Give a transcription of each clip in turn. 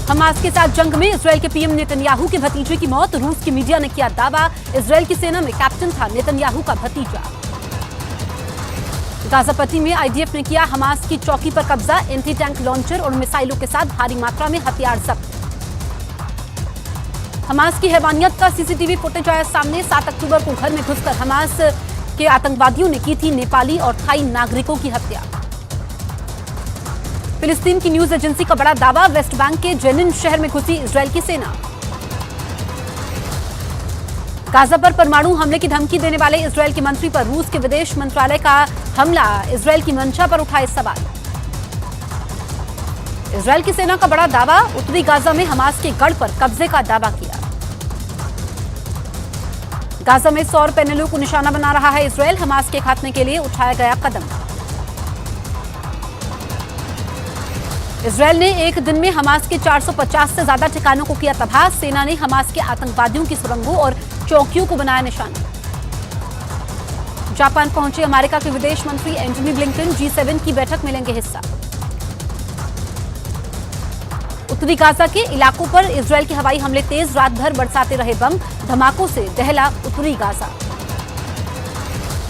Hamas के साथ जंग में इजरायल के पीएम नेतन्याहू के भतीजे की मौत। रूस की मीडिया ने किया दावा, इजरायल की सेना में कैप्टन था नेतन्याहू का भतीजा। गाजा पट्टी में आईडीएफ ने किया हमास की चौकी पर कब्जा। एंटी टैंक लॉन्चर और मिसाइलों के साथ भारी मात्रा में हथियार जब्त। हमास की हैवानियत का सीसीटीवी फुटेज आया सामने। 7 अक्टूबर को घर में घुसकर हमास के आतंकवादियों ने की थी नेपाली और थाई नागरिकों की हत्या। फिलिस्तीन की न्यूज एजेंसी का बड़ा दावा, वेस्ट बैंक के जेनिन शहर में घुसी इजरायल की सेना। गाजा पर परमाणु हमले की धमकी देने वाले इजरायल के मंत्री पर रूस के विदेश मंत्रालय का हमला। इजरायल की मंशा पर उठाए सवाल। इजरायल की सेना का बड़ा दावा, उत्तरी गाजा में हमास के गढ़ पर कब्जे का दावा किया। गाजा में सौर पैनलों को निशाना बना रहा है इजरायल। हमास के खात्मे के लिए उठाया गया कदम। इजरायल ने एक दिन में हमास के 450 से ज्यादा ठिकानों को किया तबाह। सेना ने हमास के आतंकवादियों की सुरंगों और चौकियों को बनाया निशाना। जापान पहुंचे अमेरिका के विदेश मंत्री एंटनी ब्लिंकन। G7 की बैठक में लेंगे हिस्सा। उत्तरी गाजा के इलाकों पर इजरायल के हवाई हमले तेज, रात भर बरसाते रहे बम। धमाकों से दहला उत्तरी गाजा।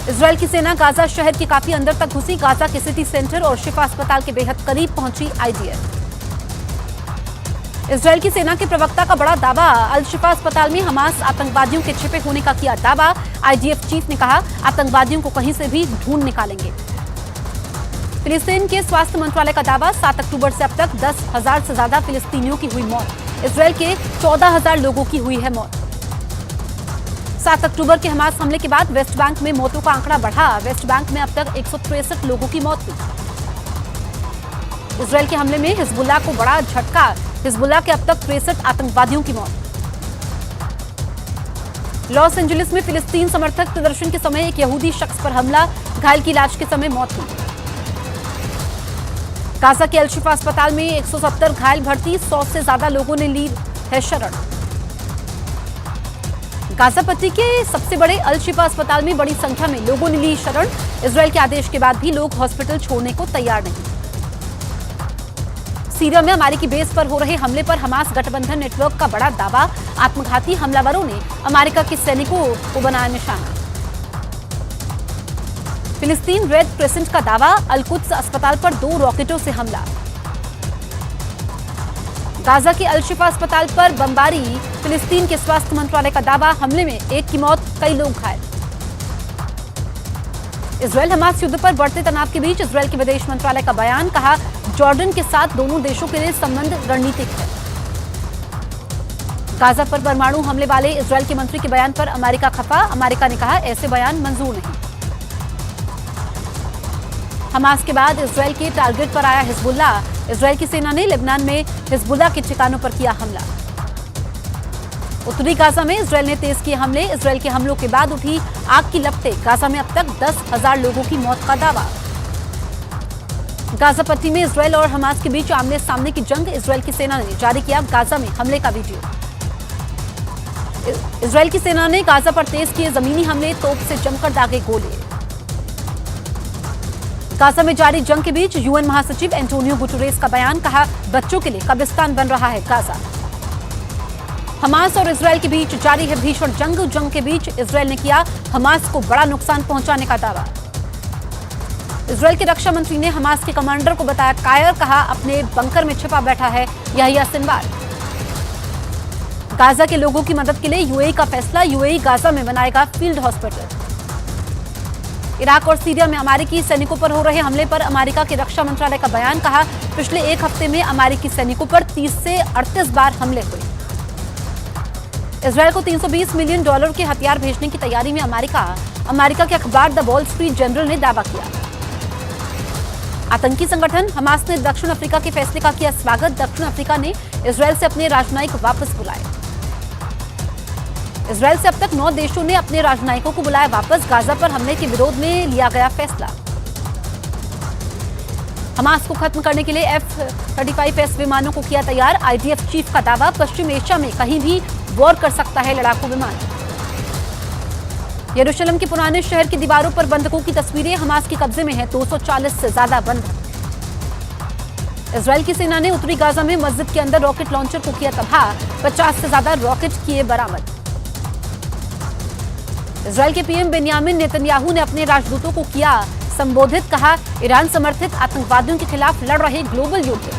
इजरायल की सेना गाजा शहर के काफी अंदर तक घुसी। गाजा के सिटी सेंटर और शिफा अस्पताल के बेहद करीब पहुंची आईडीएफ। इजरायल की सेना के प्रवक्ता का बड़ा दावा, अल शिफा अस्पताल में हमास आतंकवादियों के छिपे होने का किया दावा। आईडीएफ चीफ ने कहा, आतंकवादियों को कहीं से भी ढूंढ निकालेंगे। फिलिस्तीन के स्वास्थ्य मंत्रालय का दावा, 7 अक्टूबर से अब तक 10,000 से ज्यादा फिलिस्तीनियों की हुई मौत। इजरायल के 14,000 लोगों की हुई है मौत। 7 अक्टूबर के हमास हमले के बाद वेस्ट बैंक में मौतों का आंकड़ा बढ़ा। वेस्ट बैंक में अब तक 163 लोगों की मौत हुई। इजरायल के हमले में हिजबुल्लाह को बड़ा झटका। हिजबुल्लाह के अब तक 63 आतंकवादियों की मौत। लॉस एंजलिस में फिलिस्तीन समर्थक प्रदर्शन के समय एक यहूदी शख्स पर हमला। घायल की इलाज के समय मौत हुई। गाजा के अल शिफा अस्पताल में 170 घायल भर्ती। 100 से ज्यादा लोगों ने ली है शरण। गाजा पट्टी के सबसे बड़े अल शिफा अस्पताल में बड़ी संख्या में लोगों ने ली शरण। इजरायल के आदेश के बाद भी लोग हॉस्पिटल छोड़ने को तैयार नहीं। सीरिया में अमेरिकी बेस पर हो रहे हमले पर हमास गठबंधन नेटवर्क का बड़ा दावा। आत्मघाती हमलावरों ने अमेरिका के सैनिकों को बनाया निशाना। फिलिस्तीन रेड क्रिसेंट का दावा, अल कुद्स अस्पताल पर 2 रॉकेटों से हमला। गाजा के अल शिफा अस्पताल पर बमबारी। फिलिस्तीन के स्वास्थ्य मंत्रालय का दावा, हमले में 1 की मौत, कई लोग घायल। इजरायल हमास युद्ध पर बढ़ते तनाव के बीच इजरायल के विदेश मंत्रालय का बयान, कहा जॉर्डन के साथ दोनों देशों के लिए संबंध रणनीतिक है। गाजा पर परमाणु हमले वाले इजरायल के मंत्री के बयान पर अमेरिका खफा। अमेरिका ने कहा, ऐसे बयान मंजूर नहीं। हमास के बाद इजरायल के टारगेट पर आया हिजबुल्लाह। इजरायल की सेना ने लेबनान में हिजबुल्लाह के ठिकानों पर किया हमला। उत्तरी गाजा में इजरायल ने तेज किए हमले। इजरायल के हमलों के बाद उठी आग की लपटें। गाजा में अब तक 10,000 लोगों की मौत का दावा। गाजा पट्टी में इजरायल और हमास के बीच आमने सामने की जंग। इजरायल की सेना ने जारी किया गाजा में हमले का वीडियो। इजरायल की सेना ने गाजा पर तेज किए जमीनी हमले। तोप से जमकर दागे गोले। गाजा में जारी जंग के बीच यूएन महासचिव एंटोनियो गुटेरेस का बयान, कहा बच्चों के लिए कब्रिस्तान बन रहा है गाजा। हमास और इजरायल के बीच जारी है भीषण जंग। जंग के बीच इजरायल ने किया हमास को बड़ा नुकसान पहुंचाने का दावा। इजरायल के रक्षा मंत्री ने हमास के कमांडर को बताया कायर, कहा अपने बंकर में छिपा बैठा है याहिया सिनवार। गाजा के लोगों की मदद के लिए यूएई का फैसला। यूएई गाजा में बनाएगा फील्ड हॉस्पिटल। इराक और सीरिया में अमेरिकी सैनिकों पर हो रहे हमले पर अमेरिका के रक्षा मंत्रालय का बयान, कहा पिछले 1 हफ्ते में अमेरिकी सैनिकों पर 30 से 38 बार हमले हुए। इजरायल को $320 मिलियन के हथियार भेजने की तैयारी में अमेरिका के अखबार द वॉल स्ट्रीट जर्नल ने दावा किया। आतंकी संगठन हमास ने दक्षिण अफ्रीका के फैसले का किया स्वागत। दक्षिण अफ्रीका ने इजरायल से अपने राजनयिक वापस बुलाए। इजरायल से अब तक 9 देशों ने अपने राजनयिकों को बुलाया वापस। गाजा पर हमले के विरोध में लिया गया फैसला। हमास को खत्म करने के लिए F-35S विमानों को किया तैयार। आईडीएफ चीफ का दावा, पश्चिम एशिया में कहीं भी वॉर कर सकता है लड़ाकू विमान। यरूशलेम के पुराने शहर की दीवारों पर बंधकों की तस्वीरें। हमास के कब्जे में है 240 से ज्यादा बंधक। इजरायल की सेना ने उत्तरी गाजा में मस्जिद के अंदर रॉकेट लॉन्चर को किया तबाह, 50 से ज्यादा रॉकेट किए बरामद। इजरायल के पीएम बेंयामिन नेतन्याहू ने अपने राजदूतों को किया संबोधित, कहा ईरान समर्थित आतंकवादियों के खिलाफ लड़ रहे ग्लोबल युद्ध।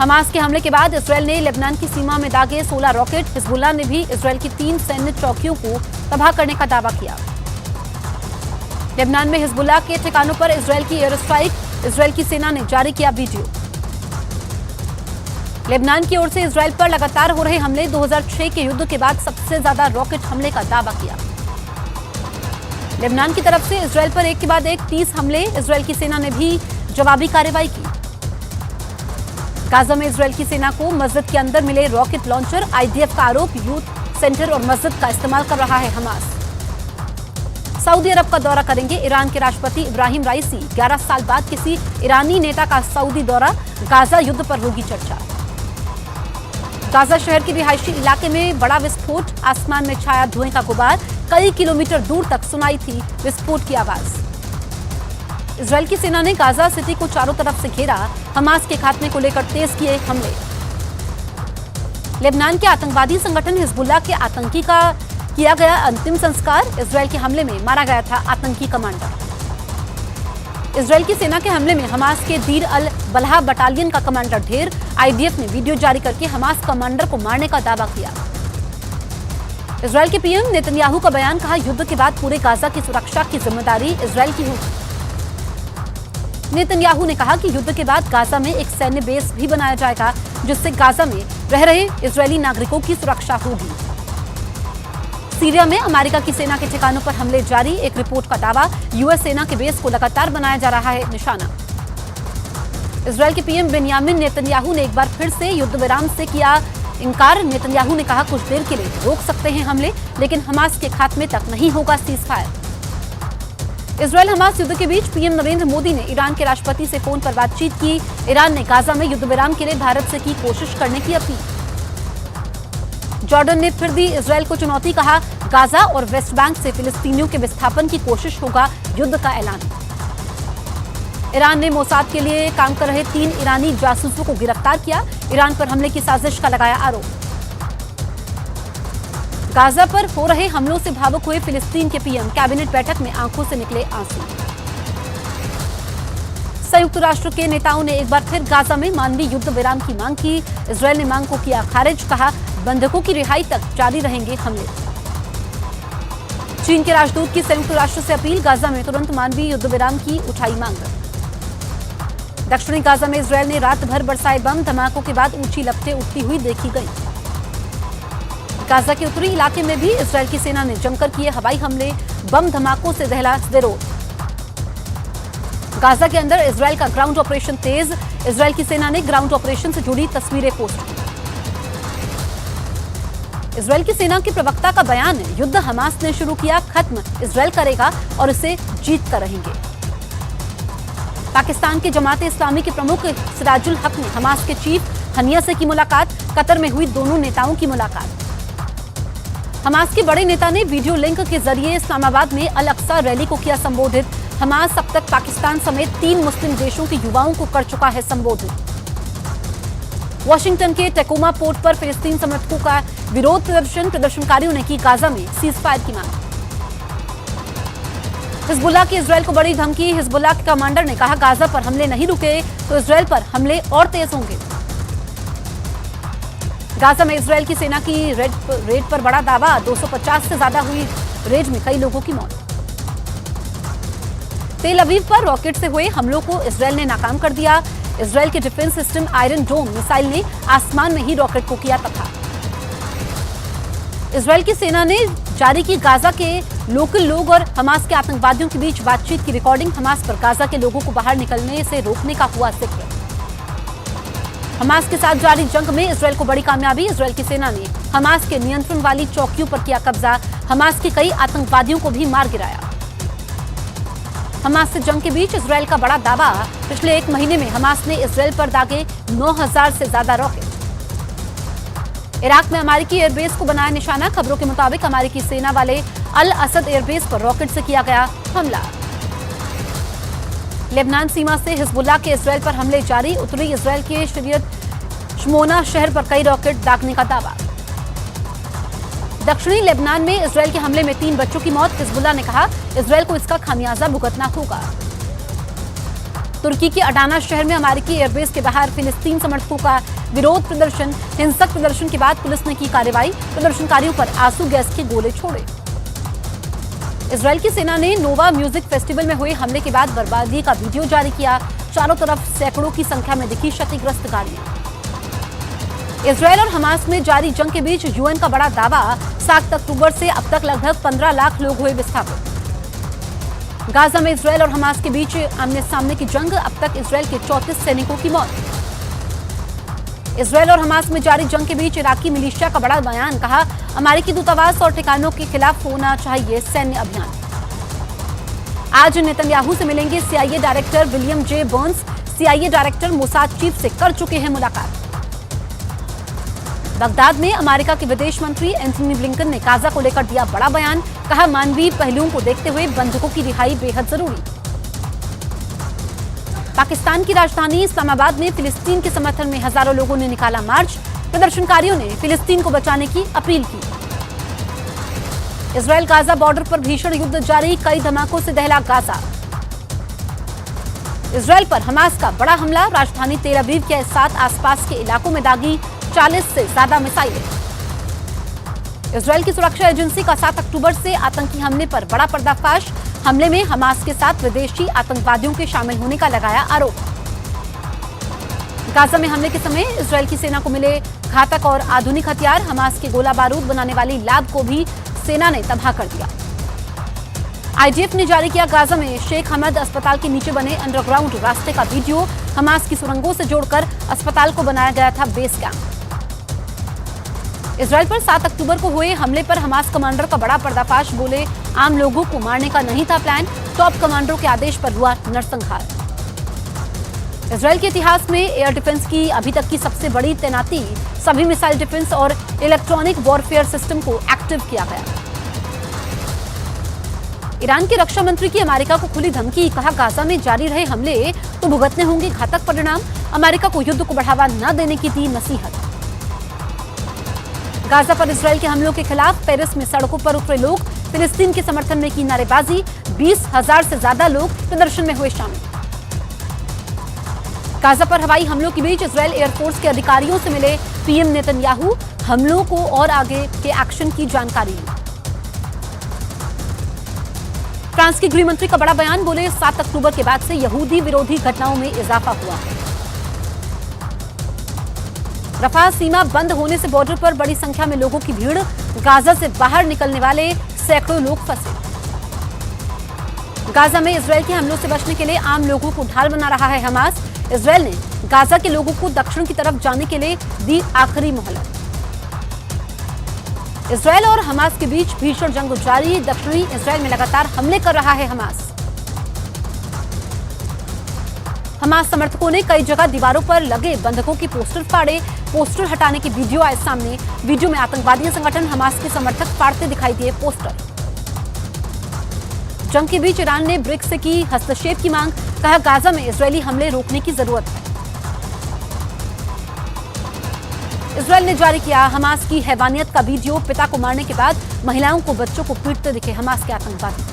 हमास के हमले के बाद इजरायल ने लेबनान की सीमा में दागे 16 रॉकेट। हिजबुल्लाह ने भी इजरायल की 3 सैन्य चौकियों को तबाह करने का दावा किया। लेबनान में हिजबुल्लाह के ठिकानों पर इजरायल की एयर स्ट्राइक, इजरायल की सेना ने जारी किया वीडियो। लेबनान की ओर से इजरायल पर लगातार हो रहे हमले, 2006 के युद्ध के बाद सबसे ज्यादा रॉकेट हमले का दावा किया। लेबनान की तरफ से इजरायल पर एक के बाद एक 30 हमले, इजरायल की सेना ने भी जवाबी कार्रवाई की। गाजा में इजरायल की सेना को मस्जिद के अंदर मिले रॉकेट लॉन्चर, आईडीएफ का आरोप, यूथ सेंटर और मस्जिद का इस्तेमाल कर रहा है हमास। सऊदी अरब का दौरा करेंगे ईरान के राष्ट्रपति इब्राहिम राइसी। 11 साल बाद किसी ईरानी नेता का सऊदी दौरा, गाजा युद्ध पर होगी चर्चा। गाजा शहर के रिहायशी इलाके में बड़ा विस्फोट, आसमान में छाया धुएं का गुबार, कई किलोमीटर दूर तक सुनाई थी विस्फोट की आवाज। इजरायल की सेना ने गाजा सिटी को चारों तरफ से घेरा, हमास के खात्मे को लेकर तेज किए हमले। लेबनान के आतंकवादी संगठन हिजबुल्लाह के आतंकी का किया गया अंतिम संस्कार, इजरायल के हमले में मारा गया था आतंकी कमांडर। इजरायल की सेना के हमले में हमास के दीर अल बलहा बटालियन का कमांडर ढेर, आईडीएफ ने वीडियो जारी करके हमास कमांडर को मारने का दावा किया। इजरायल के पीएम नेतन्याहू का बयान, कहा युद्ध के बाद पूरे गाजा की सुरक्षा की जिम्मेदारी इजरायल की होगी। नेतन्याहू ने कहा कि युद्ध के बाद गाजा में एक सैन्य बेस भी बनाया जाएगा, जिससे गाजा में रह रहे इजरायली नागरिकों की सुरक्षा होगी। सीरिया में अमेरिका की सेना के ठिकानों पर हमले जारी, एक रिपोर्ट का दावा, यूएस सेना के बेस को लगातार बनाया जा रहा है निशाना। इजरायल के पीएम बेंयामिन नेतन्याहू ने एक बार फिर से युद्ध विराम से किया इनकार। नेतन्याहू ने कहा कुछ देर के लिए रोक सकते हैं हमले, लेकिन हमास के खात्मे तक नहीं होगा सीज फायर। इजरायल हमास युद्ध के बीच पीएम नरेंद्र मोदी ने ईरान के राष्ट्रपति से फोन पर बातचीत की। ईरान ने गाजा में युद्ध विराम के लिए भारत से की कोशिश करने की अपील। जॉर्डन ने फिर दी इजरायल को चुनौती, कहा गाजा और वेस्ट बैंक से फिलिस्तीनियों के विस्थापन की कोशिश होगा युद्ध का ऐलान। ईरान ने मोसाद के लिए काम कर रहे 3 ईरानी जासूसों को गिरफ्तार किया, ईरान पर हमले की साजिश का लगाया आरोप। गाजा पर हो रहे हमलों से भावुक हुए फिलिस्तीन के पीएम, कैबिनेट बैठक में आंखों से निकले आंसू। संयुक्त राष्ट्र के नेताओं ने एक बार फिर गाजा में मानवीय युद्ध विराम की मांग की। इजरायल ने मांग को किया खारिज, कहा बंधकों की रिहाई तक जारी रहेंगे हमले। चीन के राजदूत की संयुक्त राष्ट्र से अपील, गाजा में तुरंत मानवीय युद्ध विराम की उठाई मांग। दक्षिणी गाजा में इजरायल ने रात भर बरसाए बम, धमाकों के बाद ऊंची लपटें उठती हुई देखी गई। गाजा के उत्तरी इलाके में भी इजरायल की सेना ने जमकर किए हवाई हमले, बम धमाकों से दहला सदेरोत। गाजा के अंदर इजरायल का ग्राउंड ऑपरेशन तेज, इजरायल की सेना ने ग्राउंड ऑपरेशन से जुड़ी तस्वीरें पोस्ट की। इजरायल की सेना के प्रवक्ता का बयान है, युद्ध हमास ने शुरू किया, खत्म इजरायल करेगा और इसे जीत कर रहेंगे। पाकिस्तान के जमात इस्लामी के प्रमुख सिराजुल हक ने हमास के चीफ हनिया से की मुलाकात, कतर में हुई दोनों नेताओं की मुलाकात। हमास के बड़े नेता ने वीडियो लिंक के जरिए इस्लामाबाद में अल अक्सा रैली को किया संबोधित। हमास अब तक पाकिस्तान समेत 3 मुस्लिम देशों के युवाओं को कर चुका है संबोधित। वॉशिंगटन के टेकोमा पोर्ट पर फिलिस्तीन समर्थकों का विरोध प्रदर्शन, प्रदर्शनकारियों ने की गाजा में सीज फायर की मांग। हिजबुल्लाह की इजरायल को बड़ी धमकी, हिजबुल्लाह के कमांडर ने कहा गाजा पर हमले नहीं रुके तो इजरायल पर हमले और तेज होंगे। गाजा में इजरायल की सेना की रेड पर बड़ा दावा, 250 से ज्यादा हुई रेड में कई लोगों की मौत। तेल अवीव पर रॉकेट से हुए हमलों को इजरायल ने नाकाम कर दिया। इजरायल के defence system Iron Dome missile ने आसमान में ही रॉकेट को किया तबाह। इजरायल की सेना ने जारी की गाजा के लोकल लोग और हमास के आतंकवादियों के बीच बातचीत की रिकॉर्डिंग। हमास पर गाजा के लोगों को बाहर निकलने से रोकने का हुआ जिक्र। हमास के साथ जारी जंग में इजरायल को बड़ी कामयाबी, इजरायल की सेना ने हमास के नियंत्रण वाली चौकियों पर किया कब्जा, हमास के कई आतंकवादियों को भी मार गिराया। हमास से जंग के बीच इजरायल का बड़ा दावा, पिछले 1 महीने में हमास ने इजरायल पर दागे 9000 से ज्यादा रॉकेट। इराक में अमेरिकी एयरबेस को बनाया निशाना, खबरों के मुताबिक अमेरिकी सेना वाले अल असद एयरबेस पर रॉकेट से किया गया हमला। लेबनान सीमा से हिजबुल्लाह के इजराइल पर हमले जारी, उत्तरी इजराइल के शरीयत शमोना शहर पर कई रॉकेट दागने का दावा। दक्षिणी लेबनान में इजराइल के हमले में 3 बच्चों की मौत, हिजबुल्लाह ने कहा इजराइल को इसका खामियाजा भुगतना होगा। तुर्की के अडाना शहर में अमेरिकी एयरबेस के बाहर फिलिस्तीन समर्थकों का विरोध प्रदर्शन, हिंसक प्रदर्शन के बाद पुलिस ने की कार्रवाई, प्रदर्शनकारियों पर आंसू गैस के गोले छोड़े। इजराइल की सेना ने नोवा म्यूजिक फेस्टिवल में हुए हमले के बाद बर्बादी का वीडियो जारी किया, चारों तरफ सैकड़ों की संख्या में दिखी क्षतिग्रस्त गाड़ियां। इजराइल और हमास में जारी जंग के बीच यूएन का बड़ा दावा, 7 अक्टूबर से अब तक लगभग 15 लाख लोग हुए विस्थापित। गाजा में इजराइल और हमास के बीच आमने सामने की जंग, अब तक इजराइल के 34 सैनिकों की मौत। इजराइल और हमास में जारी जंग के बीच इराकी मिलिशिया का बड़ा बयान, कहा अमेरिकी दूतावास और ठिकानों के खिलाफ होना चाहिए सैन्य अभियान। आज नेतन्याहू से मिलेंगे CIA director William J Burns, CIA director Mossad chief से कर चुके हैं मुलाकात। बगदाद में अमेरिका के विदेश मंत्री एंथनी ब्लिंकन ने गाजा को लेकर दिया बड़ा बयान, कहा मानवीय पहलुओं को देखते हुए बंधकों की रिहाई बेहद जरूरी। पाकिस्तान की राजधानी इस्लामाबाद में फिलिस्तीन के समर्थन में हजारों लोगों ने निकाला मार्च, प्रदर्शनकारियों ने फिलिस्तीन को बचाने की अपील की। इजराइल गाजा बॉर्डर पर भीषण युद्ध जारी, कई धमाकों से दहला गाजा। इजराइल पर हमास का बड़ा हमला, राजधानी तेल अवीव के साथ आसपास के इलाकों में दागी 40 से ज्यादा मिसाइलें। इजराइल की सुरक्षा एजेंसी का 7 अक्टूबर से आतंकी हमले पर बड़ा पर्दाफाश, हमले में हमास के साथ विदेशी आतंकवादियों के शामिल होने का लगाया आरोप। गाजा में हमले के समय इजराइल की सेना को मिले घातक और आधुनिक हथियार, हमास के गोला बारूद बनाने वाली लैब को भी सेना ने तबाह कर दिया। आईडीएफ ने जारी किया गाजा में शेख हमद अस्पताल के नीचे बने अंडरग्राउंड रास्ते का वीडियो, हमास की सुरंगों से जोड़कर अस्पताल को बनाया गया था बेस कैंप। इजराइल पर 7 अक्टूबर को हुए हमले पर हमास कमांडर का बड़ा पर्दाफाश, बोले आम लोगों को मारने का नहीं था प्लान, टॉप कमांडरों के आदेश पर हुआ नरसंहार। इजराइल के इतिहास में एयर डिफेंस की अभी तक की सबसे बड़ी तैनाती, सभी मिसाइल डिफेंस और इलेक्ट्रॉनिक वॉरफेयर सिस्टम को एक्टिव किया गया। ईरान के रक्षा मंत्री की अमेरिका को खुली धमकी, कहा गाजा में जारी रहे हमले तो भुगतने होंगे घातक परिणाम, अमेरिका को युद्ध को बढ़ावा न देने की दी नसीहत। गाजा पर इजराइल के हमलों के खिलाफ पेरिस में सड़कों पर उतरे लोग, फिलिस्तीन के समर्थन में की नारेबाजी, 20,000 से ज्यादा लोग प्रदर्शन में हुए शामिल। गाजा पर हवाई हमलों के बीच इजराइल एयरफोर्स के अधिकारियों से मिले पीएम नेतन्याहू, हमलों को और आगे के एक्शन की जानकारी ली। फ्रांस के गृह मंत्री का बड़ा बयान, बोले 7 अक्टूबर के बाद से यहूदी विरोधी घटनाओं में इजाफा हुआ है। रफाह सीमा बंद होने से बॉर्डर पर बड़ी संख्या में लोगों की भीड़, गाजा से बाहर निकलने वाले सैकड़ों लोग फंसे। गाजा में इजराइल के हमलों से बचने के लिए आम लोगों को ढाल बना रहा है हमास। इजराइल ने गाजा के लोगों को दक्षिण की तरफ जाने के लिए दी आखिरी मोहलत। इजराइल और हमास के बीच भीषण जंग जारी, दक्षिणी इजराइल में लगातार हमले कर रहा है हमास। हमास समर्थकों ने कई जगह दीवारों पर लगे बंधकों के पोस्टर फाड़े, पोस्टर हटाने की वीडियो आए सामने। वीडियो में आतंकवादी संगठन हमास के समर्थक फाड़ते दिखाई दिए पोस्टर। जंग के बीच ईरान ने ब्रिक्स से की हस्तक्षेप की मांग, कहा गाजा में इजरायली हमले रोकने की जरूरत है। इजरायल ने जारी किया हमास की हैवानियत का वीडियो, पिता को मारने के बाद महिलाओं को बच्चों को पीटते दिखे हमास के आतंकवादी।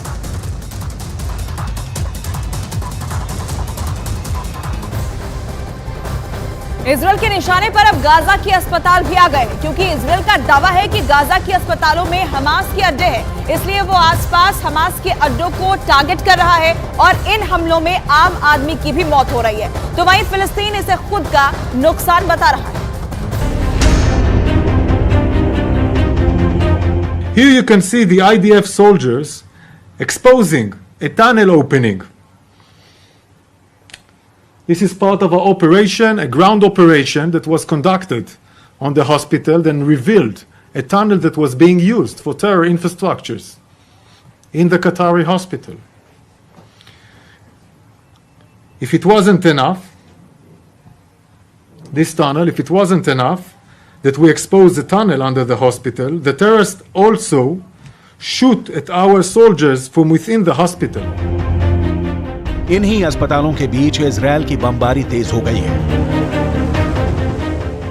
इजरायल के निशाने पर अब गाजा के अस्पताल भी आ गए, क्योंकि इजरायल का दावा है कि गाजा के अस्पतालों में हमास के अड्डे हैं, इसलिए वो आसपास हमास के अड्डों को टारगेट कर रहा है और इन हमलों में आम आदमी की भी मौत हो रही है। तो वहीं फिलिस्तीन इसे खुद का नुकसान बता रहा है। Here you can see the IDF soldiers exposing a tunnel opening. This is part of an operation, a ground operation that was conducted on the hospital and revealed a tunnel that was being used for terror infrastructures in the Qatari hospital. If it wasn't enough, this tunnel, if it wasn't enough, that we expose the tunnel under the hospital, the terrorists also shoot at our soldiers from within the hospital. इन्हीं अस्पतालों के बीच Israel की बमबारी तेज हो गई है।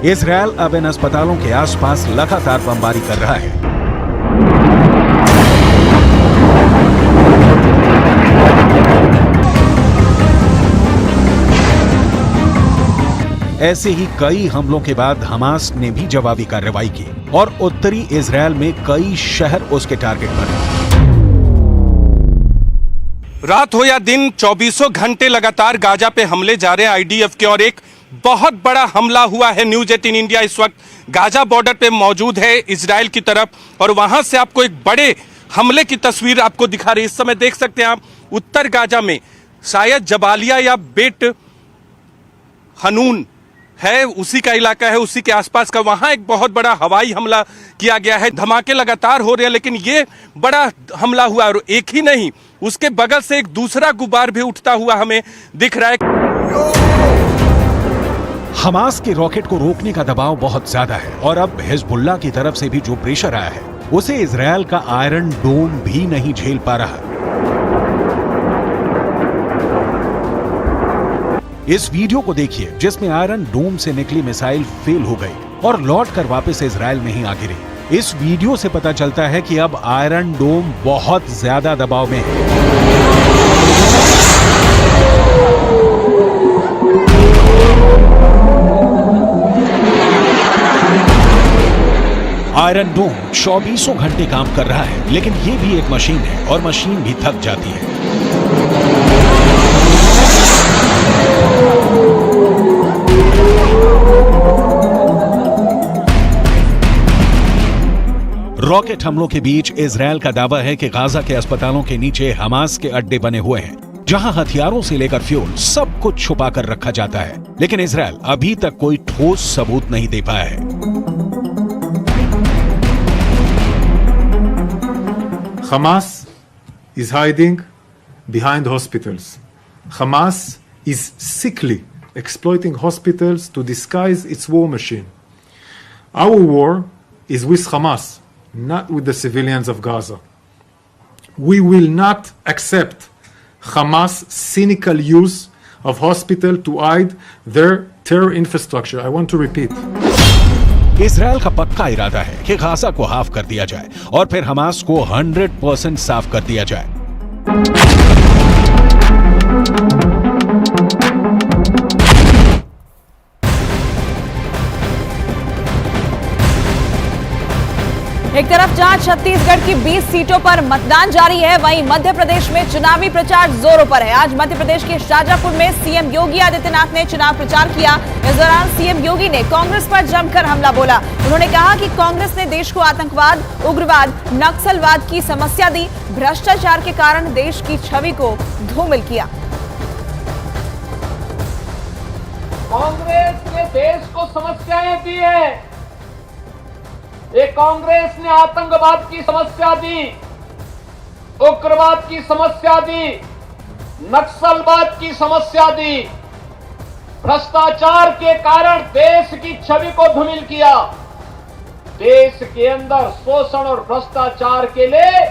Israel अब इन अस्पतालों के आसपास लगातार बमबारी कर रहा है। ऐसे ही कई हमलों के बाद हमास ने भी जवाबी कार्रवाई की और उत्तरी इजरायल में कई शहर उसके टारगेट बने। रात हो या दिन 24 घंटे लगातार गाजा पे हमले जारी हैं आईडीएफ के, और एक बहुत बड़ा हमला हुआ है। न्यूज 18 इंडिया इस वक्त गाजा बॉर्डर पे मौजूद है इजराइल की तरफ, और वहां से आपको एक बड़े हमले की तस्वीर आपको दिखा रही है। इस समय देख सकते हैं आप उत्तर गाजा में शायद जबालिया या बेट हनून है, उसी का इलाका है, उसी के आसपास का, वहां एक बहुत बड़ा हवाई हमला किया गया है। धमाके लगातार हो रहे हैं, लेकिन ये बड़ा हमला हुआ, और एक ही नहीं, उसके बगल से एक दूसरा गुबार भी उठता हुआ हमें दिख रहा है। हमास के रॉकेट को रोकने का दबाव बहुत ज्यादा है, और अब हिजबुल्लाह की तरफ से भी जो प्रेशर आया है उसे इजरायल का आयरन डोम भी नहीं झेल पा रहा। इस वीडियो को देखिए जिसमें आयरन डोम से निकली मिसाइल फेल हो गई और लौटकर वापस इजरायल में ही आ गिरी। इस वीडियो से पता चलता है कि अब आयरन डोम बहुत ज्यादा दबाव में है। आयरन डोम 24 घंटे काम कर रहा है, लेकिन ये भी एक मशीन है और मशीन भी थक जाती है। रॉकेट हमलों के बीच इजरायल का दावा है कि गाजा के अस्पतालों के नीचे हमास के अड्डे बने हुए हैं, जहां हथियारों से लेकर फ्यूल सब कुछ छुपा कर रखा जाता है। लेकिन इजरायल अभी तक कोई ठोस सबूत नहीं दे पाया है। Hamas is hiding behind hospitals. Hamas is sickly exploiting hospitals to disguise its war machine. Our war is with Hamas, not with the civilians of Gaza. We will not accept Hamas' cynical use of hospital to hide their terror infrastructure. I want to repeat. Israel का पक्का इरादा है कि Gaza को half कर दिया जाए और फिर हमास को 100% साफ कर दिया जाए। एक तरफ जहां छत्तीसगढ़ की 20 सीटों पर मतदान जारी है, वहीं मध्य प्रदेश में चुनावी प्रचार जोरों पर है। आज मध्य प्रदेश के शाजापुर में सीएम योगी आदित्यनाथ ने चुनाव प्रचार किया। इस दौरान सीएम योगी ने कांग्रेस पर जमकर हमला बोला। उन्होंने कहा कि कांग्रेस ने देश को आतंकवाद, उग्रवाद, नक्सलवाद की समस्या दी, भ्रष्टाचार के कारण देश की छवि को धूमिल किया। कांग्रेस ने देश को समस्याएं दी है। ये कांग्रेस ने आतंकवाद की समस्या दी, उग्रवाद की समस्या दी, नक्सलवाद की समस्या दी, भ्रष्टाचार के कारण देश की छवि को धूमिल किया। देश के अंदर शोषण और भ्रष्टाचार के लिए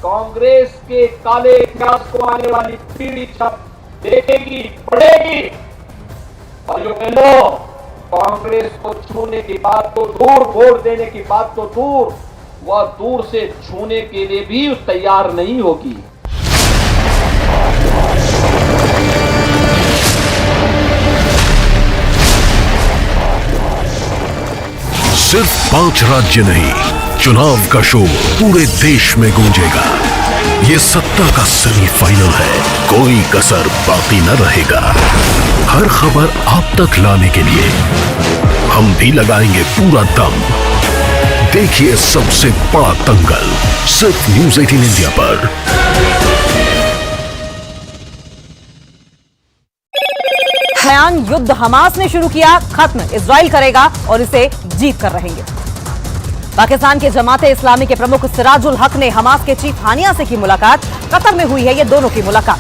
कांग्रेस के काले इतिहास को आने वाली पीढ़ी छप देखेगी, पढ़ेगी। और जो लोग कांग्रेस को छूने की बात तो दूर, वोट देने की बात तो दूर, वह दूर से छूने के लिए भी तैयार नहीं होगी। सिर्फ 5 राज्य नहीं, चुनाव का शोर पूरे देश में गूंजेगा। ये सत्ता का सेमीफाइनल है, कोई कसर बाकी न रहेगा। हर खबर आप तक लाने के लिए हम भी लगाएंगे पूरा दम। देखिए सबसे बड़ा दंगल सिर्फ न्यूज 18 इंडिया पर। भयान युद्ध हमास ने शुरू किया, खत्म इजराइल करेगा और इसे जीत कर रहेंगे। पाकिस्तान के जमाते इस्लामी के प्रमुख सिराजुल हक ने हमास के चीफ हानिया से की मुलाकात। कतर में हुई है ये दोनों की मुलाकात।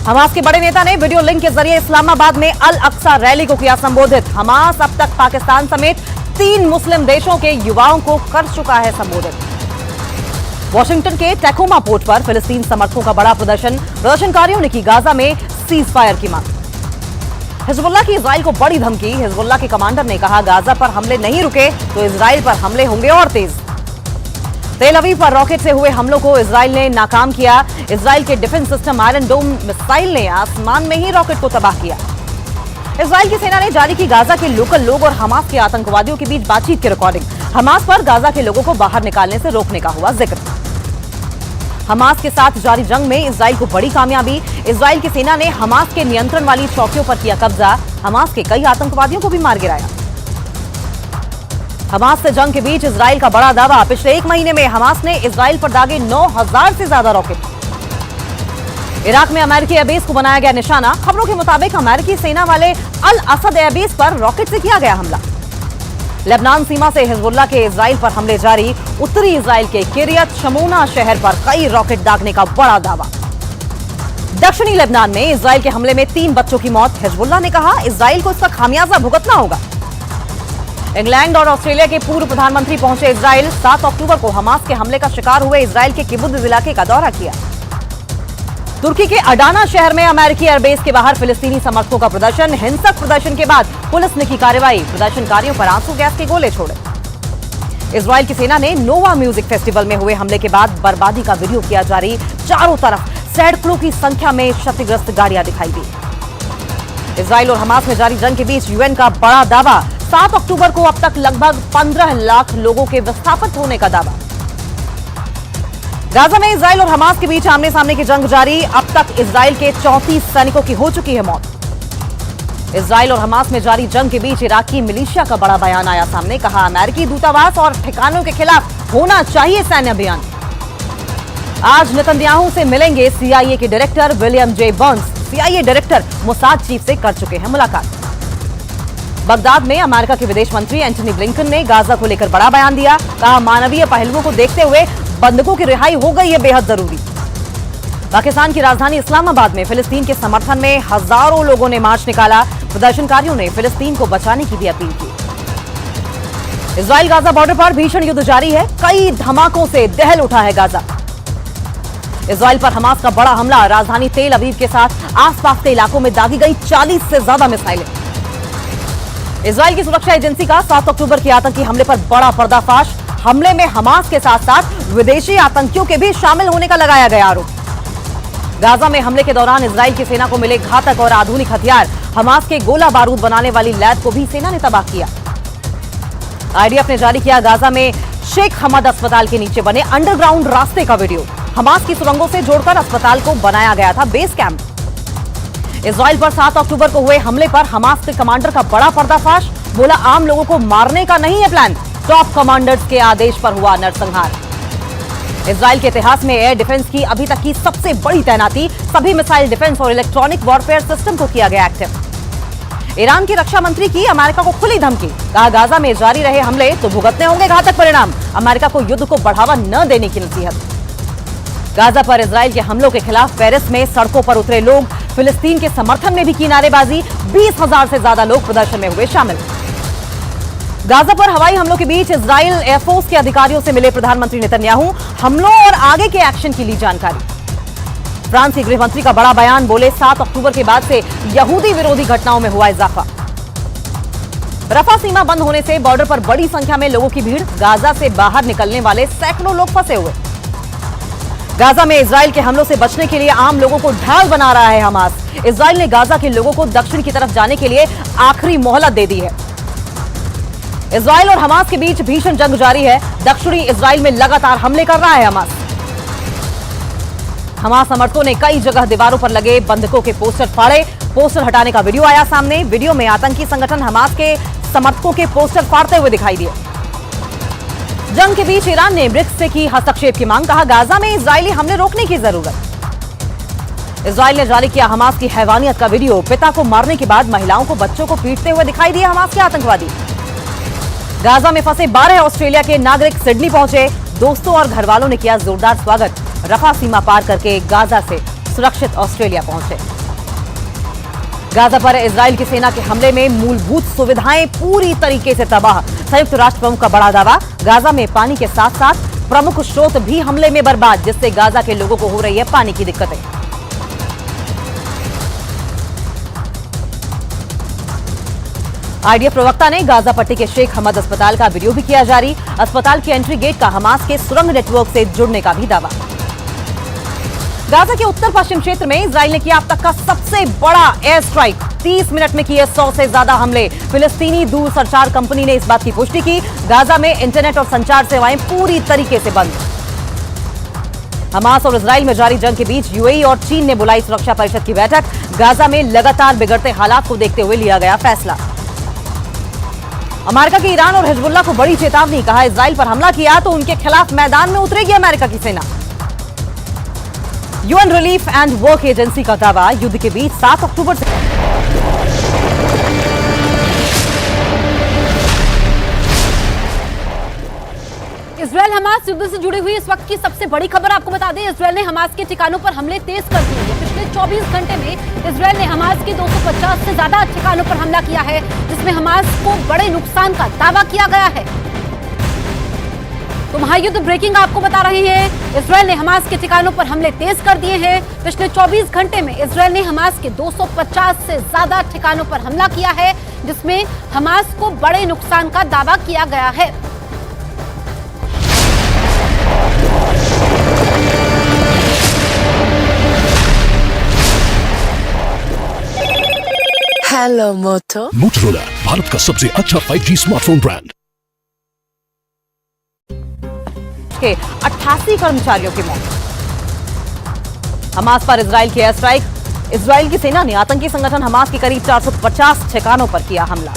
हमास के बड़े नेता ने वीडियो लिंक के जरिए इस्लामाबाद में अल अक्सा रैली को किया संबोधित। हमास अब तक पाकिस्तान समेत 3 मुस्लिम देशों के युवाओं को कर चुका है संबोधित। वॉशिंगटन के टैकोमा पोर्ट पर फिलिस्तीन समर्थकों का बड़ा प्रदर्शनकारियों ने की गाजा में सीज फायर की मांग। हिजबुल्लाह की इजराइल को बड़ी धमकी। हिजबुल्लाह के कमांडर ने कहा, गाजा पर हमले नहीं रुके तो इजराइल पर हमले होंगे और तेज। तेल अवीव पर रॉकेट से हुए हमलों को इजराइल ने नाकाम किया। इजराइल के defence system Iron Dome missile ने आसमान में ही रॉकेट को तबाह किया। इजराइल की सेना ने जारी की गाजा के लोकल लोग और हमास के आतंकवादियों के बीच बातचीत की रिकॉर्डिंग। हमास पर गाजा के लोगों को बाहर निकालने से रोकने का हुआ जिक्र। हमास के साथ जारी जंग में इजराइल को बड़ी कामयाबी। इजराइल की सेना ने हमास के नियंत्रण वाली चौकियों पर किया कब्जा। हमास के कई आतंकवादियों को भी मार गिराया। हमास से जंग के बीच इजराइल का बड़ा दावा। पिछले 1 महीने में हमास ने इजराइल पर दागे 9000 से ज्यादा रॉकेट। इराक में अमेरिकी एयरबेस को बनाया गया निशाना। खबरों के मुताबिक अमेरिकी सेना वाले अल असद एयरबेस पर रॉकेट से किया गया हमला। लेबनान सीमा से हिजबुल्लाह के इजराइल पर हमले जारी। उत्तरी इजराइल के किरियत शमूना शहर पर कई रॉकेट दागने का बड़ा दावा। दक्षिणी लेबनान में इजराइल के हमले में 3 बच्चों की मौत। हिजबुल्लाह ने कहा, इजराइल को इसका खामियाजा भुगतना होगा। इंग्लैंड और ऑस्ट्रेलिया के पूर्व प्रधानमंत्री पहुंचे इजराइल। 7 अक्टूबर को हमास के हमले का शिकार हुए इजराइल के किबुत्ज इलाके का दौरा किया। तुर्की के अडाना शहर में अमेरिकी एयरबेस के बाहर फिलिस्तीनी समर्थकों का प्रदर्शन। हिंसक प्रदर्शन के बाद पुलिस ने की कार्रवाई। प्रदर्शनकारियों पर आंसू गैस के गोले छोड़े। इजराइल की सेना ने नोवा म्यूजिक फेस्टिवल में हुए हमले के बाद बर्बादी का वीडियो किया जारी। चारों तरफ सैकड़ों की संख्या में क्षतिग्रस्त गाड़ियां दिखाई दी। इजराइल और हमास में जारी जंग के बीच यूएन का बड़ा दावा। 7 अक्टूबर को अब तक लगभग 15 लाख लोगों के विस्थापित होने का दावा। गाजा में इजराइल और हमास के बीच आमने सामने की जंग जारी। अब तक इजराइल के 34 सैनिकों की हो चुकी है मौत। इजराइल और हमास में जारी जंग के बीच इराकी मिलिशिया का बड़ा बयान आया सामने। कहा, अमेरिकी दूतावास और ठिकानों के खिलाफ होना चाहिए सैन्य अभियान। आज नेतन्याहू से मिलेंगे सीआईए के director William J Burns. CIA director Mossad chief से कर चुके हैं मुलाकात। बगदाद में अमेरिका के विदेश मंत्री एंटनी ब्लिंकन ने गाजा को लेकर बड़ा बयान दिया। कहा, मानवीय पहलुओं को देखते हुए बंधकों की रिहाई हो गई है बेहद जरूरी। पाकिस्तान की राजधानी इस्लामाबाद में फिलिस्तीन के समर्थन में हजारों लोगों ने मार्च निकाला। प्रदर्शनकारियों ने फिलिस्तीन को बचाने की भी अपील की। इजराइल गाजा बॉर्डर पर भीषण युद्ध जारी है। कई धमाकों से दहल उठा है गाजा। इजराइल पर हमास का बड़ा हमला। राजधानी तेल अवीव के साथ आसपास के इलाकों में दागी गई 40 से ज्यादा मिसाइलें। इजराइल की सुरक्षा एजेंसी का 7 अक्टूबर के आतंकी हमले पर बड़ा पर्दाफाश। हमले में हमास के साथ साथ विदेशी आतंकियों के भी शामिल होने का लगाया गया आरोप। गाजा में हमले के दौरान इजराइल की सेना को मिले घातक और आधुनिक हथियार। हमास के गोला बारूद बनाने वाली लैब को भी सेना ने तबाह किया। आईडीएफ ने जारी किया गाजा में शेख हमद अस्पताल के नीचे बने अंडरग्राउंड रास्ते का वीडियो। हमास की सुरंगों से जोड़कर अस्पताल को बनाया गया था बेस कैंप। इजराइल पर 7 अक्टूबर को हुए हमले पर हमास के कमांडर का बड़ा पर्दाफाश। बोला, आम लोगों को मारने का नहीं है प्लान, टॉप कमांडर्स के आदेश पर हुआ नरसंहार। इजराइल के इतिहास में एयर डिफेंस की अभी तक की सबसे बड़ी तैनाती। सभी मिसाइल डिफेंस और इलेक्ट्रॉनिक वॉरफेयर सिस्टम को किया गया एक्टिव। ईरान की रक्षा मंत्री की अमेरिका को खुली धमकी। कहा, गाजा में जारी रहे हमले तो भुगतने होंगे घातक परिणाम। अमेरिका को युद्ध को बढ़ावा न देने की नसीहत। गाजा पर इजराइल के हमलों के खिलाफ पेरिस में सड़कों पर उतरे लोग। फिलिस्तीन के समर्थन में भी की नारेबाजी। 20,000 से ज्यादा लोग प्रदर्शन में हुए शामिल। गाजा पर हवाई हमलों के बीच इजराइल एयरफोर्स के अधिकारियों से मिले प्रधानमंत्री नेतन्याहू। हमलों और आगे के एक्शन की ली जानकारी। फ्रांस के गृह मंत्री का बड़ा बयान। बोले, 7 अक्टूबर के बाद से यहूदी विरोधी घटनाओं में हुआ इजाफा। रफा सीमा बंद होने से बॉर्डर पर बड़ी संख्या में लोगों की भीड़। गाजा से बाहर निकलने वाले सैकड़ों लोग फंसे हुए। गाजा में इजराइल के हमलों से बचने के लिए आम लोगों को ढाल बना रहा है हमास। इजराइल ने गाजा के लोगों को दक्षिण की तरफ जाने के लिए आखिरी मोहलत दे दी है। इजराइल और हमास के बीच भीषण जंग जारी है। दक्षिणी इजराइल में लगातार हमले कर रहा है हमास। हमास समर्थकों ने कई जगह दीवारों पर लगे बंधकों के पोस्टर फाड़े। पोस्टर हटाने का वीडियो आया सामने। वीडियो में आतंकी संगठन हमास के समर्थकों के पोस्टर फाड़ते हुए दिखाई दिए। जंग के बीच ईरान ने ब्रिक्स से की हस्तक्षेप की मांग। कहा, गाजा में इजरायली हमले रोकने की जरूरत। इजराइल ने जारी किया हमास की हैवानियत का वीडियो। पिता को मारने के बाद महिलाओं को बच्चों को पीटते हुए दिखाई दिए हमास के आतंकवादी। गाजा में फंसे 12 ऑस्ट्रेलिया के नागरिक सिडनी पहुंचे। दोस्तों और घर वालों ने किया जोरदार स्वागत। रफा सीमा पार करके गाजा से सुरक्षित ऑस्ट्रेलिया पहुंचे। गाजा पर इजराइल की सेना के हमले में मूलभूत सुविधाएं पूरी तरीके से तबाह। संयुक्त राष्ट्र प्रमुख का बड़ा दावा। गाजा में पानी के साथ साथ प्रमुख स्रोत भी हमले में बर्बाद, जिससे गाजा के लोगों को हो रही है पानी की दिक्कतें। आईडीएफ प्रवक्ता ने गाजा पट्टी के शेख हमद अस्पताल का वीडियो भी किया जारी। अस्पताल के एंट्री गेट का हमास के सुरंग नेटवर्क से जुड़ने का भी दावा। गाजा के उत्तर पश्चिम क्षेत्र में इजराइल ने किया अब तक का सबसे बड़ा एयर स्ट्राइक। 30 मिनट में किए 100 से ज्यादा हमले। फिलिस्तीनी दूरसंचार कंपनी ने इस बात की पुष्टि की। गाजा में इंटरनेट और संचार सेवाएं पूरी तरीके से बंद। हमास और इजराइल में जारी जंग के बीच यूएई और चीन ने बुलाई सुरक्षा परिषद की बैठक। गाजा में लगातार बिगड़ते हालात को देखते हुए लिया गया फैसला। अमेरिका के ईरान और हिजबुल्लाह को बड़ी चेतावनी, कहा इजराइल पर हमला किया तो उनके खिलाफ मैदान में उतरेगी अमेरिका की सेना। UN relief and work agency का दावा, युद्ध के बीच 7 अक्टूबर से इजराइल हमास युद्ध से जुड़ी हुई इस वक्त की सबसे बड़ी खबर आपको बता दें। इजराइल ने हमास के ठिकानों पर हमले तेज कर दिए हैं। पिछले 24 घंटे में इजराइल ने हमास के 250 से ज्यादा ठिकानों पर हमला किया है, जिसमें हमास को बड़े नुकसान का दावा किया गया है। तो महायुद्ध ब्रेकिंग आपको बता रहे हैं। इजराइल ने हमास के ठिकानों पर हमले तेज कर दिए हैं। पिछले 24 घंटे में इजराइल ने हमास के 250 से ज्यादा ठिकानों पर हमला किया है, जिसमें हमास को बड़े नुकसान का दावा किया गया है। हेलो मोटो। मोटोरोला, भारत का सबसे अच्छा 5G स्मार्टफोन ब्रांड। के 88 कर्मचारियों की मौत। हमास पर इजराइल की एयर स्ट्राइक। इजराइल की सेना ने आतंकी संगठन हमास के करीब 450 ठिकानों पर किया हमला।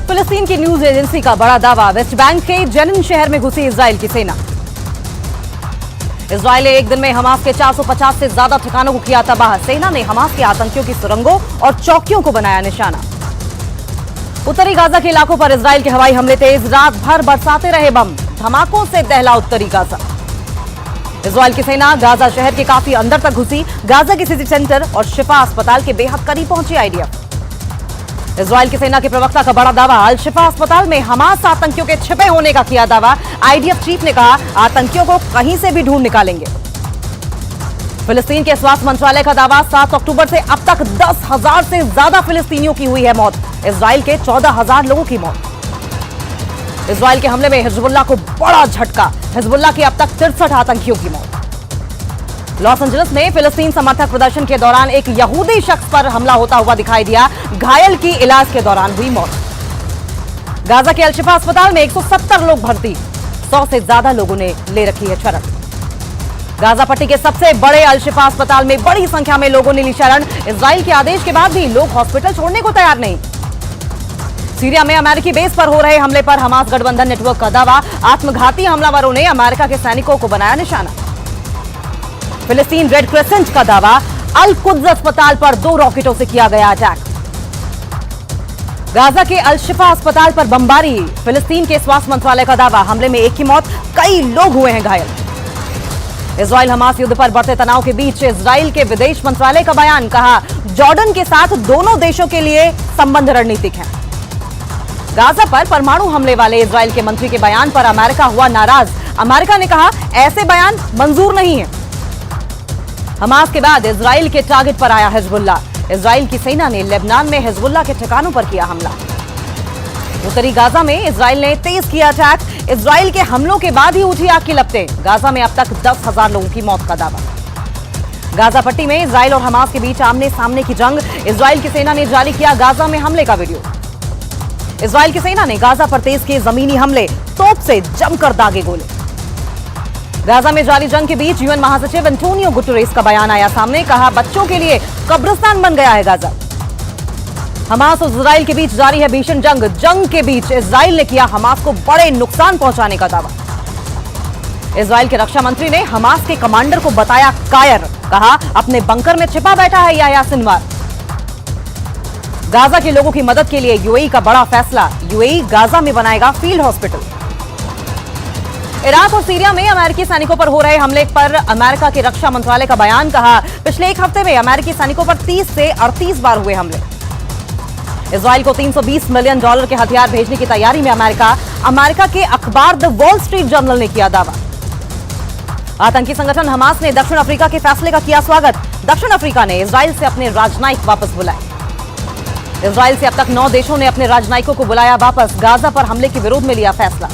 फिलिस्तीन की न्यूज एजेंसी का बड़ा दावा, वेस्ट बैंक के जेनिन शहर में घुसी इजराइल की सेना। इजराइल ने एक दिन में हमास के 450 से ज्यादा ठिकानों को किया तबाह। सेना ने हमास के आतंकियों की सुरंगों और चौकियों को बनाया निशाना। उत्तरी गाजा के इलाकों पर इजराइल के हवाई हमले तेज। रात भर बरसाते रहे बम। धमाकों से दहला उत्तरी गाजा। इजराइल की सेना गाजा शहर के काफी अंदर तक घुसी। गाजा के सिटी सेंटर और शिफा अस्पताल के बेहद करीब पहुंची आईडीएफ। इजराइल की सेना के प्रवक्ता का बड़ा दावा, अल शिफा अस्पताल में हमास आतंकियों के छिपे होने का किया दावा। आईडीएफ चीफ ने कहा आतंकियों को कहीं से भी ढूंढ निकालेंगे। फिलिस्तीन के स्वास्थ्य मंत्रालय का दावा, 7 अक्टूबर से अब तक 10,000 से ज्यादा फिलिस्तीनियों की हुई है मौत। इजराइल के 14,000 लोगों की मौत। इजराइल के हमले में हिजबुल्लाह को बड़ा झटका। हिजबुल्लाह के अब तक 63 आतंकियों की मौत। लॉस एंजलिस में फिलिस्तीन समर्थक प्रदर्शन के दौरान एक यहूदी शख्स पर हमला होता हुआ दिखाई दिया। घायल की इलाज के दौरान हुई मौत। गाजा के अल शिफा अस्पताल में 170 लोग भर्ती। 100 से ज्यादा लोगों ने ले रखी है शरण। गाजा पट्टी के सबसे बड़े अल शिफा अस्पताल में बड़ी संख्या में लोगों ने ली शरण। इजराइल के आदेश के बाद भी लोग हॉस्पिटल छोड़ने को तैयार नहीं। सीरिया में अमेरिकी बेस पर हो रहे हमले पर हमास गठबंधन नेटवर्क का दावा, आत्मघाती हमलावरों ने अमेरिका के सैनिकों को बनाया निशाना। फिलिस्तीन रेड क्रिसेंट का दावा, अल कुद्स अस्पताल पर 2 रॉकेटों से किया गया अटैक। गाजा के अल शिफा अस्पताल पर बमबारी। फिलिस्तीन के स्वास्थ्य मंत्रालय का दावा, हमले में 1 की मौत, कई लोग हुए हैं घायल। इजराइल हमास युद्ध पर बढ़ते तनाव के बीच इजराइल के विदेश मंत्रालय का बयान, कहा जॉर्डन के साथ दोनों देशों के लिए संबंध रणनीतिक हैं। गाजा पर परमाणु हमले वाले इजराइल के मंत्री के बयान पर अमेरिका हुआ नाराज। अमेरिका ने कहा ऐसे बयान मंजूर नहीं है। हमास के बाद इजराइल के टारगेट पर आया हिजबुल्लाह। इजराइल की सेना ने लेबनान में हिजबुल्लाह के ठिकानों पर किया हमला। उत्तरी गाजा में इजराइल ने तेज किया अटैक। इजराइल के हमलों के बाद ही उठी आग की लपटें। गाजा में अब तक 10,000 लोगों की मौत का दावा। गाजा पट्टी में इजराइल और हमास के बीच आमने सामने की जंग। इजराइल की सेना ने जारी किया गाजा में हमले का वीडियो। इजराइल की सेना ने गाजा पर तेज किए जमीनी हमले, तोप से जमकर दागे गोले। गाजा में जारी जंग के बीच यूएन महासचिव एंटोनियो गुटेरेस का बयान आया सामने, कहा बच्चों के लिए कब्रिस्तान बन गया है गाजा। हमास और इजराइल के बीच जारी है भीषण जंग। जंग के बीच इजराइल ने किया हमास को बड़े नुकसान पहुंचाने का दावा। इजराइल के रक्षा मंत्री ने हमास के कमांडर को बताया कायर, कहा अपने बंकर में छिपा बैठा है याह्या सिनवार। गाजा के लोगों की मदद के लिए यूएई का बड़ा फैसला, यूएई गाजा में बनाएगा फील्ड हॉस्पिटल। इराक और सीरिया में अमेरिकी सैनिकों पर हो रहे हमले पर अमेरिका के रक्षा मंत्रालय का बयान। कहा, पिछले एक हफ्ते में अमेरिकी सैनिकों पर 30 से 38 बार हुए हमले। इजराइल को $320 मिलियन के हथियार भेजने की तैयारी में अमेरिका के अखबार द वॉल स्ट्रीट जर्नल ने किया दावा। आतंकी संगठन हमास ने दक्षिण अफ्रीका के फैसले का किया स्वागत। दक्षिण अफ्रीका ने इजराइल से अपने राजनयिक वापस बुलाए। इजराइल से अब तक 9 देशों ने अपने राजनयिकों को बुलाया वापस। गाजा पर हमले के विरोध में लिया फैसला।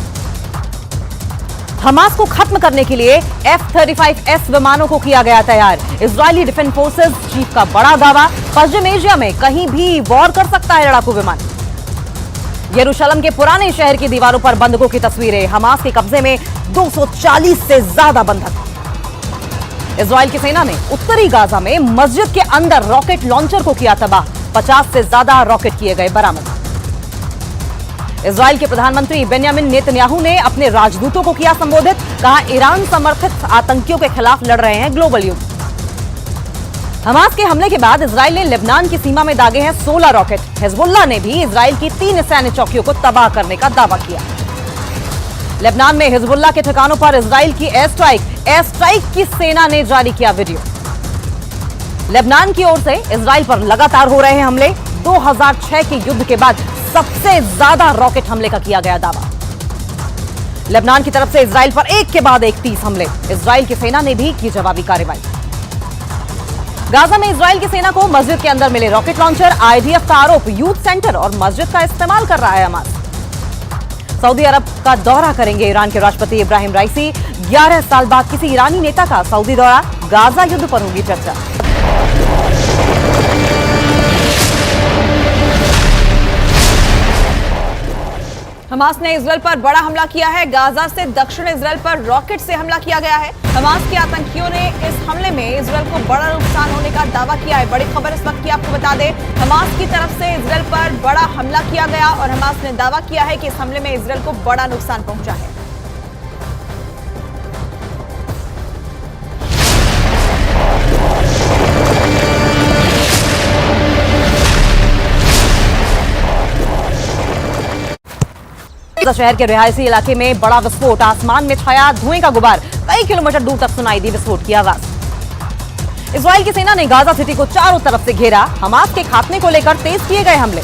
हमास को खत्म करने के लिए F-35S विमानों को किया गया तैयार। इजरायली डिफेंस फोर्सेस चीफ का बड़ा दावा, पश्चिम एशिया में कहीं भी वॉर कर सकता है लड़ाकू विमान। यरूशलेम के पुराने शहर की दीवारों पर बंधकों की तस्वीरें। हमास के कब्जे में 240 से ज्यादा बंधक। इजराइल की सेना ने उत्तरी गाजा में मस्जिद के अंदर रॉकेट लॉन्चर को किया तबाह। 50 से ज्यादा रॉकेट किए गए बरामद। इजराइल के प्रधानमंत्री बेंयामिन नेतन्याहू ने अपने राजदूतों को किया संबोधित। कहा, ईरान समर्थित आतंकियों के खिलाफ लड़ रहे हैं ग्लोबल युद्ध। हमास के हमले के बाद इजराइल ने लेबनान की सीमा में दागे हैं 16 रॉकेट। हिजबुल्लाह ने भी इजराइल की 3 सैन्य चौकियों को तबाह करने का दावा किया। लेबनान में हिजबुल्लाह के ठिकानों पर इजराइल की एयर स्ट्राइक की सेना ने जारी किया वीडियो। लेबनान की ओर से इजराइल पर लगातार हो रहे हैं हमले। 2006 के युद्ध के बाद सबसे ज्यादा रॉकेट हमले का किया गया दावा। लेबनान की तरफ से इजराइल पर एक के बाद एक 30 हमले। इजराइल की सेना ने भी की जवाबी कार्रवाई। गाजा में इजराइल की सेना को मस्जिद के अंदर मिले रॉकेट लॉन्चर। IDF का आरोप, यूथ सेंटर और मस्जिद का इस्तेमाल कर रहा है हमास। सऊदी अरब का दौरा करेंगे ईरान के राष्ट्रपति इब्राहिम राइसी। 11 साल बाद किसी ईरानी नेता का सऊदी दौरा। गाजा युद्ध पर होगी चर्चा। हमास ने इजराइल पर बड़ा हमला किया है। गाजा से दक्षिण इजराइल पर रॉकेट से हमला किया गया है। हमास के आतंकियों ने इस हमले में इजराइल को बड़ा नुकसान होने का दावा किया है। बड़ी खबर इस वक्त की आपको बता दें, हमास की तरफ से इजराइल पर बड़ा हमला किया गया और हमास ने दावा किया है कि इस हमले में इजराइल को बड़ा नुकसान पहुंचा है। शहर के रिहायशी इलाके में बड़ा विस्फोट। आसमान में छाया धुएं का गुबार। कई किलोमीटर दूर तक सुनाई दी विस्फोट की आवाज। इजराइल की सेना ने गाजा सिटी को चारों तरफ से घेरा। हमास के खात्मे को लेकर तेज किए गए हमले।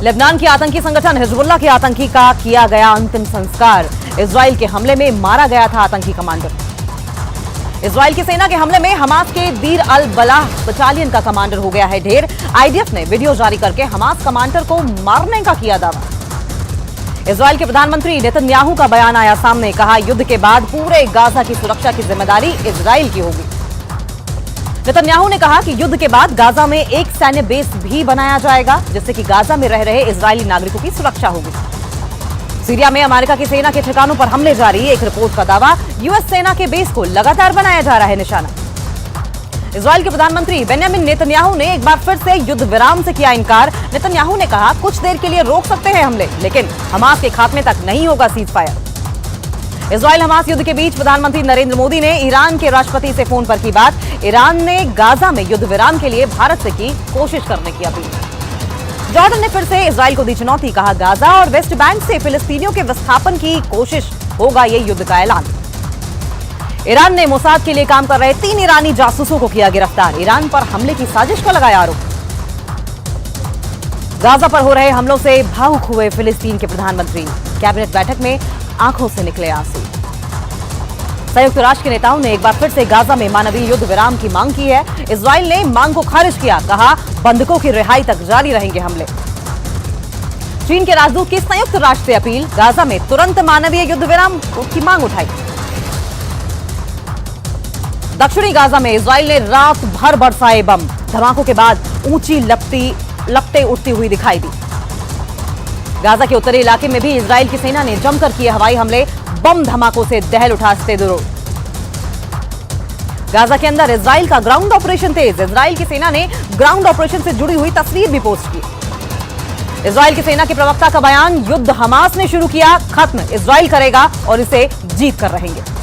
लेबनान की आतंकी संगठन हिजबुल्लाह के आतंकी का किया गया अंतिम संस्कार। इजराइल के हमले में मारा गया था आतंकी कमांडर। इजराइल की सेना के हमले में हमास के दीर अल बलाह बटालियन का कमांडर हो गया है ढेर। IDF ने वीडियो जारी करके हमास कमांडर को मारने का किया दावा। इजराइल के प्रधानमंत्री नेतन्याहू का बयान आया सामने। कहा, युद्ध के बाद पूरे गाजा की सुरक्षा की जिम्मेदारी इजराइल की होगी। नेतन्याहू ने कहा कि युद्ध के बाद गाजा में एक सैन्य बेस भी बनाया जाएगा, जिससे कि गाजा में रह रहे इजरायली नागरिकों की सुरक्षा होगी। सीरिया में अमेरिका की सेना के ठिकानों पर हमले जारी। एक रिपोर्ट का दावा, यूएस सेना के बेस को लगातार बनाया जा रहा है निशाना। इजराइल के प्रधानमंत्री बेंयामिन नेतन्याहू ने एक बार फिर से युद्ध विराम से किया इनकार। नेतन्याहू ने कहा, कुछ देर के लिए रोक सकते हैं हमले, लेकिन हमास के खात्मे तक नहीं होगा सीज फायर। इजराइल हमास युद्ध के बीच प्रधानमंत्री नरेंद्र मोदी ने ईरान के राष्ट्रपति से फोन पर की बात। ईरान ने गाजा में युद्ध विराम के लिए भारत से की कोशिश करने की अपील। जॉर्डन ने फिर से इजराइल को दी चुनौती। कहा, गाजा और वेस्ट बैंक से फिलिस्तीनियों के विस्थापन की कोशिश होगा ये युद्ध का ऐलान। ईरान ने मोसाद के लिए काम कर रहे 3 ईरानी जासूसों को किया गिरफ्तार। ईरान पर हमले की साजिश का लगाया आरोप। गाजा पर हो रहे हमलों से भावुक हुए फिलिस्तीन के प्रधानमंत्री। कैबिनेट बैठक में आंखों से निकले आंसू। संयुक्त राष्ट्र के नेताओं ने एक बार फिर से गाजा में मानवीय युद्ध विराम की मांग की है। इजराइल ने मांग को खारिज किया। कहा, बंधकों की रिहाई तक जारी रहेंगे हमले। चीन के राजदूत की संयुक्त राष्ट्र से अपील। गाजा में तुरंत मानवीय युद्ध विराम की मांग उठाई। दक्षिणी गाजा में इजराइल ने रात भर बरसाए बम। धमाकों के बाद ऊंची लपटें उठती हुई दिखाई दी। गाजा के उत्तरी इलाके में भी इजराइल की सेना ने जमकर किए हवाई हमले। बम धमाकों से दहल उठा स्तेदोरो। गाजा के अंदर इजराइल का ग्राउंड ऑपरेशन तेज। इजराइल की सेना ने ग्राउंड ऑपरेशन से जुड़ी हुई तस्वीर भी पोस्ट की। इजराइल की सेना के प्रवक्ता का बयान, युद्ध हमास ने शुरू किया, खत्म इजराइल करेगा और इसे जीत कर रहेंगे।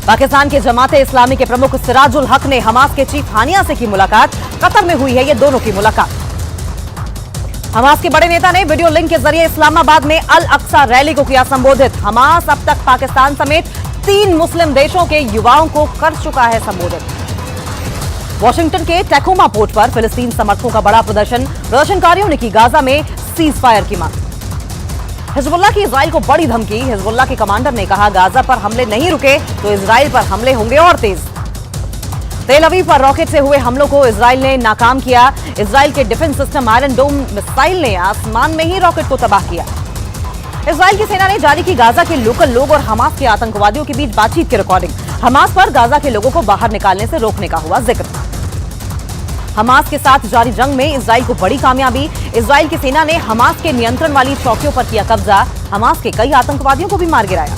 पाकिस्तान के जमाते इस्लामी के प्रमुख सिराजुल हक ने हमास के चीफ हानिया से की मुलाकात। कतर में हुई है ये दोनों की मुलाकात। हमास के बड़े नेता ने वीडियो लिंक के जरिए इस्लामाबाद में अल अक्सा रैली को किया संबोधित। हमास अब तक पाकिस्तान समेत 3 मुस्लिम देशों के युवाओं को कर चुका है संबोधित। वॉशिंगटन के टैकोमा पोर्ट पर फिलिस्तीन समर्थकों का बड़ा प्रदर्शनकारियों ने की गाजा में सीज फायर की मांग। हिजबुल्लाह की इजराइल को बड़ी धमकी। हिजबुल्लाह के कमांडर ने कहा, गाजा पर हमले नहीं रुके तो इजराइल पर हमले होंगे और तेज। तेल अवीव पर रॉकेट से हुए हमलों को इजराइल ने नाकाम किया। इजराइल के defence system Iron Dome missile ने आसमान में ही रॉकेट को तबाह किया। इजराइल की सेना ने जारी की गाजा के लोकल लोग और हमास के आतंकवादियों के बीच बातचीत की रिकॉर्डिंग। हमास पर गाजा के लोगों को बाहर निकालने से रोकने का हुआ जिक्र। हमास के साथ जारी जंग में इजराइल को बड़ी कामयाबी। इजराइल की सेना ने हमास के नियंत्रण वाली चौकियों पर किया कब्जा। हमास के कई आतंकवादियों को भी मार गिराया।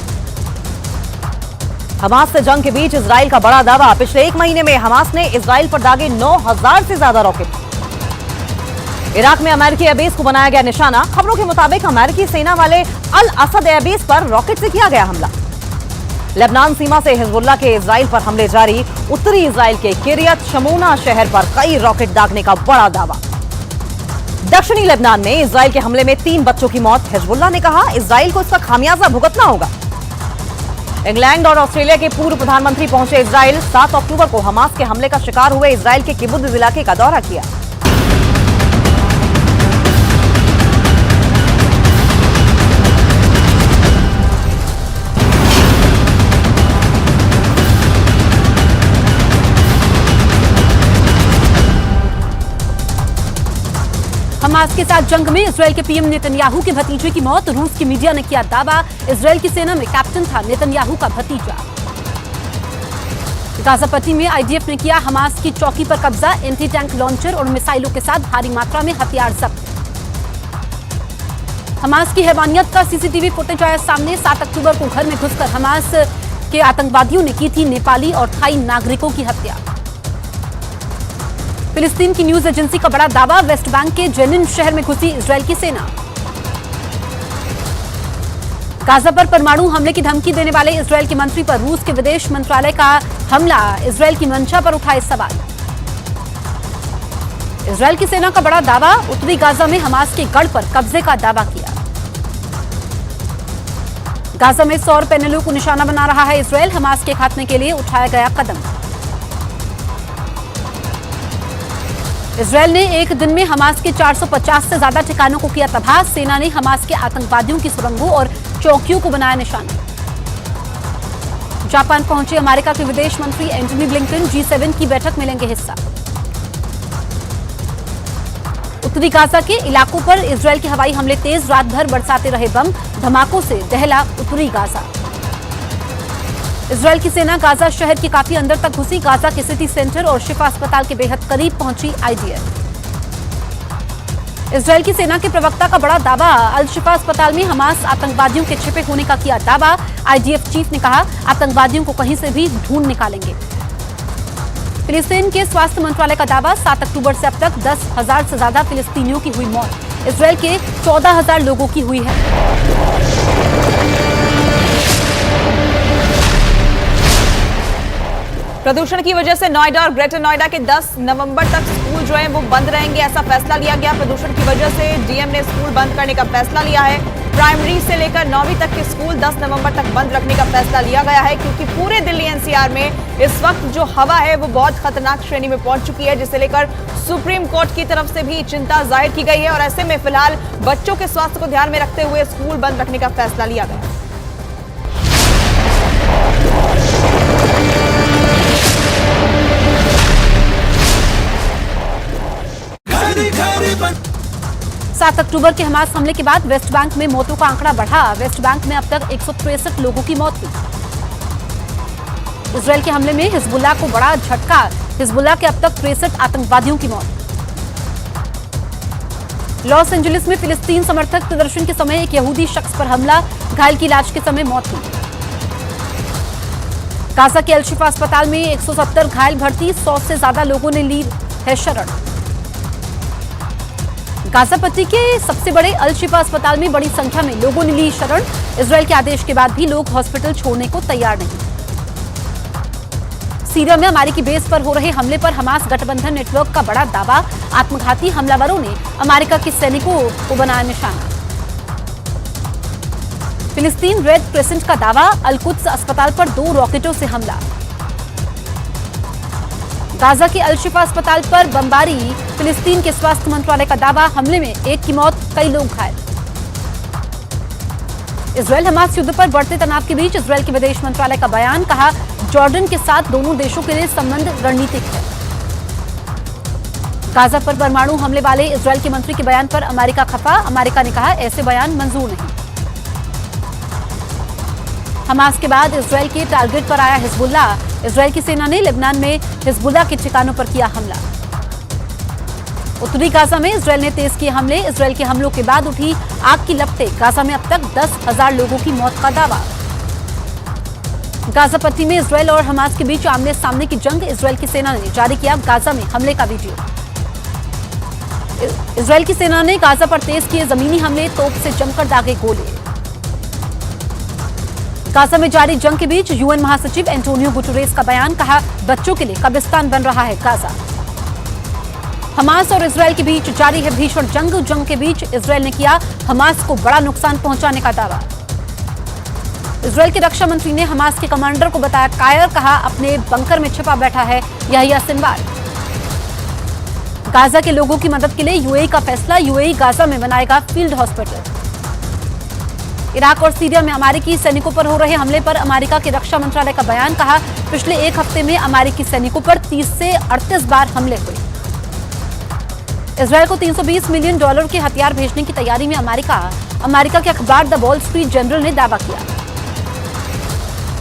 हमास से जंग के बीच इजराइल का बड़ा दावा। पिछले 1 महीने में हमास ने इजराइल पर दागे 9000 से ज्यादा रॉकेट। इराक में अमेरिकी एयरबेस को बनाया गया निशाना। खबरों के मुताबिक अमेरिकी सेना वाले अल असद एयरबेस पर रॉकेट से किया गया हमला। लेबनान सीमा से हिजबुल्लाह के इजराइल पर हमले जारी। उत्तरी इजराइल के किरियत शमूना शहर पर कई रॉकेट दागने का बड़ा दावा। दक्षिणी लेबनान में इजराइल के हमले में 3 बच्चों की मौत। हिजबुल्लाह ने कहा, इजराइल को इसका खामियाजा भुगतना होगा। इंग्लैंड और ऑस्ट्रेलिया के पूर्व प्रधानमंत्री पहुंचे इजराइल। 7 अक्टूबर को हमास के हमले का शिकार हुए इजराइल के किबुत्ज इलाके का दौरा किया। हमास के साथ जंग में इजराइल के पीएम नेतन्याहू के भतीजे की मौत। रूस की मीडिया ने किया दावा, इजराइल की सेना में कैप्टन था नेतन्याहू का भतीजा। गाजा पट्टी में आईडीएफ ने किया हमास की चौकी पर कब्जा। एंटी टैंक लॉन्चर और मिसाइलों के साथ भारी मात्रा में हथियार जब्त। हमास की हैवानियत का सीसीटीवी फुटेज आया सामने। 7 अक्टूबर को घर में घुसकर हमास के आतंकवादियों ने की थी नेपाली और थाई नागरिकों की हत्या। फिलिस्तीन की न्यूज एजेंसी का बड़ा दावा, वेस्ट बैंक के जेनिन शहर में घुसी इजराइल की सेना। गाजा पर परमाणु हमले की धमकी देने वाले इजराइल के मंत्री पर रूस के विदेश मंत्रालय का हमला। इजराइल की मंशा पर उठाए सवाल। इजराइल की सेना का बड़ा दावा, उत्तरी गाजा में हमास के गढ़ पर कब्जे का दावा किया। गाजा में सौर पैनलों को निशाना बना रहा है इजराइल। हमास के खात्मे के लिए उठाया गया कदम। इजराइल ने एक दिन में हमास के 450 से ज्यादा ठिकानों को किया तबाह। सेना ने हमास के आतंकवादियों की सुरंगों और चौकियों को बनाया निशाना। जापान पहुंचे अमेरिका के विदेश मंत्री एंटनी ब्लिंकन। G7 की बैठक में लेंगे हिस्सा। उत्तरी गाजा के इलाकों पर इजराइल के हवाई हमले तेज। रात भर बरसाते रहे बम। धमाकों से दहला उत्तरी गाजा। इजराइल की सेना गाजा शहर के काफी अंदर तक घुसी। गाजा के सिटी सेंटर और शिफा अस्पताल के बेहद करीब पहुंची आईडीएफ। इजराइल की सेना के प्रवक्ता का बड़ा दावा, अल शिफा अस्पताल में हमास आतंकवादियों के छिपे होने का किया दावा। आईडीएफ चीफ ने कहा, आतंकवादियों को कहीं से भी ढूंढ निकालेंगे। फिलिस्तीन के स्वास्थ्य मंत्रालय का दावा, 7 अक्टूबर से अब तक 10,000 से ज्यादा फिलिस्तीनियों की हुई मौत। इजराइल के 14,000 लोगों की हुई है। प्रदूषण की वजह से नोएडा और ग्रेटर नोएडा के 10 नवंबर तक स्कूल जो हैं वो बंद रहेंगे, ऐसा फैसला लिया गया। प्रदूषण की वजह से डीएम ने स्कूल बंद करने का फैसला लिया है। प्राइमरी से लेकर 9वीं तक के स्कूल 10 नवंबर तक बंद रखने का फैसला लिया गया है, क्योंकि पूरे दिल्ली एनसीआर में इस वक्त जो हवा है वो बहुत खतरनाक श्रेणी में पहुंच चुकी है, जिसे लेकर सुप्रीम कोर्ट की तरफ से भी चिंता जाहिर की गई है। और ऐसे में फिलहाल बच्चों के स्वास्थ्य को ध्यान में रखते हुए स्कूल बंद रखने का फैसला लिया गया। सात अक्टूबर के हमास हमले के बाद वेस्ट बैंक में मौतों का आंकड़ा बढ़ा। वेस्ट बैंक में अब तक 163 लोगों की मौत हुई। इजराइल के हमले में हिजबुल्लाह को बड़ा झटका। हिजबुल्लाह के अब तक 63 आतंकवादियों की मौत। लॉस एंजलिस में फिलिस्तीन समर्थक प्रदर्शन के समय एक यहूदी शख्स पर हमला। घायल की इलाज के समय मौत हुई। गाजा के अल शिफा अस्पताल में 170 घायल भर्ती। 100 से ज्यादा लोगों ने ली है शरण। गाजा पट्टी के सबसे बड़े अल शिफा अस्पताल में बड़ी संख्या में लोगों ने ली शरण। इजराइल के आदेश के बाद भी लोग हॉस्पिटल छोड़ने को तैयार नहीं। सीरिया में अमेरिकी बेस पर हो रहे हमले पर हमास गठबंधन नेटवर्क का बड़ा दावा। आत्मघाती हमलावरों ने अमेरिका के सैनिकों को बनाया निशाना। फिलिस्तीन रेड क्रिसेंट का दावा, अल-कुद्स अस्पताल पर 2 रॉकेटों से हमला। गाजा के अल-शिफा अस्पताल पर बमबारी, फिलिस्तीन के स्वास्थ्य मंत्रालय का दावा, हमले में 1 की मौत, कई लोग घायल। इजरायल हमास युद्ध पर बढ़ते तनाव के बीच इजरायल के विदेश मंत्रालय का बयान, कहा जॉर्डन के साथ दोनों देशों के लिए संबंध रणनीतिक है। गाजा पर परमाणु हमले वाले इजरायल के मंत्री के बयान पर अमेरिका खफा, अमेरिका ने कहा ऐसे बयान मंजूर नहीं। हमास के बाद इजरायल के टारगेट पर आया हिजबुल्ला, इजरायल की सेना ने लेबनान में हिजबुल्ला के ठिकानों पर किया हमला। उत्तरी गाजा में इजरायल ने तेज किए हमले, इजरायल के हमलों के बाद उठी आग की लपटें, गाजा में अब तक 10,000 लोगों की मौत का दावा। गाजा पट्टी में इजरायल और हमास के बीच आमने सामने की जंग, इजरायल की सेना ने जारी किया गाजा में हमले का वीडियो। इजरायल की सेना ने गाजा पर तेज किए जमीनी हमले, तोप से जमकर दागे गोले। गाजा में जारी जंग के बीच यूएन महासचिव एंटोनियो गुटेरेस का बयान, कहा बच्चों के लिए कब्रिस्तान बन रहा है गाजा। हमास और इजरायल के बीच जारी है भीषण जंग के बीच इजरायल ने किया हमास को बड़ा नुकसान पहुंचाने का दावा। इजरायल के रक्षा मंत्री ने हमास के कमांडर को बताया कायर, कहा अपने बंकर में छिपा बैठा है यहिया सिनवार। गाजा के लोगों की मदद के लिए यूएई का फैसला, यूएई गाजा में बनाएगा फील्ड हॉस्पिटल। इराक और सीरिया में अमेरिकी सैनिकों पर हो रहे हमले पर अमेरिका के रक्षा मंत्रालय का बयान, कहा पिछले 1 हफ्ते में अमेरिकी सैनिकों पर 30 से 38 बार हमले हुए। इजरायल को $320 मिलियन के हथियार भेजने की तैयारी में अमेरिका के अखबार द वॉल स्ट्रीट जर्नल ने दावा किया।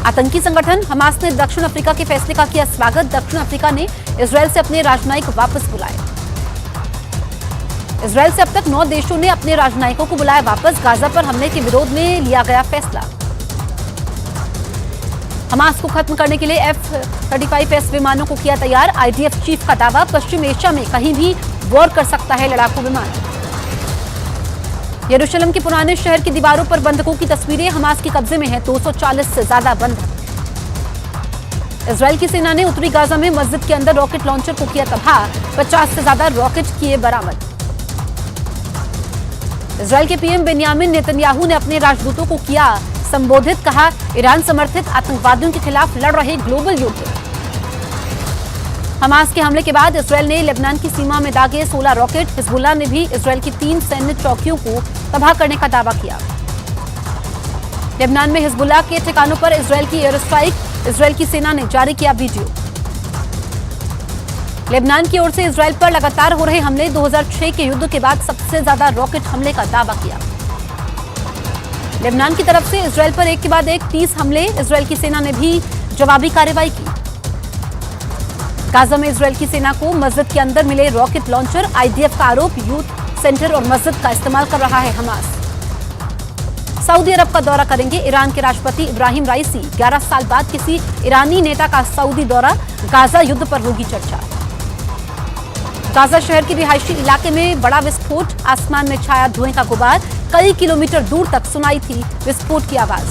आतंकी संगठन हमास ने दक्षिण अफ्रीका के फैसले का किया स्वागत, दक्षिण अफ्रीका ने इजरायल से अपने राजनयिक वापस बुलाए। इजरायल से अब तक 9 देशों ने अपने राजनयिकों को बुलाया वापस, गाजा पर हमले के विरोध में लिया गया फैसला। हमास को खत्म करने के लिए F-35S विमानों को किया तैयार, IDF चीफ का दावा, पश्चिम एशिया में कहीं भी वॉर कर सकता है लड़ाकू विमान। यरूशलेम के पुराने शहर की दीवारों पर बंधकों की तस्वीरें, हमास के कब्जे में है 240 से ज्यादा बंधक। इजरायल की सेना ने उत्तरी गाजा में मस्जिद के अंदर रॉकेट लॉन्चर को किया तबाह, 50 से ज्यादा रॉकेट किए बरामद। इजरायल के पीएम बेन्यामिन नेतन्याहू ने अपने राजदूतों को किया संबोधित, कहा ईरान समर्थित आतंकवादियों के खिलाफ लड़ रहे ग्लोबल युद्ध। हमास के हमले के बाद इजरायल ने लेबनान की सीमा में दागे 16 रॉकेट, हिजबुल्लाह ने भी इजरायल की 3 सैन्य चौकियों को तबाह करने का दावा किया। लेबनान में हिजबुल्लाह के ठिकानों पर इजरायल की एयर स्ट्राइक, इजरायल की सेना ने जारी किया वीडियो। लेबनान की ओर से इजरायल पर लगातार हो रहे हमले, 2006 के युद्ध के बाद सबसे ज्यादा रॉकेट हमले का दावा किया। लेबनान की तरफ से इजरायल पर एक के बाद एक 30 हमले, इजरायल की सेना ने भी जवाबी कार्रवाई की। गाजा में इजरायल की सेना को मस्जिद के अंदर मिले रॉकेट लॉन्चर, IDF का आरोप, यूथ सेंटर और मस्जिद का इस्तेमाल कर रहा है हमास। सऊदी अरब का दौरा करेंगे ईरान के राष्ट्रपति इब्राहिम राइसी, 11 साल बाद किसी ईरानी नेता का सऊदी दौरा, गाजा युद्ध पर होगी चर्चा। गाजा शहर के रिहायशी इलाके में बड़ा विस्फोट, आसमान में छाया धुएं का गुबार, कई किलोमीटर दूर तक सुनाई थी विस्फोट की आवाज।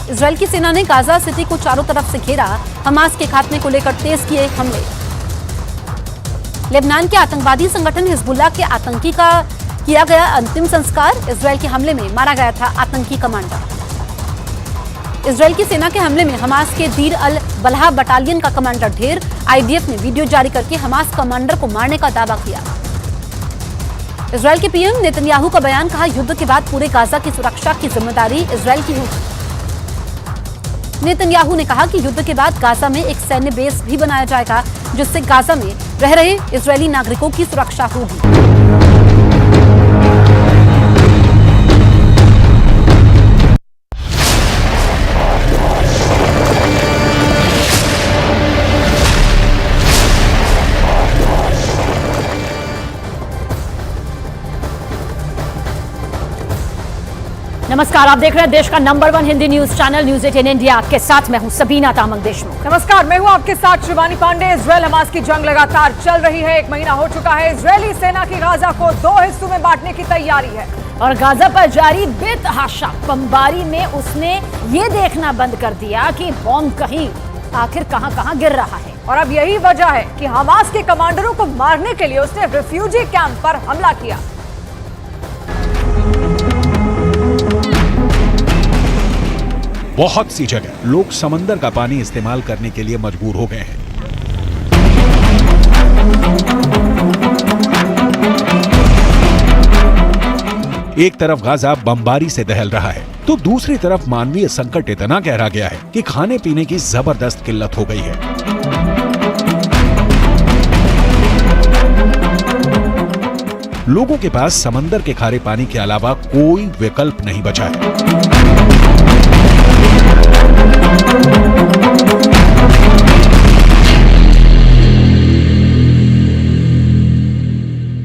इजरायल की सेना ने गाजा सिटी को चारों तरफ से घेरा, हमास के खात्मे को लेकर तेज किए हमले। लेबनान के आतंकवादी संगठन हिजबुल्लाह के आतंकी का किया गया अंतिम संस्कार, इजरायल के हमले में मारा गया था आतंकी कमांडर। इजरायल की सेना के हमले में हमास के दीर अल बलहा बटालियन का कमांडर ढेर, IDF ने वीडियो जारी करके हमास कमांडर को मारने का दावा किया। इजरायल के पीएम नेतन्याहू का बयान, कहा युद्ध के बाद पूरे गाजा की सुरक्षा की जिम्मेदारी इजरायल की होगी। नेतन्याहू ने कहा कि युद्ध के बाद गाजा में एक सैन्य बेस भी बनाया जाएगा, जिससे गाजा में रह रहे इजरायली नागरिकों की सुरक्षा होगी। नमस्कार, आप देख रहे हैं देश का number 1 Hindi news channel news 18 India. आपके साथ मैं हूं सबीना तामंग देशमुख। नमस्कार, मैं हूं आपके साथ शिवानी पांडे। इजरायल हमास की जंग लगातार चल रही है, 1 महीना हो चुका है। इजरायली सेना की गाजा को 2 हिस्सों में बांटने की तैयारी है और गाजा पर जारी बेतहाशा बमबारी में उसने ये देखना बंद कर दिया कि बॉम्ब कहीं आखिर कहां-कहां गिर रहा है। और अब यही वजह है कि हमास के कमांडरों को मारने के लिए उसने रिफ्यूजी कैंप पर हमला किया। बहुत सी जगह लोग समंदर का पानी इस्तेमाल करने के लिए मजबूर हो गए हैं। एक तरफ गाजा बमबारी से दहल रहा है तो दूसरी तरफ मानवीय संकट इतना गहरा गया है कि खाने पीने की जबरदस्त किल्लत हो गई है। लोगों के पास समंदर के खारे पानी के अलावा कोई विकल्प नहीं बचा है।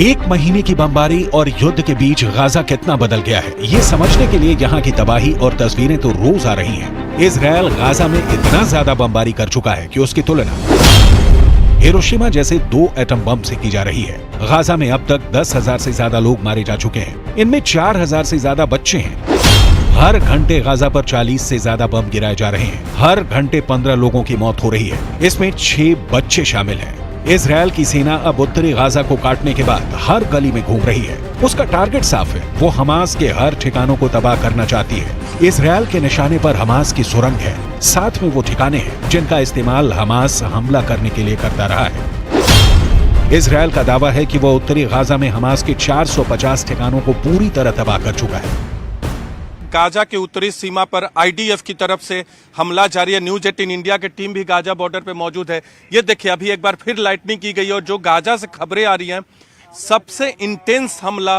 एक महीने की बमबारी और युद्ध के बीच गाजा कितना बदल गया है, ये समझने के लिए यहाँ की तबाही और तस्वीरें तो रोज आ रही हैं। इजरायल गाजा में इतना ज्यादा बमबारी कर चुका है कि उसकी तुलना हिरोशिमा जैसे 2 एटम बम से की जा रही है। गाजा में अब तक 10,000 से ज्यादा लोग मारे जा चुके हैं। इनमें 4,000 से ज्यादा बच्चे हैं। हर घंटे गाजा पर 40 से ज्यादा बम गिराए जा रहे हैं। हर घंटे 15 लोगों की मौत हो रही है। इसमें 6 बच्चे शामिल हैं। इजरायल की सेना अब उत्तरी गाजा को काटने के बाद हर गली में घूम रही है। उसका टारगेट साफ है, वो हमास के हर ठिकानों को तबाह करना चाहती है। इजरायल के निशाने पर हमास की सुरंग है, साथ में वो ठिकाने हैं जिनका इस्तेमाल हमास हमला करने के लिए करता रहा है। इजरायल का दावा है कि वो उत्तरी गाजा में हमास के 450 ठिकानों को पूरी तरह तबाह कर चुका है। गाजा के उत्तरी सीमा पर आईडीएफ की तरफ से हमला जारी है। न्यूज 18 इंडिया की टीम भी गाजा बॉर्डर पे मौजूद है। ये देखिए, अभी एक बार फिर लाइटनिंग की गई और जो गाजा से खबरें आ रही हैं, सबसे इंटेंस हमला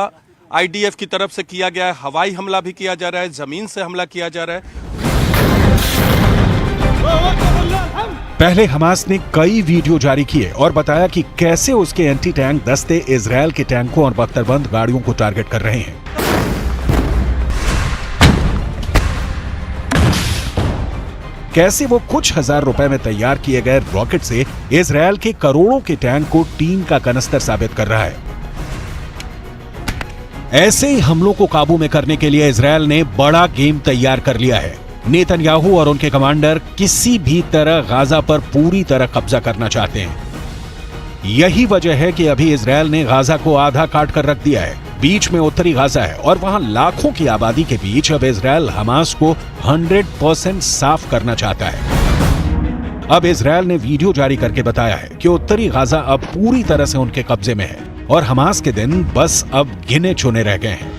आईडीएफ की तरफ से किया गया है। हवाई हमला भी किया जा रहा है, जमीन से हमला किया जा रहा है। पहले हमास ने कई वीडियो जारी किए और बताया कि कैसे उसके एंटी टैंक दस्ते इजरायल के टैंकों और बख्तरबंद गाड़ियों को टारगेट कर रहे हैं। कैसे वो कुछ हजार रुपए में तैयार किए गए रॉकेट से इजरायल के करोड़ों के टैंक को टीम का कनस्तर साबित कर रहा है। ऐसे ही हमलों को काबू में करने के लिए इजरायल ने बड़ा गेम तैयार कर लिया है। नेतन्याहू और उनके कमांडर किसी भी तरह गाजा पर पूरी तरह कब्जा करना चाहते हैं। यही वजह है कि अभी इजरायल ने गाजा को आधा काट कर रख दिया है। बीच में उत्तरी गाजा है और वहां लाखों की आबादी के बीच अब इजरायल हमास को 100% साफ करना चाहता है। अब इजरायल ने वीडियो जारी करके बताया है कि उत्तरी गाजा अब पूरी तरह से उनके कब्जे में है और हमास के दिन बस अब गिने चुने रह गए हैं।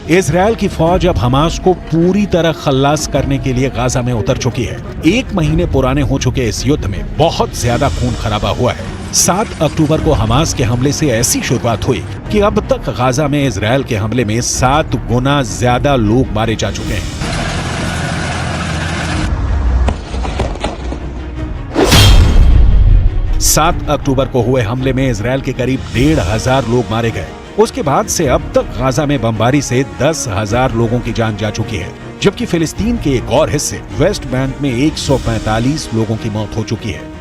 इजरायल की फौज अब हमास को पूरी तरह खल्लास करने के लिए गाजा में उतर चुकी है। 1 महीने पुराने हो चुके इस युद्ध में बहुत ज्यादा खून खराबा हुआ है। 7 अक्टूबर को हमास के हमले से ऐसी शुरुआत हुई कि अब तक गाजा में इजरायल के हमले में 7 गुना ज्यादा लोग मारे जा चुके हैं। सात अक्टूबर को हुए हमले में इजरायल के करीब 1,500 लोग मारे गए। उसके बाद से अब तक गाजा में बमबारी से 10,000 लोगों की जान जा चुकी है, जबकि फिलिस्तीन के एक और हिस्से वेस्ट बैंक में 145 लोगों की मौत हो चुकी है।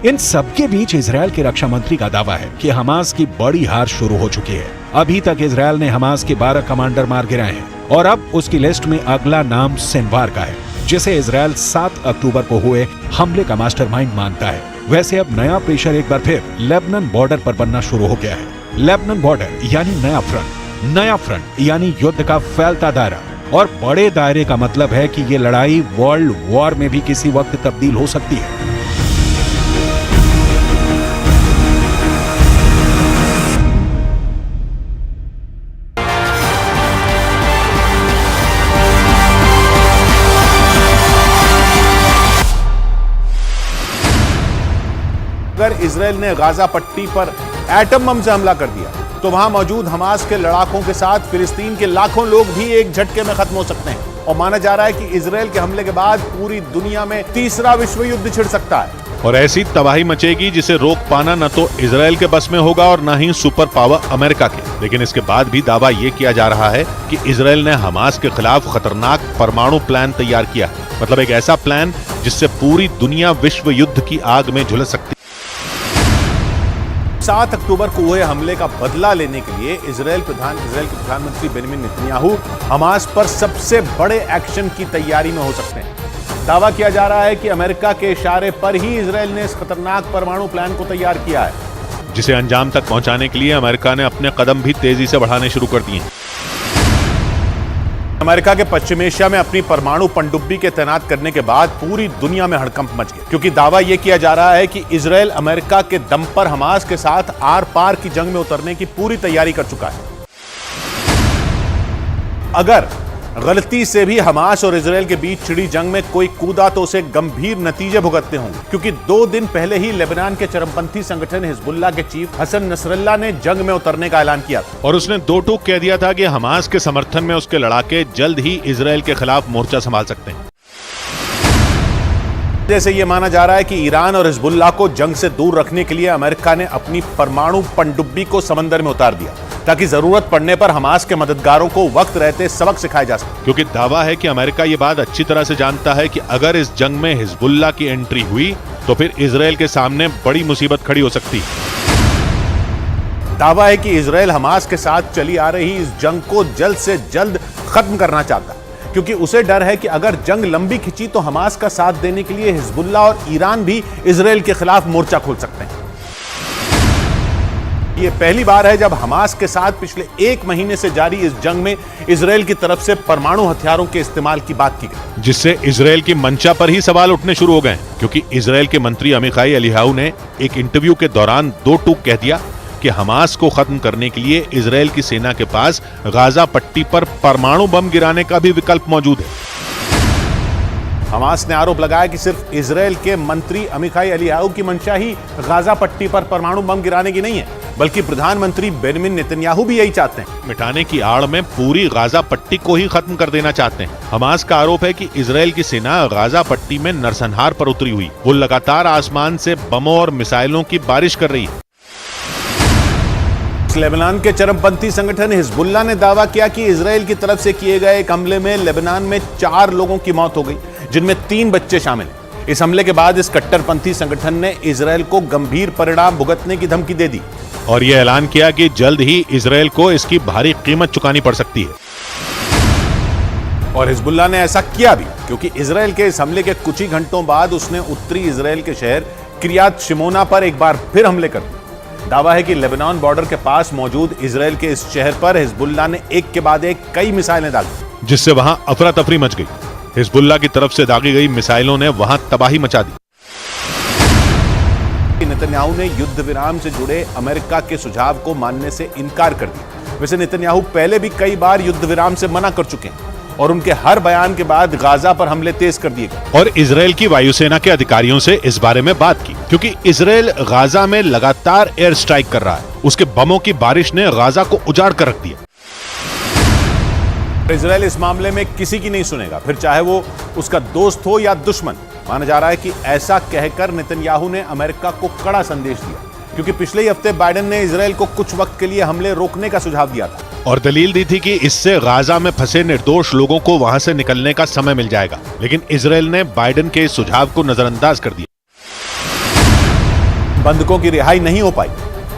इन सबके बीच इजरायल के रक्षा मंत्री का दावा है कि हमास की बड़ी हार शुरू हो चुकी है। अभी तक इजरायल ने हमास के 12 कमांडर मार गिराए हैं और अब उसकी लिस्ट में अगला नाम सिनवार का है, जिसे इजरायल 7 अक्टूबर को हुए हमले का मास्टरमाइंड मानता है। वैसे अब नया प्रेशर एक बार फिर लेबनान बॉर्डर पर बनना शुरू हो गया है। लेबनान बॉर्डर यानी नया फ्रंट यानी युद्ध का फैलता दायरा, और बड़े दायरे का मतलब है कि ये लड़ाई वर्ल्ड वॉर में भी किसी वक्त तब्दील हो सकती है। अगर इजराइल ने गाजा पट्टी पर एटम बम से हमला कर दिया तो वहां मौजूद हमास के लड़ाकों के साथ फिलिस्तीन के लाखों लोग भी एक झटके में खत्म हो सकते हैं। और माना जा रहा है कि इजराइल के हमले के बाद पूरी दुनिया में तीसरा विश्व युद्ध छिड़ सकता है और ऐसी तबाही मचेगी जिसे रोक पाना न तो इजराइल के बस में होगा और न ही सुपर पावर अमेरिका के। लेकिन इसके बाद भी दावा यह किया जा रहा है कि इजराइल ने हमास के खिलाफ खतरनाक परमाणु प्लान तैयार किया है, मतलब एक ऐसा प्लान जिससे पूरी दुनिया विश्व युद्ध की आग में झुलस सकती है। 7 अक्टूबर को हुए हमले का बदला लेने के लिए इजराइल के प्रधानमंत्री बेंजामिन नेतन्याहू हमास पर सबसे बड़े एक्शन की तैयारी में हो सकते हैं। दावा किया जा रहा है कि अमेरिका के इशारे पर ही इजराइल ने इस खतरनाक परमाणु प्लान को तैयार किया है, जिसे अंजाम तक पहुंचाने के लिए अमेरिका ने अपने कदम भी तेजी से बढ़ाने शुरू कर दिए हैं। अमेरिका के पश्चिम एशिया में अपनी परमाणु पनडुब्बी के तैनात करने के बाद पूरी दुनिया में हड़कंप मच गया, क्योंकि दावा यह किया जा रहा है कि इजराइल अमेरिका के दम पर हमास के साथ आर पार की जंग में उतरने की पूरी तैयारी कर चुका है। अगर गलती से भी हमास और इजराइल के बीच छिड़ी जंग में कोई कूदा तो उसे गंभीर नतीजे भुगतने होंगे, क्योंकि 2 दिन पहले ही लेबनान के चरमपंथी संगठन हिजबुल्लाह के चीफ हसन नसरल्लाह ने जंग में उतरने का ऐलान किया था और उसने 2 टूक कह दिया था कि हमास के समर्थन में उसके लड़ाके जल्द ही इजराइल के खिलाफ मोर्चा संभाल सकते हैं। जैसे यह माना जा रहा है कि ईरान और हिजबुल्लाह को जंग से दूर रखने के लिए अमेरिका ने अपनी परमाणु पनडुब्बी को समंदर में उतार दिया, ताकि जरूरत पड़ने पर हमास के मददगारों को वक्त रहते सबक सिखाया जा सके। क्योंकि दावा है कि अमेरिका ये बात अच्छी तरह से जानता है कि अगर इस जंग में हिजबुल्लाह की एंट्री हुई तो फिर इजराइल के सामने बड़ी मुसीबत खड़ी हो सकती है। दावा है कि इजराइल हमास के साथ चली आ रही इस जंग को जल्द से जल्द खत्म करना चाहता है, क्योंकि उसे डर है कि अगर जंग लंबी खिंची तो हमास का साथ देने के लिए हिजबुल्लाह और ईरान भी इजराइल के खिलाफ मोर्चा खोल सकते हैं। ये पहली बार है जब हमास के साथ पिछले 1 महीने से जारी इस जंग में इजराइल की तरफ से परमाणु हथियारों के इस्तेमाल की बात की गई, जिससे इजराइल की मंशा पर ही सवाल उठने शुरू हो गए, क्योंकि इजराइल के मंत्री अमिखाई एलियाहू ने एक इंटरव्यू के दौरान 2 टूक कह दिया कि हमास को खत्म करने के लिए इजराइल की सेना के पास गाजा पट्टी पर परमाणु बम गिराने का भी विकल्प मौजूद है। हमास ने आरोप लगाया कि सिर्फ इजराइल के मंत्री अमिखाई एलियाहू की मंशा ही गाजा पट्टी पर परमाणु बम गिराने की नहीं है, बल्कि प्रधानमंत्री बेंजामिन नेतन्याहू भी यही चाहते हैं। मिटाने की आड़ में पूरी गाजा पट्टी को ही खत्म कर देना चाहते हैं। हमास का आरोप है कि इजराइल की सेना गाजा पट्टी में नरसंहार पर उतरी हुई, वो लगातार आसमान से बमों और मिसाइलों की बारिश कर रही है। लेबनान के चरमपंथी संगठन हिजबुल्लाह ने दावा किया कि इजराइल की तरफ से किए गए एक हमले में लेबनान में 4 लोगों की मौत हो गई, जिनमें 3 बच्चे शामिल हैं। इस हमले के बाद इस कट्टरपंथी संगठन ने इजराइल को गंभीर परिणाम भुगतने की धमकी दे दी और यह ऐलान किया कि जल्द ही इजराइल को इसकी भारी कीमत चुकानी पड़ सकती है। और हिजबुल्लाह ने ऐसा किया भी, क्योंकि इजराइल के इस हमले के कुछ ही घंटों बाद उसने उत्तरी इजराइल के शहर किरियात शिमोना पर एक बार फिर हमले कर दिए। दावा है कि लेबनान बॉर्डर के पास मौजूद इजराइल के इस शहर पर हिजबुल्लाह ने एक के बाद एक कई मिसाइलें दागी, जिससे वहां अफरा तफरी मच गई। हिजबुल्लाह की तरफ से दागी गई मिसाइलों ने वहां तबाही मचा दी। नेतन्याहू ने युद्ध विराम से जुड़े अमेरिका के सुझाव को मानने से इनकार कर दिया। वैसे नेतन्याहू पहले भी कई बार युद्ध विराम से मना कर चुके हैं और उनके हर बयान के बाद गाजा पर हमले तेज कर दिए गए। और इजराइल की वायुसेना के अधिकारियों से इस बारे में बात की, क्योंकि इजराइल गाजा में लगातार एयर स्ट्राइक कर रहा है। उसके बमों की बारिश ने गाजा को उजाड़ कर रख दिया। इजराइल इस मामले में किसी की नहीं सुनेगा, फिर चाहे वो उसका दोस्त हो या दुश्मन। माना जा रहा है कि ऐसा कहकर नेतन्याहू ने अमेरिका को कड़ा संदेश दिया, क्योंकि पिछले ही हफ्ते बाइडेन ने इजराइल को कुछ वक्त के लिए हमले रोकने का सुझाव दिया था और दलील दी थी कि इससे गाजा में फंसे निर्दोष लोगों को वहां से निकलने का समय मिल जाएगा। लेकिन इजराइल ने बाइडेन के इस सुझाव को नजरअंदाज कर दिया। बंधकों की रिहाई नहीं हो पाई।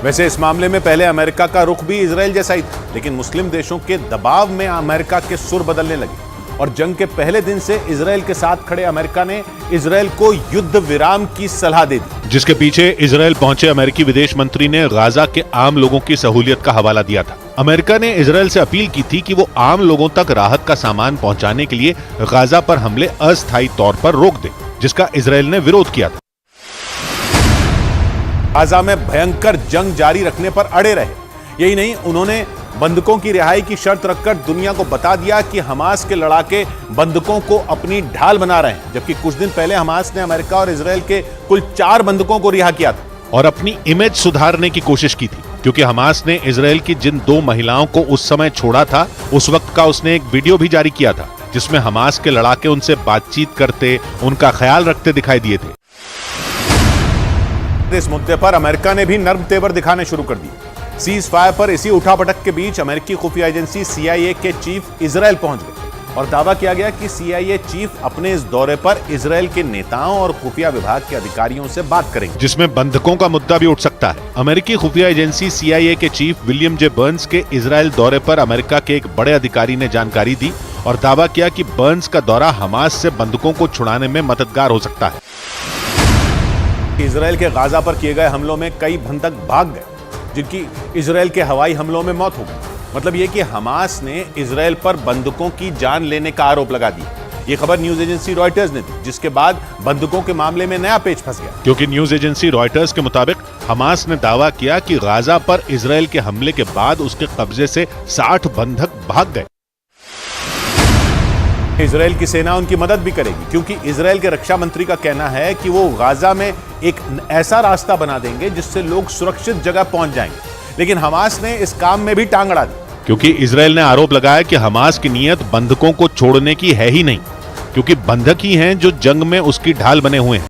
वैसे इस मामले में पहले अमेरिका का रुख भी इजराइल जैसा ही था, लेकिन मुस्लिम देशों के दबाव में अमेरिका के सुर बदलने लगे और जंग के पहले दिन से इजराइल के साथ खड़े अमेरिका ने इजराइल को युद्ध विराम की सलाह दे दी, जिसके पीछे इजराइल पहुंचे अमेरिकी विदेश मंत्री ने गाजा के आम लोगों की सहूलियत का हवाला दिया था। अमेरिका ने इजराइल से अपील की थी कि वो आम लोगों तक राहत का सामान पहुंचाने के लिए गाजा पर हमले अस्थायी तौर पर रोक दे, जिसका इजराइल ने विरोध किया था। गाजा में भयंकर जंग जारी रखने पर अड़े रहे। यही नहीं, उन्होंने बंधकों की रिहाई की शर्त रखकर दुनिया को बता दिया कि हमास के लड़ाके बंधकों को अपनी ढाल बना रहे हैं, जबकि कुछ दिन पहले हमास ने अमेरिका और इजराइल के कुल 4 बंधकों को रिहा किया था और अपनी इमेज सुधारने की कोशिश की थी, क्योंकि हमास ने इजराइल की जिन 2 महिलाओं को उस समय छोड़ा था, उस वक्त का उसने एक वीडियो भी जारी किया था, जिसमें हमास के लड़ाके उनसे बातचीत करते, उनका ख्याल रखते दिखाई दिए थे। इस मुद्दे पर अमेरिका ने भी नर्म तेवर दिखाने शुरू कर दिए। सीज फायर पर इसी उठापटक के बीच अमेरिकी खुफिया एजेंसी CIA के चीफ इजराइल पहुंच गए और दावा किया गया कि CIA चीफ अपने इस दौरे पर इजरायल के नेताओं और खुफिया विभाग के अधिकारियों से बात करेंगे, जिसमें बंधकों का मुद्दा भी उठ सकता है। अमेरिकी खुफिया एजेंसी CIA के चीफ विलियम जे बर्न्स के इजरायल दौरे पर अमेरिका के एक बड़े अधिकारी ने जानकारी दी और दावा किया कि बर्न्स का दौरा हमास से बंधकों को छुड़ाने में मददगार हो सकता है। इजरायल के गाजा पर किए गए हमलों में कई बंधक भाग गए, जिनकी इजरायल के हवाई हमलों में मौत हो गई। मतलब ये कि हमास ने इजरायल पर बंधकों की जान लेने का आरोप लगा दिया। ये खबर न्यूज एजेंसी रॉयटर्स ने दी, जिसके बाद बंधकों के मामले में नया पेच फंस गया, क्योंकि न्यूज एजेंसी रॉयटर्स के मुताबिक हमास ने दावा किया कि गाजा पर इजरायल के हमले के बाद उसके कब्जे से 60 बंधक भाग गए। इजरायल की सेना उनकी मदद भी करेगी, क्योंकि इजरायल के रक्षा मंत्री का कहना है कि वो गाजा में एक ऐसा रास्ता बना देंगे जिससे लोग सुरक्षित जगह पहुंच जाएंगे। लेकिन हमास ने इस काम में भी टांग अड़ा दी, क्योंकि इजरायल ने आरोप लगाया कि हमास की नीयत बंधकों को छोड़ने की है ही नहीं, क्योंकि बंधक ही हैं जो जंग में उसकी ढाल बने हुए हैं।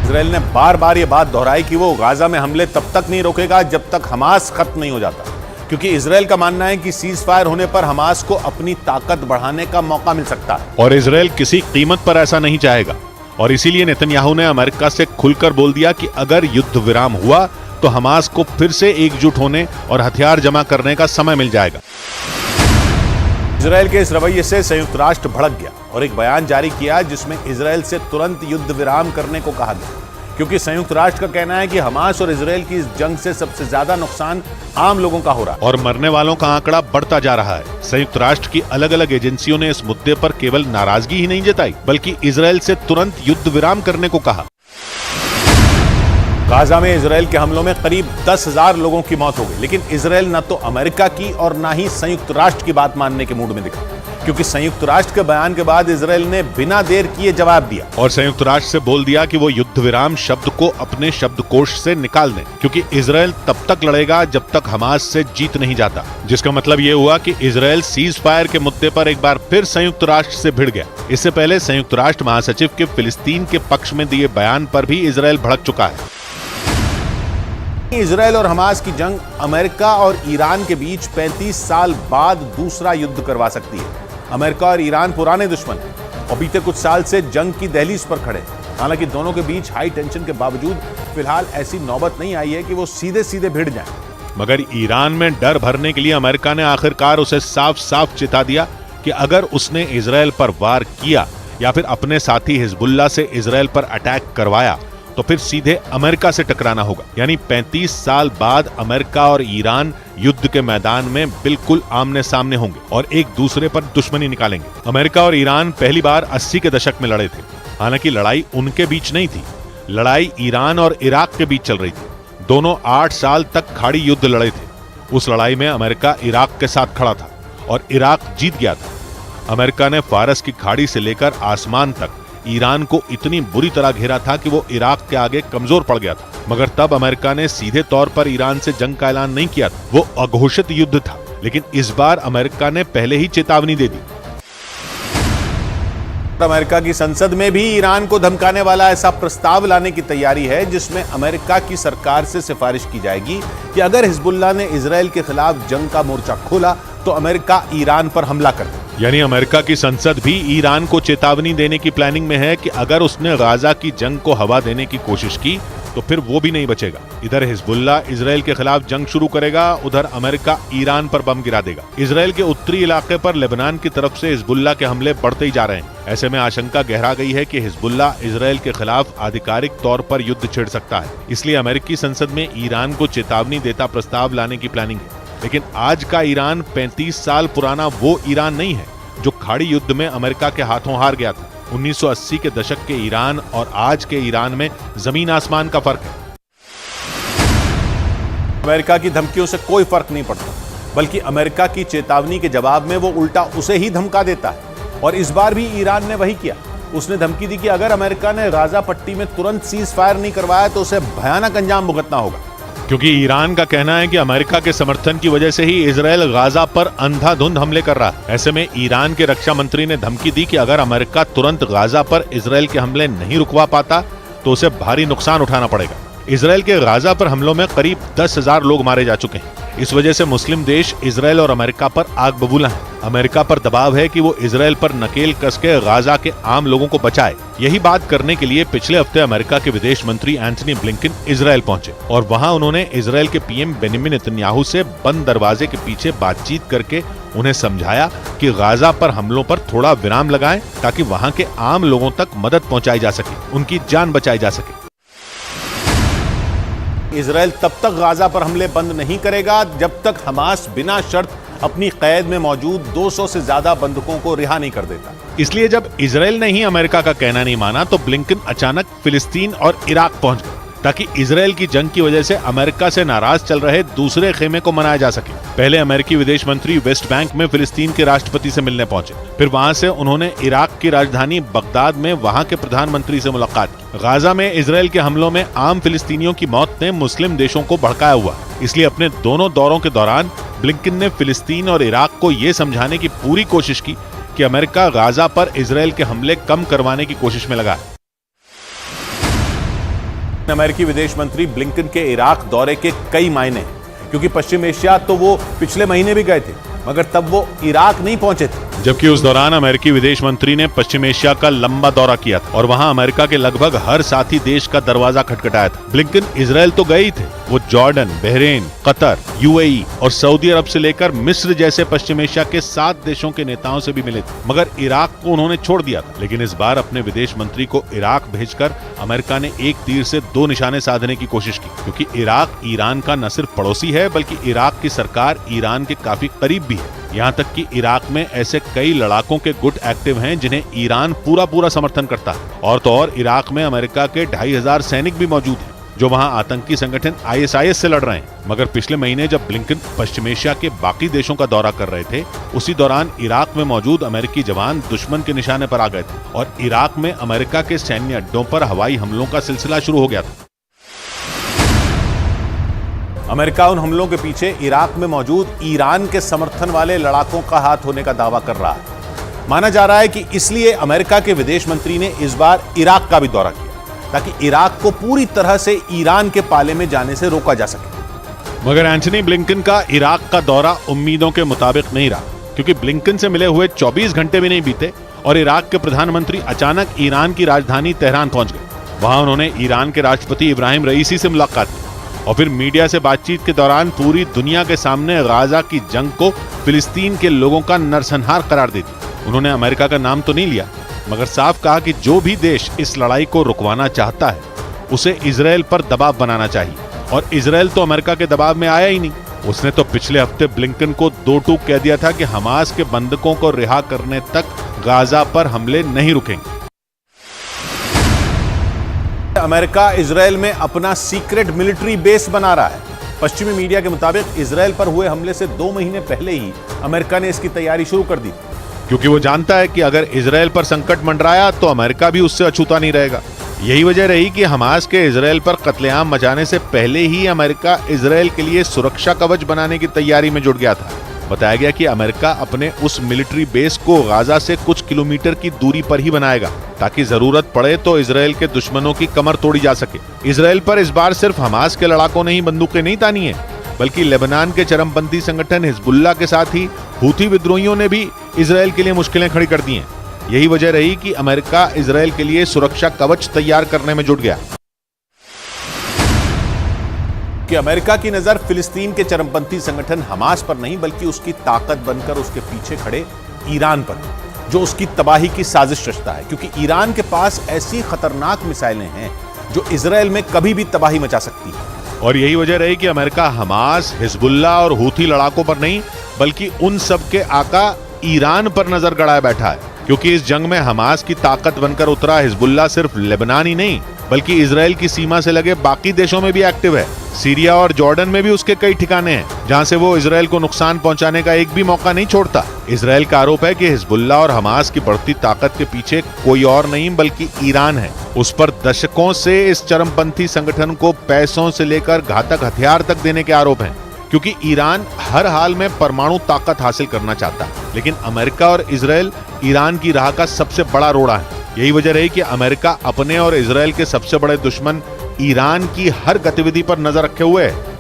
इजरायल ने बार बार ये बात दोहराई कि वो गाजा में हमले तब तक नहीं रोकेगा जब तक हमास खत्म नहीं हो जाता, क्योंकि इजरायल का मानना है कि सीज फायर होने पर हमास को अपनी ताकत बढ़ाने का मौका मिल सकता है। और इजरायल किसी कीमत पर ऐसा नहीं चाहेगा, और इसीलिए नेतन्याहू ने अमेरिका से खुलकर बोल दिया कि अगर युद्ध विराम हुआ तो हमास को फिर से एकजुट होने और हथियार जमा करने का समय मिल जाएगा। इजरायल के इस रवैये से संयुक्त राष्ट्र भड़क गया और एक बयान जारी किया जिसमें इजरायल से तुरंत युद्ध विराम करने को कहा गया, क्योंकि संयुक्त राष्ट्र का कहना है कि हमास और इजरायल की इस जंग से सबसे ज्यादा नुकसान आम लोगों का हो रहा है और मरने वालों का आंकड़ा बढ़ता जा रहा है। संयुक्त राष्ट्र की अलग अलग एजेंसियों ने इस मुद्दे पर केवल नाराजगी ही नहीं जताई, बल्कि इजरायल से तुरंत युद्ध विराम करने को कहा। गाजा में इजरायल के हमलों में करीब 10,000 लोगों की मौत हो गई, लेकिन इजरायल न तो अमेरिका की और न ही संयुक्त राष्ट्र की बात मानने के मूड में दिखा, क्योंकि संयुक्त राष्ट्र के बयान के बाद इजरायल ने बिना देर किए जवाब दिया और संयुक्त राष्ट्र से बोल दिया कि वो युद्ध विराम शब्द को अपने शब्दकोश से निकाल दें, क्योंकि इजरायल तब तक लड़ेगा जब तक हमास से जीत नहीं जाता। जिसका मतलब ये हुआ कि इजरायल सीज फायर के मुद्दे पर एक बार फिर संयुक्त राष्ट्र से भिड़ गया। इससे पहले संयुक्त राष्ट्र महासचिव के फिलिस्तीन के पक्ष में दिए बयान पर भी इजरायल भड़क चुका है। इजरायल और हमास की जंग अमेरिका और ईरान के बीच 35 साल बाद दूसरा युद्ध करवा सकती है। अमेरिका और ईरान पुराने दुश्मन हैं और बीते कुछ साल से जंग की दहलीज पर खड़े हैं। हालांकि दोनों के बीच हाई टेंशन के बावजूद फिलहाल ऐसी नौबत नहीं आई है कि वो सीधे सीधे भिड़ जाएं। मगर ईरान में डर भरने के लिए अमेरिका ने आखिरकार उसे साफ साफ चिता दिया कि अगर उसने इजरायल पर वार किया या फिर अपने साथी हिजबुल्लाह से इजरायल पर अटैक करवाया तो फिर सीधे अमेरिका से टकराना होगा। यानी 35 साल बाद अमेरिका और ईरान युद्ध के मैदान में बिल्कुल आमने सामने होंगे और एक दूसरे पर दुश्मनी निकालेंगे। अमेरिका और ईरान पहली बार 80 के दशक में लड़े थे। हालांकि लड़ाई उनके बीच नहीं थी, लड़ाई ईरान और इराक के बीच चल रही थी। दोनों 8 साल तक खाड़ी युद्ध लड़े थे। उस लड़ाई में अमेरिका इराक के साथ खड़ा था और इराक जीत गया था। अमेरिका ने फारस की खाड़ी से लेकर आसमान तक ईरान को इतनी बुरी तरह घेरा था कि वो इराक के आगे कमजोर पड़ गया था। मगर तब अमेरिका ने सीधे तौर पर ईरान से जंग का ऐलान नहीं किया था, वो अघोषित युद्ध था। लेकिन इस बार अमेरिका ने पहले ही चेतावनी दे दी। अमेरिका की संसद में भी ईरान को धमकाने वाला ऐसा प्रस्ताव लाने की तैयारी है जिसमें अमेरिका की सरकार से सिफारिश की जाएगी कि अगर हिजबुल्लाह ने इजरायल के खिलाफ जंग का मोर्चा खोला तो अमेरिका ईरान पर हमला कर दे। यानी अमेरिका की संसद भी ईरान को चेतावनी देने की प्लानिंग में है कि अगर उसने गाजा की जंग को हवा देने की कोशिश की तो फिर वो भी नहीं बचेगा। इधर हिजबुल्लाह इजरायल के खिलाफ जंग शुरू करेगा, उधर अमेरिका ईरान पर बम गिरा देगा। इजरायल के उत्तरी इलाके पर लेबनान की तरफ से हिजबुल्लाह के हमले बढ़ते ही जा रहे हैं। ऐसे में आशंका गहरा गई है कि हिजबुल्लाह इजरायल के खिलाफ आधिकारिक तौर पर युद्ध छेड़ सकता है। इसलिए अमेरिकी संसद में ईरान को चेतावनी देता प्रस्ताव लाने की प्लानिंग है। लेकिन आज का ईरान 35 साल पुराना वो ईरान नहीं है जो खाड़ी युद्ध में अमेरिका के हाथों हार गया था। 1980 के दशक के ईरान और आज के ईरान में जमीन आसमान का फर्क है। अमेरिका की धमकियों से कोई फर्क नहीं पड़ता, बल्कि अमेरिका की चेतावनी के जवाब में वो उल्टा उसे ही धमका देता है। और इस बार भी ईरान ने वही किया। उसने धमकी दी कि अगर अमेरिका ने गाजा पट्टी में तुरंत सीज फायर नहीं करवाया तो उसे भयानक अंजाम भुगतना होगा। क्योंकि ईरान का कहना है कि अमेरिका के समर्थन की वजह से ही इजरायल गाजा पर अंधाधुंध हमले कर रहा है। ऐसे में ईरान के रक्षा मंत्री ने धमकी दी कि अगर अमेरिका तुरंत गाजा पर इजरायल के हमले नहीं रुकवा पाता तो उसे भारी नुकसान उठाना पड़ेगा। इजरायल के गाजा पर हमलों में करीब 10,000 लोग मारे जा चुके हैं। इस वजह से मुस्लिम देश इजराइल और अमेरिका पर आग बबूला है। अमेरिका पर दबाव है कि वो इजराइल पर नकेल कस के गाजा के आम लोगों को बचाए। यही बात करने के लिए पिछले हफ्ते अमेरिका के विदेश मंत्री एंथनी ब्लिंकन इजराइल पहुंचे और वहां उन्होंने इजराइल के पीएम बेंजामिन नेतन्याहू से बंद दरवाजे के पीछे बातचीत करके उन्हें समझाया कि गाजा पर हमलों पर थोड़ा विराम लगाएं ताकि वहां के आम लोगों तक मदद पहुंचाई जा सके, उनकी जान बचाई जा सके। इजराइल तब तक गाजा पर हमले बंद नहीं करेगा जब तक हमास बिना शर्त अपनी कैद में मौजूद 200 से ज्यादा बंधकों को रिहा नहीं कर देता। इसलिए जब इजराइल ने ही अमेरिका का कहना नहीं माना तो ब्लिंकन अचानक फिलिस्तीन और इराक पहुंच गए ताकि इजराइल की जंग की वजह से अमेरिका से नाराज चल रहे दूसरे खेमे को मनाया जा सके। पहले अमेरिकी विदेश मंत्री वेस्ट बैंक में फिलिस्तीन के राष्ट्रपति से मिलने पहुंचे, फिर वहां से उन्होंने इराक की राजधानी बगदाद में वहां के प्रधानमंत्री से मुलाकात की। गाजा में इजराइल के हमलों में आम फिलिस्तीनियों की मौत ने मुस्लिम देशों को भड़काया हुआ, इसलिए अपने दोनों दौरों के दौरान ब्लिंकन ने फिलिस्तीन और इराक को ये समझाने की पूरी कोशिश की कि अमेरिका गाजा पर इजराइल के हमले कम करवाने की कोशिश में लगा है। अमेरिकी विदेश मंत्री ब्लिंकन के इराक दौरे के कई मायने हैं, क्योंकि पश्चिम एशिया तो वो पिछले महीने भी गए थे, मगर तब वो इराक नहीं पहुंचे थे। जबकि उस दौरान अमेरिकी विदेश मंत्री ने पश्चिम एशिया का लंबा दौरा किया था और वहां अमेरिका के लगभग हर साथी देश का दरवाजा खटखटाया था। ब्लिंकन इजराइल तो गए ही थे, वो जॉर्डन, बहरीन, कतर, यूएई और सऊदी अरब से लेकर मिस्र जैसे पश्चिम एशिया के 7 देशों के नेताओं से भी मिले थे, मगर इराक को उन्होंने छोड़ दिया था। लेकिन इस बार अपने विदेश मंत्री को इराक भेजकर अमेरिका ने एक तीर से 2 निशाने साधने की कोशिश की, क्योंकि इराक ईरान का न सिर्फ पड़ोसी है बल्कि इराक की सरकार ईरान के काफी करीब भी है। यहाँ तक कि इराक में ऐसे कई लड़ाकों के गुट एक्टिव हैं जिन्हें ईरान पूरा समर्थन करता है। और तो और इराक में अमेरिका के 2500 सैनिक भी मौजूद हैं जो वहाँ आतंकी संगठन ISIS से लड़ रहे हैं। मगर पिछले महीने जब ब्लिंकन पश्चिम एशिया के बाकी देशों का दौरा कर रहे थे, उसी दौरान इराक में मौजूद अमेरिकी जवान दुश्मन के निशाने पर आ गए थे और इराक में अमेरिका के सैन्य अड्डों पर हवाई हमलों का सिलसिला शुरू हो गया था। अमेरिका उन हमलों के पीछे इराक में मौजूद ईरान के समर्थन वाले लड़ाकों का हाथ होने का दावा कर रहा है। माना जा रहा है कि इसलिए अमेरिका के विदेश मंत्री ने इस बार इराक का भी दौरा किया ताकि इराक को पूरी तरह से ईरान के पाले में जाने से रोका जा सके। मगर एंथनी ब्लिंकन का इराक का दौरा उम्मीदों के मुताबिक नहीं रहा, क्योंकि ब्लिंकन से मिले हुए 24 घंटे भी नहीं बीते और इराक के प्रधानमंत्री अचानक ईरान की राजधानी तेहरान पहुंच गए। वहां उन्होंने ईरान के राष्ट्रपति इब्राहिम रईसी से मुलाकात की और फिर मीडिया से बातचीत के दौरान पूरी दुनिया के सामने गाजा की जंग को फिलिस्तीन के लोगों का नरसंहार करार दे दी। उन्होंने अमेरिका का नाम तो नहीं लिया, मगर साफ कहा कि जो भी देश इस लड़ाई को रुकवाना चाहता है उसे इजराइल पर दबाव बनाना चाहिए, और इजराइल तो अमेरिका के दबाव में आया ही नहीं। उसने तो पिछले हफ्ते ब्लिंकन को 2 टूक कह दिया था कि हमास के बंधकों को रिहा करने तक गाजा पर हमले नहीं रुकेंगे। अमेरिका इजराइल में अपना सीक्रेट मिलिट्री बेस बना रहा है। पश्चिमी मीडिया के मुताबिक इजराइल पर हुए हमले से 2 महीने पहले ही अमेरिका ने इसकी तैयारी शुरू कर दी, क्योंकि वो जानता है कि अगर इजराइल पर संकट मंडराया तो अमेरिका भी उससे अछूता नहीं रहेगा। यही वजह रही कि हमास के इजराइल पर कत्लेआम मचाने से पहले ही अमेरिका इजराइल के लिए सुरक्षा कवच बनाने की तैयारी में जुट गया था। बताया गया कि अमेरिका अपने उस मिलिट्री बेस को गाजा से कुछ किलोमीटर की दूरी पर ही बनाएगा ताकि जरूरत पड़े तो इजराइल के दुश्मनों की कमर तोड़ी जा सके। इजराइल पर इस बार सिर्फ हमास के लड़ाकों ने ही बंदूकें नहीं तानी है, बल्कि लेबनान के चरमपंथी संगठन हिजबुल्लाह के साथ ही हूथी विद्रोहियों ने भी इजराइल के लिए मुश्किलें खड़ी कर दी हैं। यही वजह रही कि अमेरिका इजराइल के लिए सुरक्षा कवच तैयार करने में जुट गया। कि अमेरिका की नजर फिलिस्तीन के चरमपंथी संगठन हमास पर नहीं बल्कि उसकी ताकत बनकर उसके पीछे खड़े ईरान पर, जो उसकी तबाही की साजिश रचता है, क्योंकि ईरान के पास ऐसी खतरनाक मिसाइलें हैं जो इजराइल में कभी भी तबाही मचा सकती है। और यही वजह रही कि अमेरिका हमास, हिजबुल्लाह और हूथी लड़ाकों पर नहीं बल्कि उन सब के आका ईरान पर नजर गड़ाए बैठा है, क्योंकि इस जंग में हमास की ताकत बनकर उतरा हिजबुल्लाह सिर्फ लेबनान ही नहीं बल्कि इजराइल की सीमा से लगे बाकी देशों में भी एक्टिव है। सीरिया और जॉर्डन में भी उसके कई ठिकाने हैं जहां से वो इजराइल को नुकसान पहुंचाने का एक भी मौका नहीं छोड़ता। इजराइल का आरोप है कि हिजबुल्लाह और हमास की बढ़ती ताकत के पीछे कोई और नहीं बल्कि ईरान है। उस पर दशकों से इस चरमपंथी संगठन को पैसों से लेकर घातक हथियार तक देने के आरोप हैं, क्योंकि ईरान हर हाल में परमाणु ताकत हासिल करना चाहता है। लेकिन अमेरिका और इजराइल ईरान की राह का सबसे बड़ा रोड़ा है। यही वजह रही कि अमेरिका अपने और इजराइल के सबसे बड़े दुश्मन ईरान की हर गतिविधि पर नजर रखे हुए है।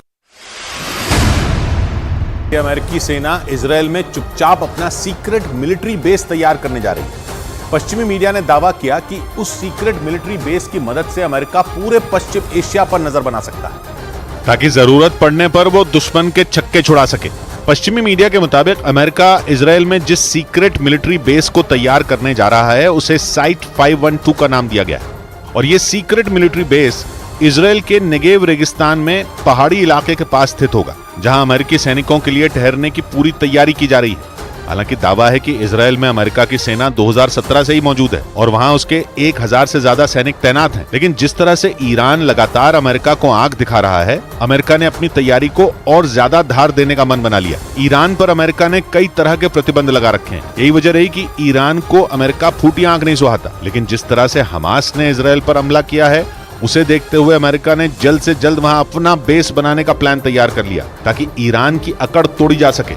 अमेरिकी सेना इजरायल में चुपचाप अपना सीक्रेट मिलिट्री बेस तैयार करने जा रही है। पश्चिमी मीडिया ने दावा किया कि उस सीक्रेट मिलिट्री बेस की मदद से अमेरिका पूरे पश्चिम एशिया पर नजर बना सकता है, ताकि जरूरत पड़ने पर वो दुश्मन के छक्के छुड़ा सके। पश्चिमी मीडिया के मुताबिक अमेरिका इजरायल में जिस सीक्रेट मिलिट्री बेस को तैयार करने जा रहा है उसे साइट 512 का नाम दिया गया है। और ये सीक्रेट मिलिट्री बेस इजरायल के नेगेव रेगिस्तान में पहाड़ी इलाके के पास स्थित होगा, जहां अमेरिकी सैनिकों के लिए ठहरने की पूरी तैयारी की जा रही है। हालांकि दावा है कि इजरायल में अमेरिका की सेना 2017 से ही मौजूद है और वहां उसके 1000 से ज्यादा सैनिक तैनात हैं। लेकिन जिस तरह से ईरान लगातार अमेरिका को आंख दिखा रहा है, अमेरिका ने अपनी तैयारी को और ज्यादा धार देने का मन बना लिया। ईरान पर अमेरिका ने कई तरह के प्रतिबंध लगा रखे हैं। यही वजह रही कि ईरान को अमेरिका फूटी आंख नहीं सुहाता। लेकिन जिस तरह से हमास ने इजरायल पर हमला किया है, उसे देखते हुए अमेरिका ने जल्द से जल्द वहां अपना बेस बनाने का प्लान तैयार कर लिया, ताकि ईरान की अकड़ तोड़ी जा सके।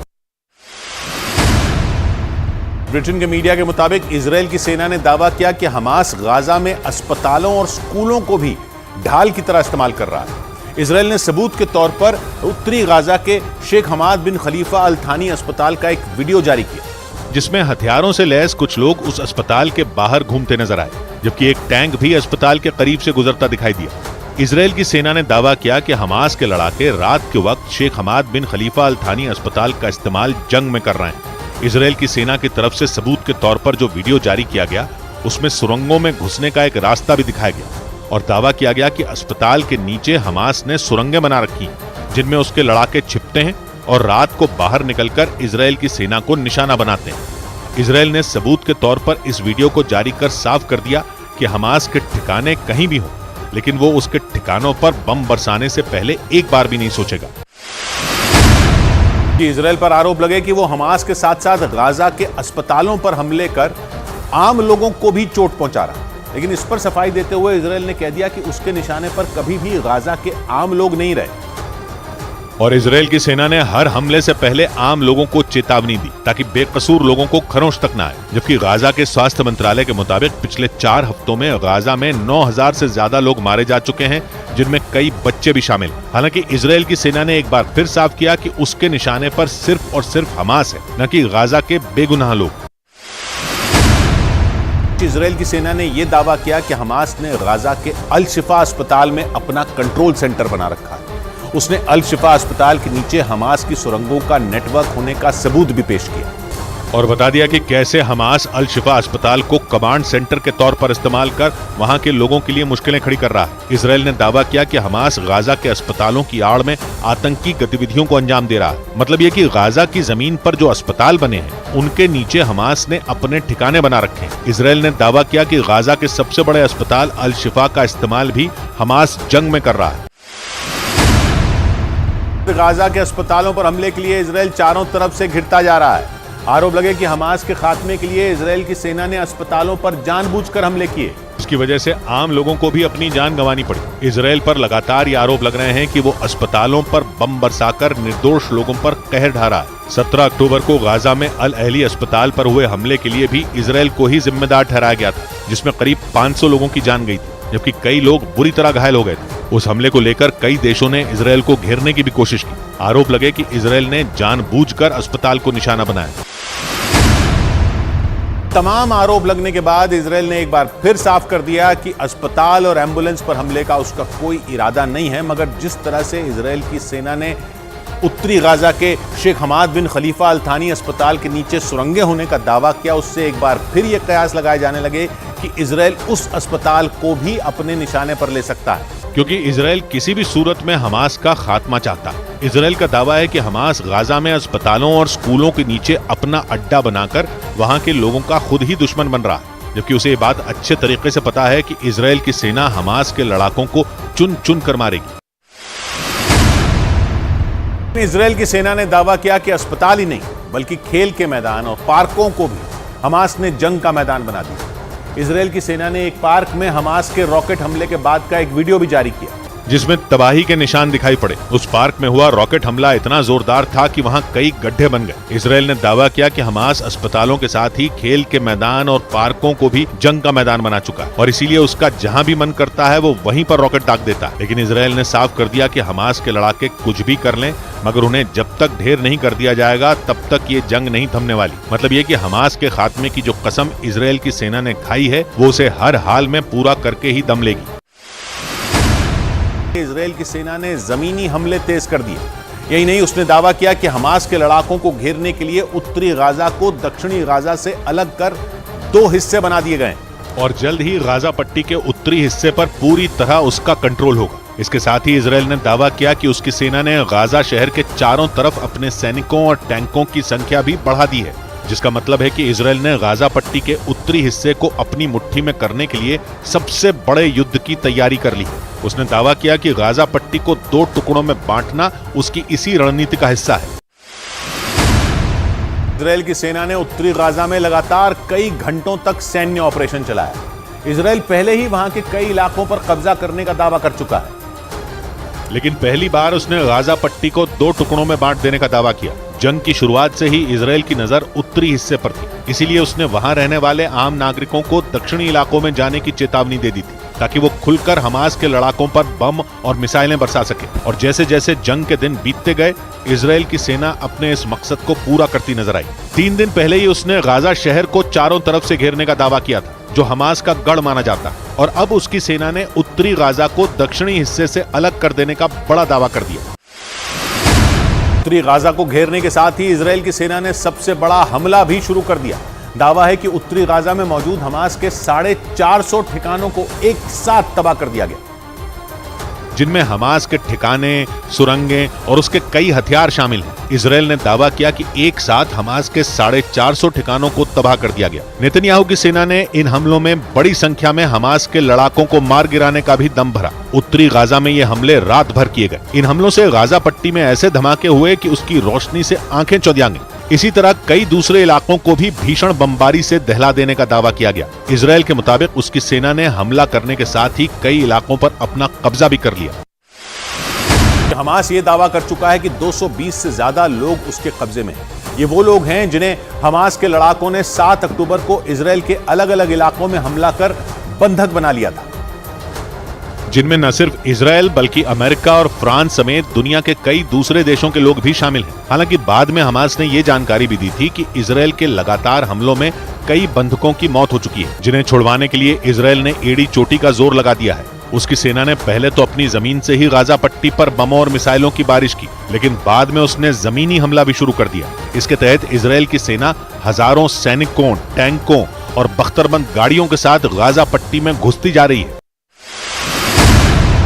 ब्रिटेन के मीडिया के मुताबिक इजरायल की सेना ने दावा किया कि हमास गाजा में अस्पतालों और स्कूलों को भी ढाल की तरह इस्तेमाल कर रहा है। इजरायल ने सबूत के तौर पर उत्तरी गाजा के शेख हमाद बिन खलीफा अल थानी अस्पताल का एक वीडियो जारी किया, जिसमें हथियारों से लैस कुछ लोग उस अस्पताल के बाहर घूमते नजर आए, जबकि एक टैंक भी अस्पताल के करीब से गुजरता दिखाई दिया। इजरायल की सेना ने दावा किया कि हमास के लड़ाके रात के वक्त शेख हमाद बिन खलीफा अल थानी अस्पताल का इस्तेमाल जंग में कर रहे हैं। इजरायल की सेना की तरफ से सबूत के तौर पर जो वीडियो जारी किया गया, उसमें सुरंगों में घुसने का एक रास्ता भी दिखाया गया और दावा किया गया कि अस्पताल के नीचे हमास ने सुरंगें बना रखी हैं, जिनमें उसके लड़ाके छिपते हैं और रात को बाहर निकलकर इजरायल की सेना को निशाना बनाते हैं। इजरायल ने सबूत के तौर पर इस वीडियो को जारी कर साफ कर दिया कि हमास के ठिकाने कहीं भी हों, लेकिन वो उसके ठिकानों पर बम बरसाने से पहले एक बार भी नहीं सोचेगा। इजरायल पर आरोप लगे कि वो हमास के साथ साथ गाजा के अस्पतालों पर हमले कर आम लोगों को भी चोट पहुंचा रहा है। लेकिन इस पर सफाई देते हुए इजरायल ने कह दिया कि उसके निशाने पर कभी भी गाजा के आम लोग नहीं रहे। और इजरायल की सेना ने हर हमले से पहले आम लोगों को चेतावनी दी, ताकि बेकसूर लोगों को खरोंच तक न आए। जबकि गाजा के स्वास्थ्य मंत्रालय के मुताबिक पिछले 4 हफ्तों में गाजा में 9000 से ज्यादा लोग मारे जा चुके हैं, जिनमें कई बच्चे भी शामिल। हालांकि इजरायल की सेना ने एक बार फिर साफ किया कि उसके निशाने पर सिर्फ और सिर्फ हमास है, न कि गाजा के बेगुनाह लोग। इजरायल की सेना ने यह दावा किया कि हमास ने गाजा के अल शिफा अस्पताल में अपना कंट्रोल सेंटर बना रखा है। उसने अल शिफा अस्पताल के नीचे हमास की सुरंगों का नेटवर्क होने का सबूत भी पेश किया और बता दिया कि कैसे हमास अल शिफा अस्पताल को कमांड सेंटर के तौर पर इस्तेमाल कर वहां के लोगों के लिए मुश्किलें खड़ी कर रहा है। इजरायल ने दावा किया कि हमास गाजा के अस्पतालों की आड़ में आतंकी गतिविधियों को अंजाम दे रहा है। मतलब ये कि गाजा की जमीन पर जो अस्पताल बने हैं, उनके नीचे हमास ने अपने ठिकाने बना रखे हैं। इजरायल ने दावा किया कि गाजा के सबसे बड़े अस्पताल अल शिफा का इस्तेमाल भी हमास जंग में कर रहा है। गाजा के अस्पतालों पर हमले के लिए इजरायल चारों तरफ से घिरता जा रहा है। आरोप लगे कि हमास के खात्मे के लिए इजरायल की सेना ने अस्पतालों पर जानबूझकर हमले किए। इसकी वजह से आम लोगों को भी अपनी जान गंवानी पड़ी। इजरायल पर लगातार ये आरोप लग रहे हैं कि वो अस्पतालों पर बम बरसाकर निर्दोष लोगों पर कहर ढा रहा है। 17 अक्टूबर को गाजा में अल अहली अस्पताल पर हुए हमले के लिए भी इजरायल को ही जिम्मेदार ठहराया गया था, जिसमें करीब 500 लोगों की जान गई थी, जबकि कई लोग बुरी तरह घायल हो गए थे। उस हमले को लेकर कई देशों ने इजरायल को घेरने की भी कोशिश की। आरोप लगे कि इजरायल ने जानबूझकर अस्पताल को निशाना बनाया। तमाम आरोप लगने के बाद इजरायल ने एक बार फिर साफ कर दिया कि अस्पताल और एम्बुलेंस पर हमले का उसका कोई इरादा नहीं है, मगर जिस तरह से इजरायल की सेना ने उत्तरी गाजा के शेख हमाद बिन खलीफा अल थानी अस्पताल के नीचे सुरंगें होने का दावा किया, उससे एक बार फिर ये कयास लगाए जाने लगे कि इजरायल उस अस्पताल को भी अपने निशाने पर ले सकता है, क्योंकि इजरायल किसी भी सूरत में हमास का खात्मा चाहता है। इजरायल का दावा है कि हमास गाजा में अस्पतालों और स्कूलों के नीचे अपना अड्डा बनाकर वहां के लोगों का खुद ही दुश्मन बन रहा है, जबकि उसे ये बात अच्छे तरीके से पता है कि इजरायल की सेना हमास के लड़ाकों को चुन चुन कर मारेगी। इजरायल की सेना ने दावा किया कि अस्पताल ही नहीं बल्कि खेल के मैदान और पार्कों को भी हमास ने जंग का मैदान बना दिया। इजरायल की सेना ने एक पार्क में हमास के रॉकेट हमले के बाद का एक वीडियो भी जारी किया, जिसमें तबाही के निशान दिखाई पड़े। उस पार्क में हुआ रॉकेट हमला इतना जोरदार था कि वहां कई गड्ढे बन गए। इजराइल ने दावा किया कि हमास अस्पतालों के साथ ही खेल के मैदान और पार्कों को भी जंग का मैदान बना चुका है और इसीलिए उसका जहां भी मन करता है वो वहीं पर रॉकेट दाग देता है। लेकिन इजराइल ने साफ कर दिया कि हमास के लड़ाके कुछ भी कर लें, मगर उन्हें जब तक ढेर नहीं कर दिया जाएगा तब तक ये जंग नहीं थमने वाली। मतलब ये कि हमास के खात्मे की जो कसम इजराइल की सेना ने खाई है वो उसे हर हाल में पूरा करके ही दम लेगी। इजराइल की सेना ने जमीनी हमले तेज कर दिए। यही नहीं, उसने दावा किया कि हमास के लड़ाकों को घेरने के लिए उत्तरी गाजा को दक्षिणी गाजा से अलग कर 2 हिस्से बना दिए गए और जल्द ही गाजा पट्टी के उत्तरी हिस्से पर पूरी तरह उसका कंट्रोल होगा। इसके साथ ही इजराइल ने दावा किया कि उसकी सेना ने गाजा शहर के चारों तरफ अपने सैनिकों और टैंकों की संख्या भी बढ़ा दी है, जिसका मतलब है कि इजराइल ने गाजा पट्टी के उत्तरी हिस्से को अपनी मुट्ठी में करने के लिए सबसे बड़े युद्ध की तैयारी कर ली। उसने दावा किया कि गाजा पट्टी को 2 टुकड़ों में बांटना उसकी इसी रणनीति का हिस्सा है। इजराइल की सेना ने उत्तरी गाजा में लगातार कई घंटों तक सैन्य ऑपरेशन चलाया। इजराइल पहले ही वहां के कई इलाकों पर कब्जा करने का दावा कर चुका है, लेकिन पहली बार उसने गाजा पट्टी को 2 टुकड़ों में बांट देने का दावा किया। जंग की शुरुआत से ही इजराइल की नजर उत्तरी हिस्से पर थी, इसीलिए उसने वहां रहने वाले आम नागरिकों को दक्षिणी इलाकों में जाने की चेतावनी दे दी थी ताकि वो खुलकर हमास के लड़ाकों पर बम और मिसाइलें बरसा सके। और जैसे जैसे जंग के दिन बीतते गए, इजराइल की सेना अपने इस मकसद को पूरा करती नजर आई। 3 दिन पहले ही उसने गाजा शहर को चारों तरफ से घेरने का दावा किया था, जो हमास का गढ़ माना जाता, और अब उसकी सेना ने उत्तरी गाजा को दक्षिणी हिस्से से अलग कर देने का बड़ा दावा कर दिया। उत्तरी गाजा को घेरने के साथ ही इजराइल की सेना ने सबसे बड़ा हमला भी शुरू कर दिया। दावा है कि उत्तरी गाजा में मौजूद हमास के 450 ठिकानों को एक साथ तबाह कर दिया गया, जिनमें हमास के ठिकाने, सुरंगें और उसके कई हथियार शामिल हैं। इजराइल ने दावा किया कि एक साथ हमास के 450 ठिकानों को तबाह कर दिया गया। नेतन्याहू की सेना ने इन हमलों में बड़ी संख्या में हमास के लड़ाकों को मार गिराने का भी दम भरा। उत्तरी गाजा में ये हमले रात भर किए गए। इन हमलों से गाजा पट्टी में ऐसे धमाके हुए कि उसकी रोशनी से आंखें चौंधिया गईं। इसी तरह कई दूसरे इलाकों को भी भीषण बमबारी से दहला देने का दावा किया गया। इजराइल के मुताबिक उसकी सेना ने हमला करने के साथ ही कई इलाकों पर अपना कब्जा भी कर लिया। हमास ये दावा कर चुका है कि 220 से ज्यादा लोग उसके कब्जे में हैं। ये वो लोग हैं जिन्हें हमास के लड़ाकों ने 7 अक्टूबर को इजराइल के अलग अलग इलाकों में हमला कर बंधक बना लिया था, जिनमें न सिर्फ इजराइल बल्कि अमेरिका और फ्रांस समेत दुनिया के कई दूसरे देशों के लोग भी शामिल हैं। हालांकि बाद में हमास ने ये जानकारी भी दी थी कि इजराइल के लगातार हमलों में कई बंधकों की मौत हो चुकी है, जिन्हें छुड़वाने के लिए इजराइल ने एड़ी चोटी का जोर लगा दिया है। उसकी सेना ने पहले तो अपनी जमीन से ही गाजा पट्टी पर बमों और मिसाइलों की बारिश की, लेकिन बाद में उसने जमीनी हमला भी शुरू कर दिया। इसके तहत इजराइल की सेना हजारों सैनिकों, टैंकों और बख्तरबंद गाड़ियों के साथ गाजा पट्टी में घुसती जा रही है।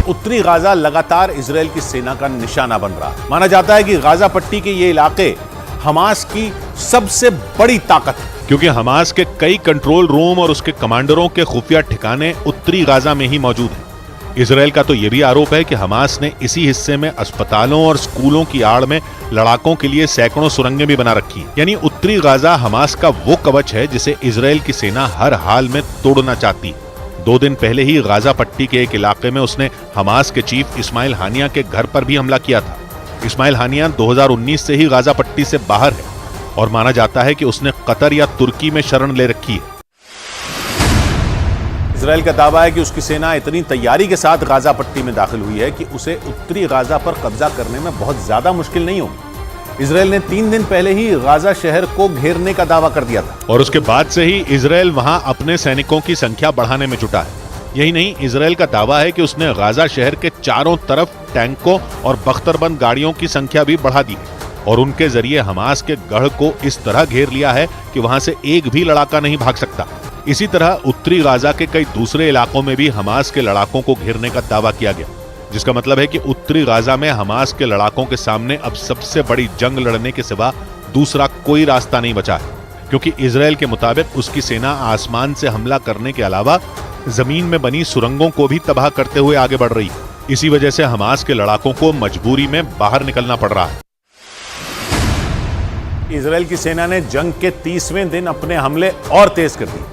उत्तरी गाजा लगातार इजराइल की सेना का निशाना बन रहा है। माना जाता है कि गाजा पट्टी के ये इलाके हमास की सबसे बड़ी ताकत है, क्योंकि हमास के कई कंट्रोल रूम और उसके कमांडरों के खुफिया ठिकाने उत्तरी गाजा में ही मौजूद हैं। इजराइल का तो यह भी आरोप है कि हमास ने इसी हिस्से में अस्पतालों और स्कूलों की आड़ में लड़ाकों के लिए सैकड़ों सुरंगें भी बना रखी हैं। यानी उत्तरी गाजा हमास का वो कवच है जिसे इजराइल की सेना हर हाल में तोड़ना चाहती है। 2 दिन पहले ही गाजा पट्टी के एक इलाके में उसने हमास के चीफ इस्माइल हानिया के घर पर भी हमला किया था। इस्माइल हानिया 2019 से ही गाजा पट्टी से बाहर है और माना जाता है कि उसने कतर या तुर्की में शरण ले रखी है। इजराइल का दावा है कि उसकी सेना इतनी तैयारी के साथ गाजा पट्टी में दाखिल हुई है कि उसे उत्तरी गाजा पर कब्जा करने में बहुत ज्यादा मुश्किल नहीं होगी। इजराइल ने 3 दिन पहले ही गाजा शहर को घेरने का दावा कर दिया था और उसके बाद से ही इजराइल वहां अपने सैनिकों की संख्या बढ़ाने में जुटा है। यही नहीं, इजराइल का दावा है कि उसने गाजा शहर के चारों तरफ टैंकों और बख्तरबंद गाड़ियों की संख्या भी बढ़ा दी है और उनके जरिए हमास के गढ़ को इस तरह घेर लिया है कि वहां से एक भी लड़ाका नहीं भाग सकता। इसी तरह उत्तरी गाजा के कई दूसरे इलाकों में भी हमास के लड़ाकों को घेरने का दावा किया गया, जिसका मतलब है कि उत्तरी गाजा में हमास के लड़ाकों के सामने अब सबसे बड़ी जंग लड़ने के सिवा दूसरा कोई रास्ता नहीं बचा है, क्योंकि इजराइल के मुताबिक उसकी सेना आसमान से हमला करने के अलावा जमीन में बनी सुरंगों को भी तबाह करते हुए आगे बढ़ रही है। इसी वजह से हमास के लड़ाकों को मजबूरी में बाहर निकलना पड़ रहा है। इजराइल की सेना ने जंग के 30वें दिन अपने हमले और तेज कर दिए।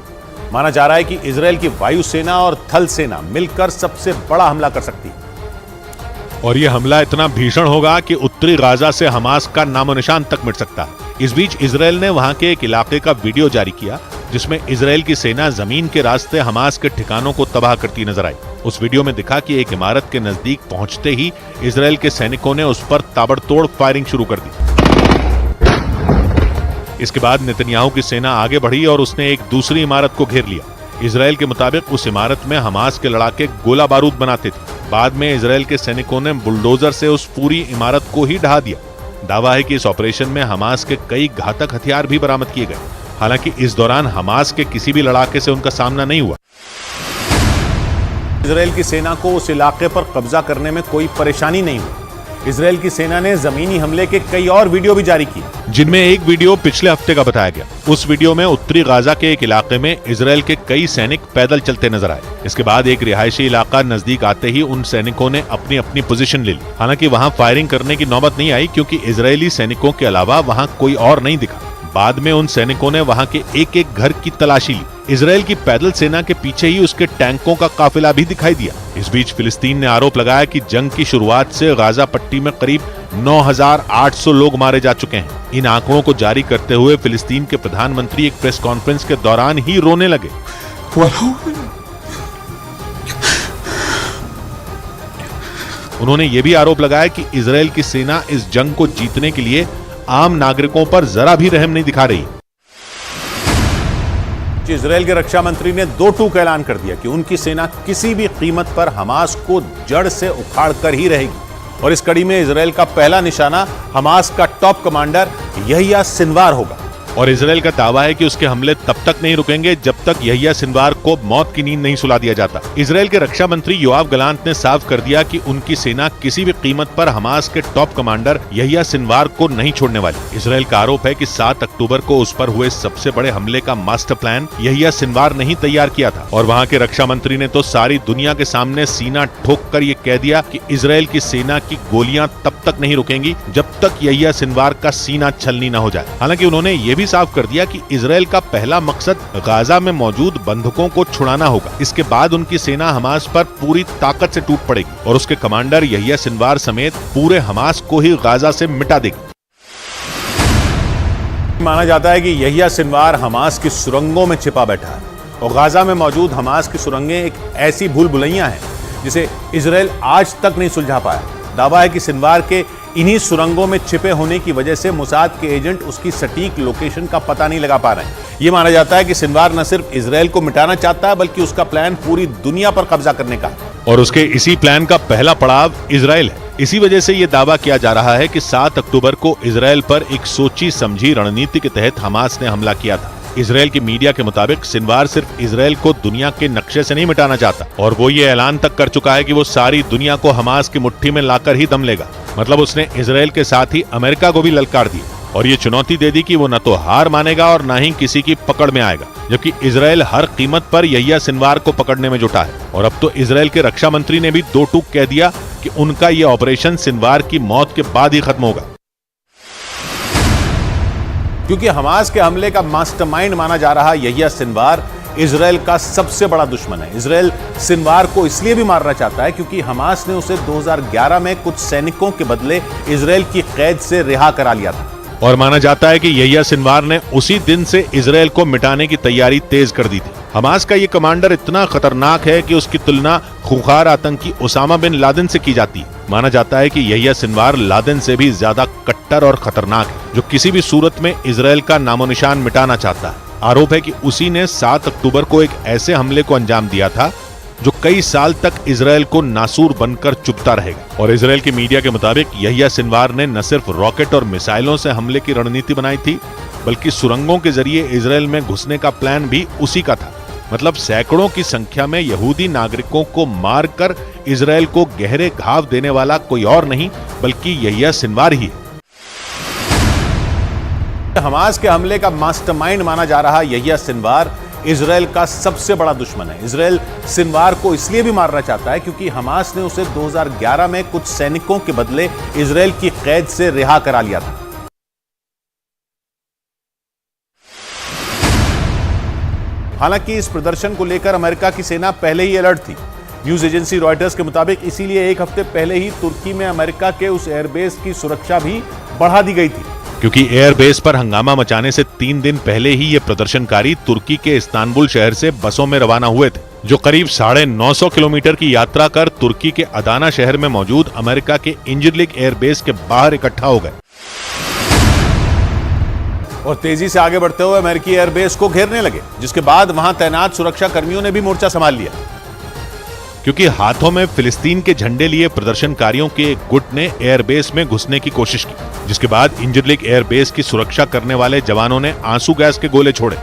माना जा रहा है कि इजराइल की वायुसेना और थल सेना मिलकर सबसे बड़ा हमला कर सकती है। और ये हमला इतना भीषण होगा कि उत्तरी गाजा से हमास का नामो निशान तक मिट सकता है। इस बीच इजराइल ने वहां के एक इलाके का वीडियो जारी किया जिसमें इजराइल की सेना जमीन के रास्ते हमास के ठिकानों को तबाह करती नजर आई। उस वीडियो में दिखा कि एक इमारत के नजदीक पहुंचते ही इजराइल के सैनिकों ने उस पर ताबड़तोड़ फायरिंग शुरू कर दी। इसके बाद नेतन्याहू की सेना आगे बढ़ी और उसने एक दूसरी इमारत को घेर लिया। इजराइल के मुताबिक उस इमारत में हमास के लड़ाके गोला बारूद बनाते थे। बाद में इजराइल के सैनिकों ने बुलडोजर से उस पूरी इमारत को ही ढहा दिया। दावा है कि इस ऑपरेशन में हमास के कई घातक हथियार भी बरामद किए गए। हालांकि इस दौरान हमास के किसी भी लड़ाके से उनका सामना नहीं हुआ। इजराइल की सेना को उस इलाके पर कब्जा करने में कोई परेशानी नहीं हुई। इजराइल की सेना ने जमीनी हमले के कई और वीडियो भी जारी किए, जिनमें एक वीडियो पिछले हफ्ते का बताया गया। उस वीडियो में उत्तरी गाजा के एक इलाके में इजराइल के कई सैनिक पैदल चलते नजर आए। इसके बाद एक रिहायशी इलाका नजदीक आते ही उन सैनिकों ने अपनी अपनी पोजीशन ले ली। हालांकि वहां फायरिंग करने की नौबत नहीं आई क्योंकि इजरायली सैनिकों के अलावा वहां कोई और नहीं दिखा। बाद में उन सैनिकों ने वहां के एक एक घर की तलाशी ली। इजराइल की पैदल सेना के पीछे ही उसके टैंकों का काफिला भी दिखाई दिया। इस बीच फिलिस्तीन ने आरोप लगाया कि जंग की शुरुआत से गाजा पट्टी में करीब 9,800 लोग मारे जा चुके हैं। इन आंकड़ों को जारी करते हुए फिलिस्तीन के प्रधानमंत्री एक प्रेस कॉन्फ्रेंस के दौरान ही रोने लगे। उन्होंने ये भी आरोप लगाया कि इजराइल की सेना इस जंग को जीतने के लिए आम नागरिकों पर जरा भी रहम नहीं दिखा रही। इजराइल के रक्षा मंत्री ने 2 टूक ऐलान कर दिया कि उनकी सेना किसी भी कीमत पर हमास को जड़ से उखाड़ कर ही रहेगी और इस कड़ी में इजराइल का पहला निशाना हमास का टॉप कमांडर यहिया सिनवार होगा। और इजराइल का दावा है कि उसके हमले तब तक नहीं रुकेंगे जब तक यहिया सिनवार को मौत की नींद नहीं सुला दिया जाता। इजराइल के रक्षा मंत्री योआव गलांत ने साफ कर दिया कि उनकी सेना किसी भी कीमत पर हमास के टॉप कमांडर यहिया सिनवार को नहीं छोड़ने वाली। इजराइल का आरोप है कि 7 अक्टूबर को उस पर हुए सबसे बड़े हमले का मास्टर प्लान यहिया सिनवार ने ही तैयार किया था और वहाँ के रक्षा मंत्री ने तो सारी दुनिया के सामने सीना ठोक कर ये कह दिया कि इजराइल की सेना की गोलियां तब तक नहीं रुकेंगी जब तक यहिया सिनवार का सीना छलनी न हो जाए। हालांकि उन्होंने ये भी साफ कर दिया कि इजराइल का पहला मकसद गाजा में मौजूद बंधकों को छुड़ाना होगा। इसके बाद उनकी सेना हमास पर पूरी ताकत से टूट पड़ेगी और उसके कमांडर यहिया सिनवार समेत पूरे हमास को ही गाजा से मिटा देगी। माना जाता है कि यहिया सिनवार हमास की सुरंगों में छिपा बैठा है और गाजा में मौजूद हमास की सुरंगें एक ऐसी भूल भुलैया हैं जिसे इजराइल आज तक नहीं सुलझा पाया। दावा है कि सिनवार के इन्हीं सुरंगों में छिपे होने की वजह से मोसाद के एजेंट उसकी सटीक लोकेशन का पता नहीं लगा पा रहे हैं। ये माना जाता है कि सिनवार न सिर्फ इजराइल को मिटाना चाहता है बल्कि उसका प्लान पूरी दुनिया पर कब्जा करने का है और उसके इसी प्लान का पहला पड़ाव इजराइल है। इसी वजह से ये दावा किया जा रहा है कि 7 अक्टूबर को इजराइल पर एक सोची समझी रणनीति के तहत हमास ने हमला किया था। इजराइल की मीडिया के मुताबिक सिनवार सिर्फ इजराइल को दुनिया के नक्शे से नहीं मिटाना चाहता और वो ये ऐलान तक कर चुका है कि वो सारी दुनिया को हमास की मुट्ठी में लाकर ही दम लेगा। मतलब उसने इजराइल के साथ ही अमेरिका को भी ललकार दी और ये चुनौती दे दी कि वो न तो हार मानेगा और न ही किसी की पकड़ में आएगा, जबकि इजराइल हर कीमत पर यहिया सिनवार को पकड़ने में जुटा है। और अब तो इजराइल के रक्षा मंत्री ने भी 2 टूक कह दिया कि उनका ये ऑपरेशन सिनवार की मौत के बाद ही खत्म होगा। क्योंकि हमास के हमले का मास्टरमाइंड माना जा रहा यहिया सिनवार इजराइल का सबसे बड़ा दुश्मन है। इजराइल सिनवार को इसलिए भी मारना चाहता है क्योंकि हमास ने उसे 2011 में कुछ सैनिकों के बदले इजराइल की कैद से रिहा करा लिया था और माना जाता है कि यहिया सिनवार ने उसी दिन से इजराइल को मिटाने की तैयारी तेज कर दी थी। हमास का ये कमांडर इतना खतरनाक है कि उसकी तुलना खूंखार आतंकी ओसामा बिन लादेन से की जाती है। माना जाता है कि यहिया सिनवार लादेन से भी ज्यादा कट्टर और खतरनाक है, जो किसी भी सूरत में इजराइल का नामो निशान मिटाना चाहता है। आरोप है कि उसी ने 7 अक्टूबर को एक ऐसे हमले को अंजाम दिया था जो कई साल तक इजराइल को नासूर बनकर चुभता रहेगा। और इजराइल की मीडिया के मुताबिक यहिया सिनवार ने न सिर्फ रॉकेट और मिसाइलों से हमले की रणनीति बनाई थी बल्कि सुरंगों के जरिए इजराइल में घुसने का प्लान भी उसी का था। मतलब सैकड़ों की संख्या में यहूदी नागरिकों को मारकर इजराइल को गहरे घाव देने वाला कोई और नहीं बल्कि यहिया सिनवार ही है। हमास के हमले का मास्टरमाइंड माना जा रहा यहिया सिनवार इजराइल का सबसे बड़ा दुश्मन है। इजराइल सिनवार को इसलिए भी मारना चाहता है क्योंकि हमास ने उसे 2011 में कुछ सैनिकों के बदले इजराइल की कैद से रिहा करा लिया था। हालांकि इस प्रदर्शन को लेकर अमेरिका की सेना पहले ही अलर्ट थी। न्यूज एजेंसी रॉयटर्स के मुताबिक इसीलिए एक हफ्ते पहले ही तुर्की में अमेरिका के उस एयरबेस की सुरक्षा भी बढ़ा दी गई थी, क्योंकि एयरबेस पर हंगामा मचाने से 3 दिन पहले ही ये प्रदर्शनकारी तुर्की के इस्तांबुल शहर से बसों में रवाना हुए थे, जो करीब 950 किलोमीटर की यात्रा कर तुर्की के अदाना शहर में मौजूद अमेरिका के इंजिरलिक एयरबेस के बाहर इकट्ठा हो गए और तेजी से आगे बढ़ते हुए अमेरिकी एयरबेस को घेरने लगे, जिसके बाद वहां तैनात सुरक्षा कर्मियों ने भी मोर्चा संभाल लिया। क्योंकि हाथों में फिलिस्तीन के झंडे लिए प्रदर्शनकारियों के एक गुट ने एयरबेस में घुसने की कोशिश की, जिसके बाद इंजिरलिक एयरबेस की सुरक्षा करने वाले जवानों ने आंसू गैस के गोले छोड़े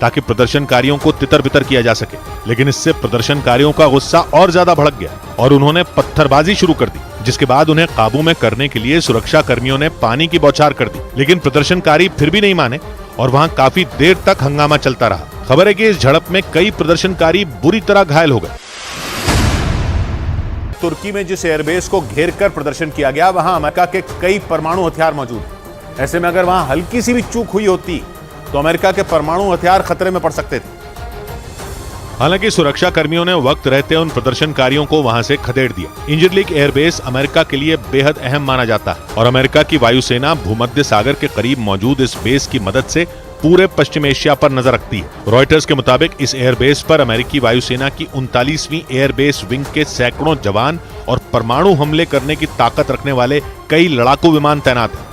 ताकि प्रदर्शनकारियों को तितर बितर किया जा सके। लेकिन इससे प्रदर्शनकारियों का गुस्सा और ज्यादा भड़क गया और उन्होंने पत्थरबाजी शुरू कर दी, जिसके बाद उन्हें काबू में करने के लिए सुरक्षा कर्मियों ने पानी की बौछार कर दी। लेकिन प्रदर्शनकारी फिर भी नहीं माने और वहां काफी देर तक हंगामा चलता रहा। खबर है कि इस झड़प में कई प्रदर्शनकारी बुरी तरह घायल हो गए। तुर्की में जिस एयरबेस को घेर कर प्रदर्शन किया गया, वहां अमेरिका के कई परमाणु हथियार मौजूद हैं। ऐसे में अगर वहां हल्की सी भी चूक हुई होती तो अमेरिका के परमाणु हथियार खतरे में पड़ सकते थे। हालांकि सुरक्षा कर्मियों ने वक्त रहते उन प्रदर्शनकारियों को वहां से खदेड़ दिया। इंजिरलिक एयरबेस अमेरिका के लिए बेहद अहम माना जाता है और अमेरिका की वायुसेना भूमध्य सागर के करीब मौजूद इस बेस की मदद से पूरे पश्चिम एशिया पर नजर रखती है। रॉयटर्स के मुताबिक इस एयरबेस पर अमेरिकी वायुसेना की 39वीं एयरबेस विंग के सैकड़ों जवान और परमाणु हमले करने की ताकत रखने वाले कई लड़ाकू विमान तैनात हैं।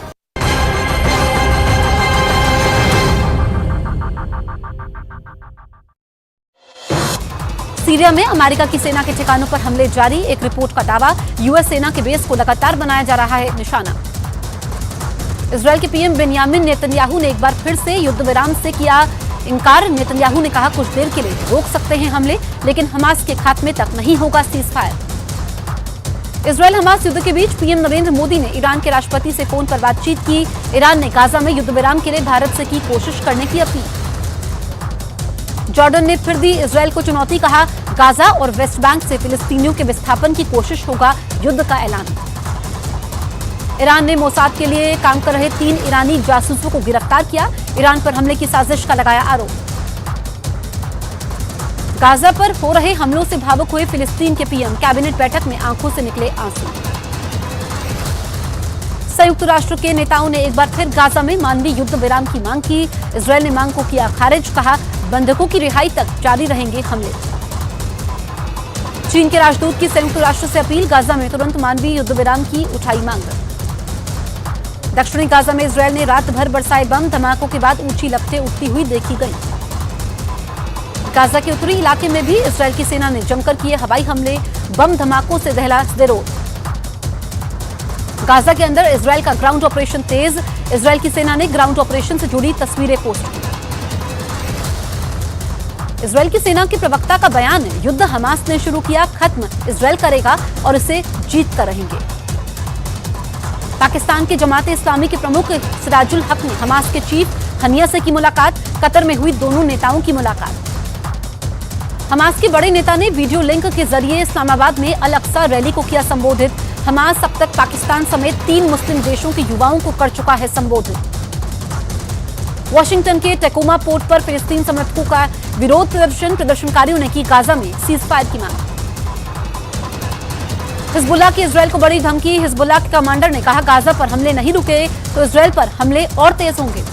सीरिया में अमेरिका की सेना के ठिकानों पर हमले जारी, एक रिपोर्ट का दावा, यूएस सेना के बेस को लगातार बनाया जा रहा है निशाना। इजरायल के पीएम बेंयामिन नेतन्याहू ने एक बार फिर से युद्ध विराम से किया इनकार। नेतन्याहू ने कहा कुछ देर के लिए रोक सकते हैं हमले, लेकिन हमास के खात्मे तक नहीं होगा सीज फायर। इजरायल हमास युद्ध के बीच पीएम नरेंद्र मोदी ने ईरान के राष्ट्रपति से फोन पर बातचीत की। ईरान ने गाजा में युद्ध विराम के लिए भारत से की कोशिश करने की अपील। जॉर्डन ने फिर दी इजरायल को चुनौती, कहा गाजा और वेस्ट बैंक से फिलिस्तीनियों के विस्थापन की कोशिश होगा युद्ध का ऐलान। ईरान ने मोसाद के लिए काम कर रहे 3 ईरानी जासूसों को गिरफ्तार किया। ईरान पर हमले की साजिश का लगाया आरोप। गाजा पर हो रहे हमलों से भावुक हुए फिलिस्तीन के पीएम, कैबिनेट बैठक में आंखों से निकले आंसू। संयुक्त राष्ट्र के नेताओं ने एक बार फिर गाजा में मानवीय युद्ध विराम की मांग की। इजरायल ने मांग को किया खारिज, कहा बंधकों की रिहाई तक जारी रहेंगे हमले। चीन के राजदूत की संयुक्त राष्ट्र से अपील, गाजा में तुरंत मानवीय युद्ध विराम की उठाई मांग। दक्षिणी गाजा में इजरायल ने रात भर बरसाए बम, धमाकों के बाद ऊंची लपटें उठती हुई देखी गई। गाजा के उत्तरी इलाके में भी इजरायल की सेना ने जमकर किए हवाई हमले, बम धमाकों से दहला सदेरोत। गाजा के अंदर इजरायल का ग्राउंड ऑपरेशन तेज, इजरायल की सेना ने ग्राउंड ऑपरेशन से जुड़ी तस्वीरें पोस्ट की। इजरायल की सेना के प्रवक्ता का बयान है, युद्ध हमास ने शुरू किया, खत्म इजरायल करेगा और इसे जीत कर रहेंगे। पाकिस्तान के जमात इस्लामी के प्रमुख सिराजुल हक ने हमास के चीफ हनिया से की मुलाकात, कतर में हुई दोनों नेताओं की मुलाकात। हमास के बड़े नेता ने वीडियो लिंक के जरिए इस्लामाबाद में अल अक्सा रैली को किया संबोधित। हमास अब तक पाकिस्तान समेत 3 मुस्लिम देशों के युवाओं को कर चुका है संबोधित। वॉशिंगटन के टेकोमा पोर्ट पर फिलिस्तीन समर्थकों का विरोध प्रदर्शन, प्रदर्शनकारियों ने की गाजा में सीज फायर की मांग। हिजबुल्लाह की इजरायल को बड़ी धमकी, हिजबुल्लाह के कमांडर ने कहा गाजा पर हमले नहीं रुके तो इजरायल पर हमले और तेज होंगे।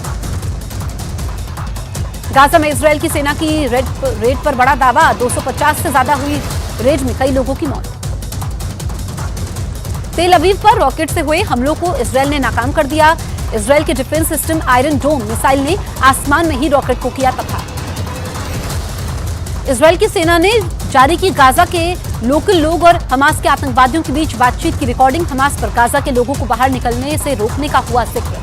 गाजा में इजरायल की सेना की रेड पर बड़ा दावा, 250 से ज्यादा हुई रेड में कई लोगों की मौत। तेल अवीव पर रॉकेट से हुए हमलों को इजरायल ने नाकाम कर दिया। इजरायल के defence system Iron Dome missile ने आसमान में ही रॉकेट को किया तबाह। इजरायल की सेना ने जारी की गाजा के लोकल लोग और हमास के आतंकवादियों के बीच बातचीत की रिकॉर्डिंग। हमास पर गाजा के लोगों को बाहर निकलने से रोकने का हुआ जिक्र।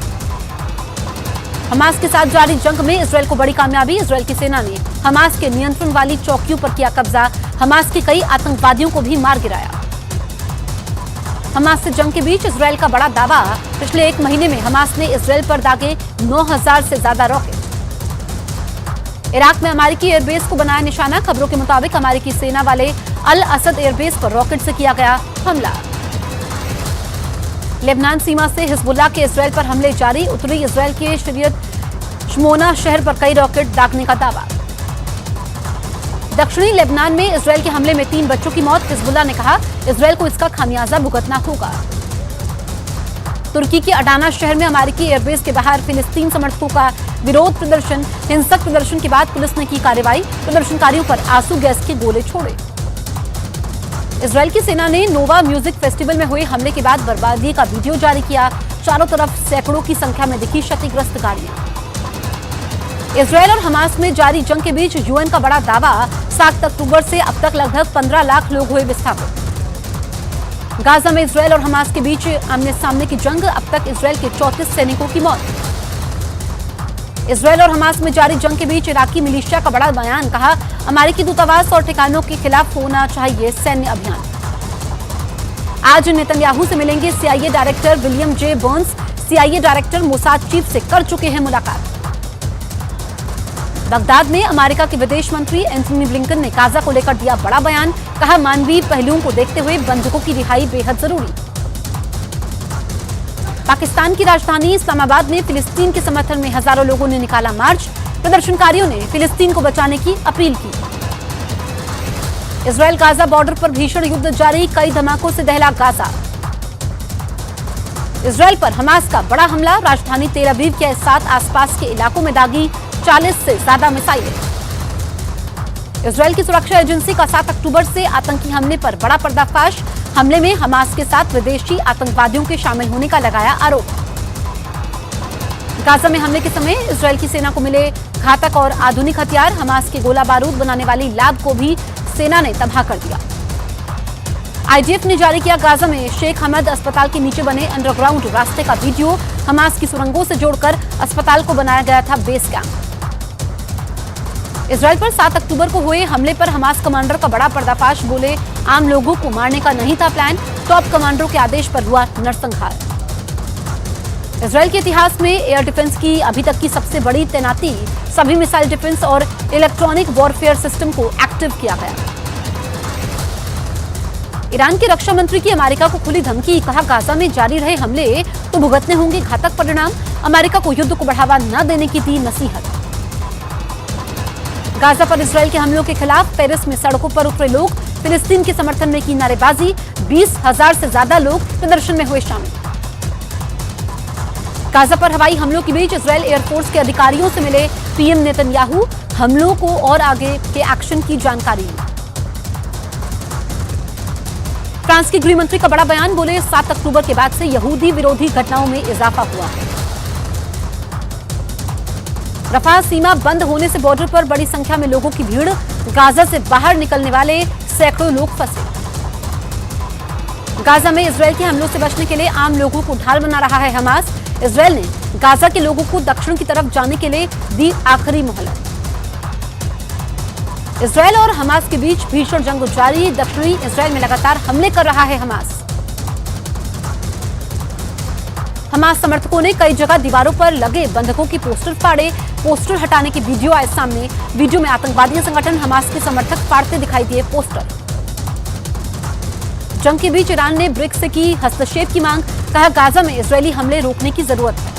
हमास के साथ जारी जंग में इजरायल को बड़ी कामयाबी, इजरायल की सेना ने हमास के नियंत्रण वाली चौकियों पर किया कब्जा, हमास के कई आतंकवादियों को भी मार गिराया। हमास से जंग के बीच इजरायल का बड़ा दावा, पिछले 1 महीने में हमास ने इजरायल पर दागे 9000 से ज्यादा रॉकेट। इराक में अमेरिकी एयरबेस को बनाया निशाना, खबरों के मुताबिक अमेरिकी सेना वाले अल असद एयरबेस पर रॉकेट से किया गया हमला। लेबनान सीमा से हिजबुल्लाह के इजरायल पर हमले जारी, उत्तरी इजरायल के शरीयत शमोना शहर पर कई रॉकेट दागने का दावा। दक्षिणी लेबनान में इजरायल के हमले में 3 बच्चों की मौत। हिजबुल्लाह ने कहा इजरायल को इसका खामियाजा भुगतना होगा। तुर्की के अडाना शहर में अमेरिकी एयरबेस के बाहर फिलिस्तीन समर्थकों का विरोध प्रदर्शन। हिंसक प्रदर्शन के बाद पुलिस ने की कार्रवाई। प्रदर्शनकारियों पर आंसू गैस के गोले छोड़े। इजरायल की सेना ने नोवा म्यूजिक फेस्टिवल में हुए हमले के बाद बर्बादी का वीडियो जारी किया। चारों तरफ सैकड़ों की संख्या में दिखी क्षतिग्रस्त गाड़ियां। इजरायल और हमास में जारी जंग के बीच यूएन का बड़ा दावा। 7 अक्टूबर से अब तक लगभग 15 लाख लोग हुए विस्थापित। गाजा में इजरायल और हमास के बीच आमने सामने की जंग। अब तक इजरायल के 34 सैनिकों की मौत। इजरायल और हमास में जारी जंग के बीच इराकी मिलिशिया का बड़ा बयान। कहा अमेरिकी दूतावास और ठिकानों के खिलाफ होना चाहिए सैन्य अभियान। आज नेतन्याहू से मिलेंगे CIA director William J Burns. CIA director Mossad chief से कर चुके हैं मुलाकात। बगदाद में अमेरिका के विदेश मंत्री एंथनी ब्लिंकन ने गाजा को लेकर दिया बड़ा बयान। कहा मानवीय पहलुओं को देखते हुए बंधकों की रिहाई बेहद जरूरी। पाकिस्तान की राजधानी इस्लामाबाद में फिलिस्तीन के समर्थन में हजारों लोगों ने निकाला मार्च। प्रदर्शनकारियों ने फिलिस्तीन को बचाने की अपील की। इजरायल गाजा बॉर्डर पर भीषण युद्ध जारी। कई धमाकों से दहला गाजा। इजरायल पर हमास का बड़ा हमला। राजधानी तेल अवीव के साथ आसपास के इलाकों में दागी 40 से ज्यादा मिसाइलें। इजरायल की सुरक्षा एजेंसी का 7 अक्टूबर से आतंकी हमले पर बड़ा पर्दाफाश। हमले में हमास के साथ विदेशी आतंकवादियों के शामिल होने का लगाया आरोप। गाजा में हमले के समय इजरायल की सेना को मिले घातक और आधुनिक हथियार। हमास के गोला बारूद बनाने वाली लैब को भी सेना ने तबाह कर दिया। आईडीएफ ने जारी किया गाजा में शेख हमद अस्पताल के नीचे बने अंडरग्राउंड रास्ते का वीडियो। हमास की सुरंगों से जोड़कर अस्पताल को बनाया गया था बेस कैंप। इजरायल पर 7 अक्टूबर को हुए हमले पर हमास कमांडर का बड़ा पर्दाफाश। बोले आम लोगों को मारने का नहीं था प्लान। टॉप कमांडरों के आदेश पर हुआ नरसंहार। इजरायल के इतिहास में एयर डिफेंस की अभी तक की सबसे बड़ी तैनाती। सभी मिसाइल डिफेंस और इलेक्ट्रॉनिक वॉरफेयर सिस्टम को एक्टिव किया गया। ईरान के रक्षा मंत्री की अमेरिका को खुली धमकी। कहा गाजा में जारी रहे हमले तो भुगतने होंगे घातक परिणाम। अमेरिका को युद्ध को बढ़ावा न देने की दी नसीहत। गाजा पर इजरायल के हमलों के खिलाफ पेरिस में सड़कों पर उतरे लोग। फिलिस्तीन के समर्थन में की नारेबाजी। 20,000 से ज्यादा लोग प्रदर्शन में हुए शामिल। गाजा पर हवाई हमलों के बीच इजरायल एयरफोर्स के अधिकारियों से मिले पीएम नेतन्याहू। हमलों को और आगे के एक्शन की जानकारी ली। फ्रांस के गृह मंत्री का बड़ा बयान। बोले 7 अक्टूबर के बाद से यहूदी विरोधी घटनाओं में इजाफा हुआ है। रफाह सीमा बंद होने से बॉर्डर पर बड़ी संख्या में लोगों की भीड़। गाजा से बाहर निकलने वाले सैकड़ों लोग फंसे। गाजा में इजरायल के हमलों से बचने के लिए आम लोगों को ढाल बना रहा है हमास। इजरायल ने गाजा के लोगों को दक्षिण की तरफ जाने के लिए दी आखिरी मोहलत। इजरायल और हमास के बीच भीषण जंग जारी। दक्षिणी इजरायल में लगातार हमले कर रहा है हमास। हमास समर्थकों ने कई जगह दीवारों पर लगे बंधकों की पोस्टर फाड़े। पोस्टर हटाने की वीडियो आए सामने। वीडियो में आतंकवादी संगठन हमास के समर्थक फाड़ते दिखाई दिए पोस्टर। जंग के बीच ईरान ने ब्रिक्स से की हस्तक्षेप की मांग। कहा गाजा में इजरायली हमले रोकने की जरूरत है।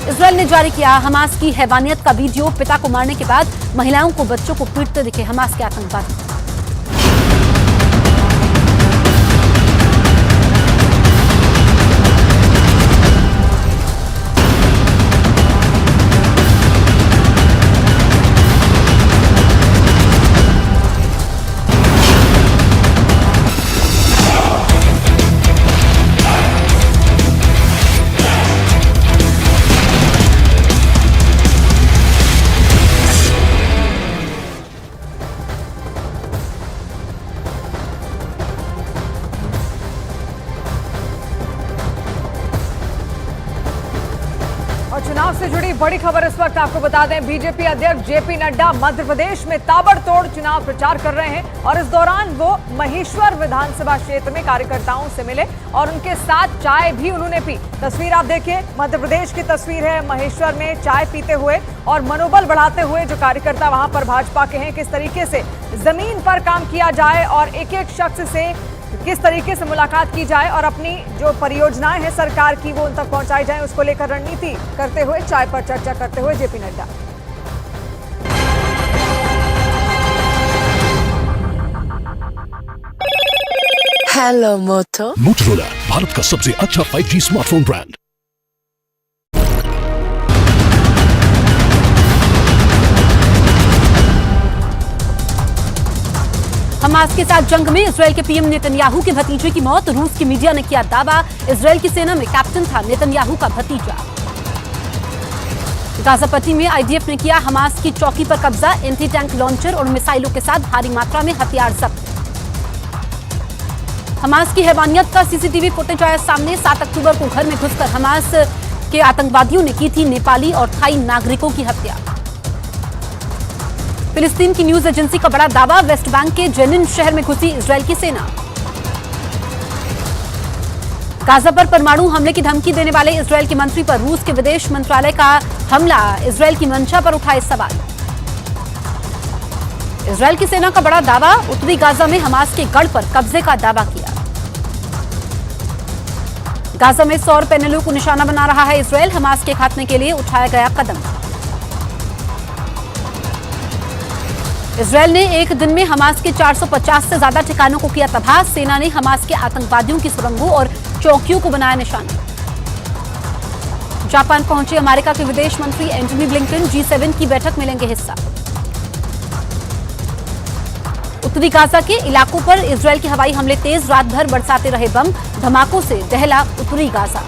इजरायल ने जारी किया हमास की हैवानियत का वीडियो। पिता को मारने के बाद महिलाओं को बच्चों को पीटते दिखे हमास के आतंकवादी। चुनाव से जुड़ी बड़ी खबर इस वक्त आपको बता दें। बीजेपी अध्यक्ष जेपी नड्डा मध्य प्रदेश में ताबड़तोड़ चुनाव प्रचार कर रहे हैं और इस दौरान वो महेश्वर विधानसभा क्षेत्र में कार्यकर्ताओं से मिले और उनके साथ चाय भी उन्होंने पी। तस्वीर आप देखिए, मध्य प्रदेश की तस्वीर है महेश्वर में चाय पीते हुए और मनोबल बढ़ाते हुए जो कार्यकर्ता वहां पर भाजपा के हैं, किस तरीके से जमीन पर काम किया जाए और एक एक शख्स से किस तरीके से मुलाकात की जाए और अपनी जो परियोजनाएं हैं सरकार की वो उन तक पहुंचाई जाए, उसको लेकर रणनीति करते हुए चाय पर चर्चा करते हुए जेपी नड्डा। हेलो मोटो। मोटोरोला, भारत का सबसे अच्छा 5G स्मार्टफोन ब्रांड। हमास के साथ जंग में इजरायल के पीएम नेतन्याहू के भतीजे की मौत। रूस की मीडिया ने किया दावा, इजरायल की सेना में कैप्टन था नेतन्याहू का भतीजा। गाजा पट्टी में आईडीएफ ने किया हमास की चौकी पर कब्जा। एंटी टैंक लॉन्चर और मिसाइलों के साथ भारी मात्रा में हथियार जब्त। हमास की हैवानियत का सीसीटीवी फुटेज आया सामने। 7 अक्टूबर को घर में घुसकर हमास के आतंकवादियों ने की थी नेपाली और थाई नागरिकों की हत्या। फिलिस्तीन की न्यूज एजेंसी का बड़ा दावा, वेस्ट बैंक के जेनिन शहर में घुसी इजरायल की सेना। गाजा पर परमाणु हमले की धमकी देने वाले इजरायल के मंत्री पर रूस के विदेश मंत्रालय का हमला। इजरायल की मंशा पर उठाए सवाल। इजरायल की सेना का बड़ा दावा, उत्तरी गाजा में हमास के गढ़ पर कब्जे का दावा किया। गाजा में सौर पैनलों को निशाना बना रहा है इजरायल। हमास के खात्मे के लिए उठाया गया कदम। इजरायल ने एक दिन में हमास के 450 से ज्यादा ठिकानों को किया तबाह। सेना ने हमास के आतंकवादियों की सुरंगों और चौकियों को बनाया निशाना। जापान पहुंचे अमेरिका के विदेश मंत्री एंटनी ब्लिंकन। G7 की बैठक में लेंगे हिस्सा। उत्तरी गाजा के इलाकों पर इजरायल के हवाई हमले तेज। रात भर बरसाते रहे बम। धमाकों से दहला उत्तरी गाजा।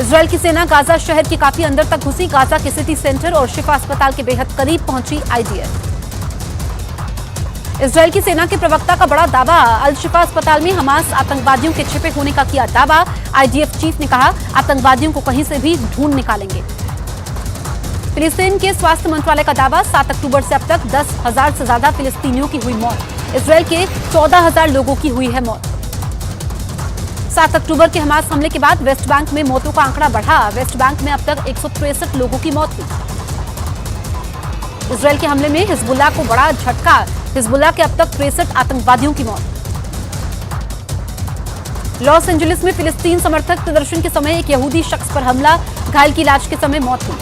इजरायल की सेना गाजा शहर के काफी अंदर तक घुसी। गाजा के सिटी सेंटर और शिफा अस्पताल के बेहद करीब पहुंची आईडीएफ। इजरायल की सेना के प्रवक्ता का बड़ा दावा, अल शिफा अस्पताल में हमास आतंकवादियों के छिपे होने का किया दावा। आईडीएफ चीफ ने कहा, आतंकवादियों को कहीं से भी ढूंढ निकालेंगे। फिलिस्तीन के स्वास्थ्य मंत्रालय का दावा, 7 अक्टूबर से अब तक 10,000 से ज्यादा फिलिस्तीनियों की हुई मौत। इजरायल के 14,000 लोगों की हुई है मौत। 7 अक्टूबर के हमास हमले के बाद वेस्ट बैंक में मौतों का आंकड़ा बढ़ा। वेस्ट बैंक में अब तक 163 लोगों की मौत हुई। इजरायल के हमले में हिजबुल्लाह को बड़ा झटका। हिजबुल्लाह के अब तक 63 आतंकवादियों की मौत। लॉस एंजलिस में फिलिस्तीन समर्थक प्रदर्शन के समय एक यहूदी शख्स पर हमला। घायल की इलाज के समय मौत हुई।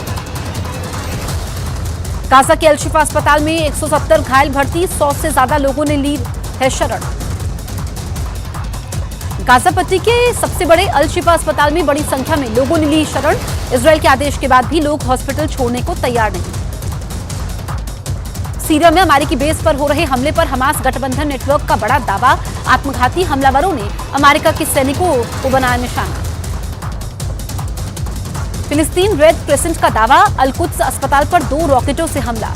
गाजा के अल शिफा अस्पताल में 170 घायल भर्ती। 100 से ज्यादा लोगों ने ली है शरण। गाजा पट्टी के सबसे बड़े अल शिफा अस्पताल में बड़ी संख्या में लोगों ने ली शरण। इजरायल के आदेश के बाद भी लोग हॉस्पिटल छोड़ने को तैयार नहीं। सीरिया में अमेरिकी बेस पर हो रहे हमले पर हमास गठबंधन नेटवर्क का बड़ा दावा। आत्मघाती हमलावरों ने अमेरिका के सैनिकों को बनाया निशाना। फिलिस्तीन रेड क्रिसेंट का दावा, अल कुद्स अस्पताल पर 2 रॉकेटों से हमला।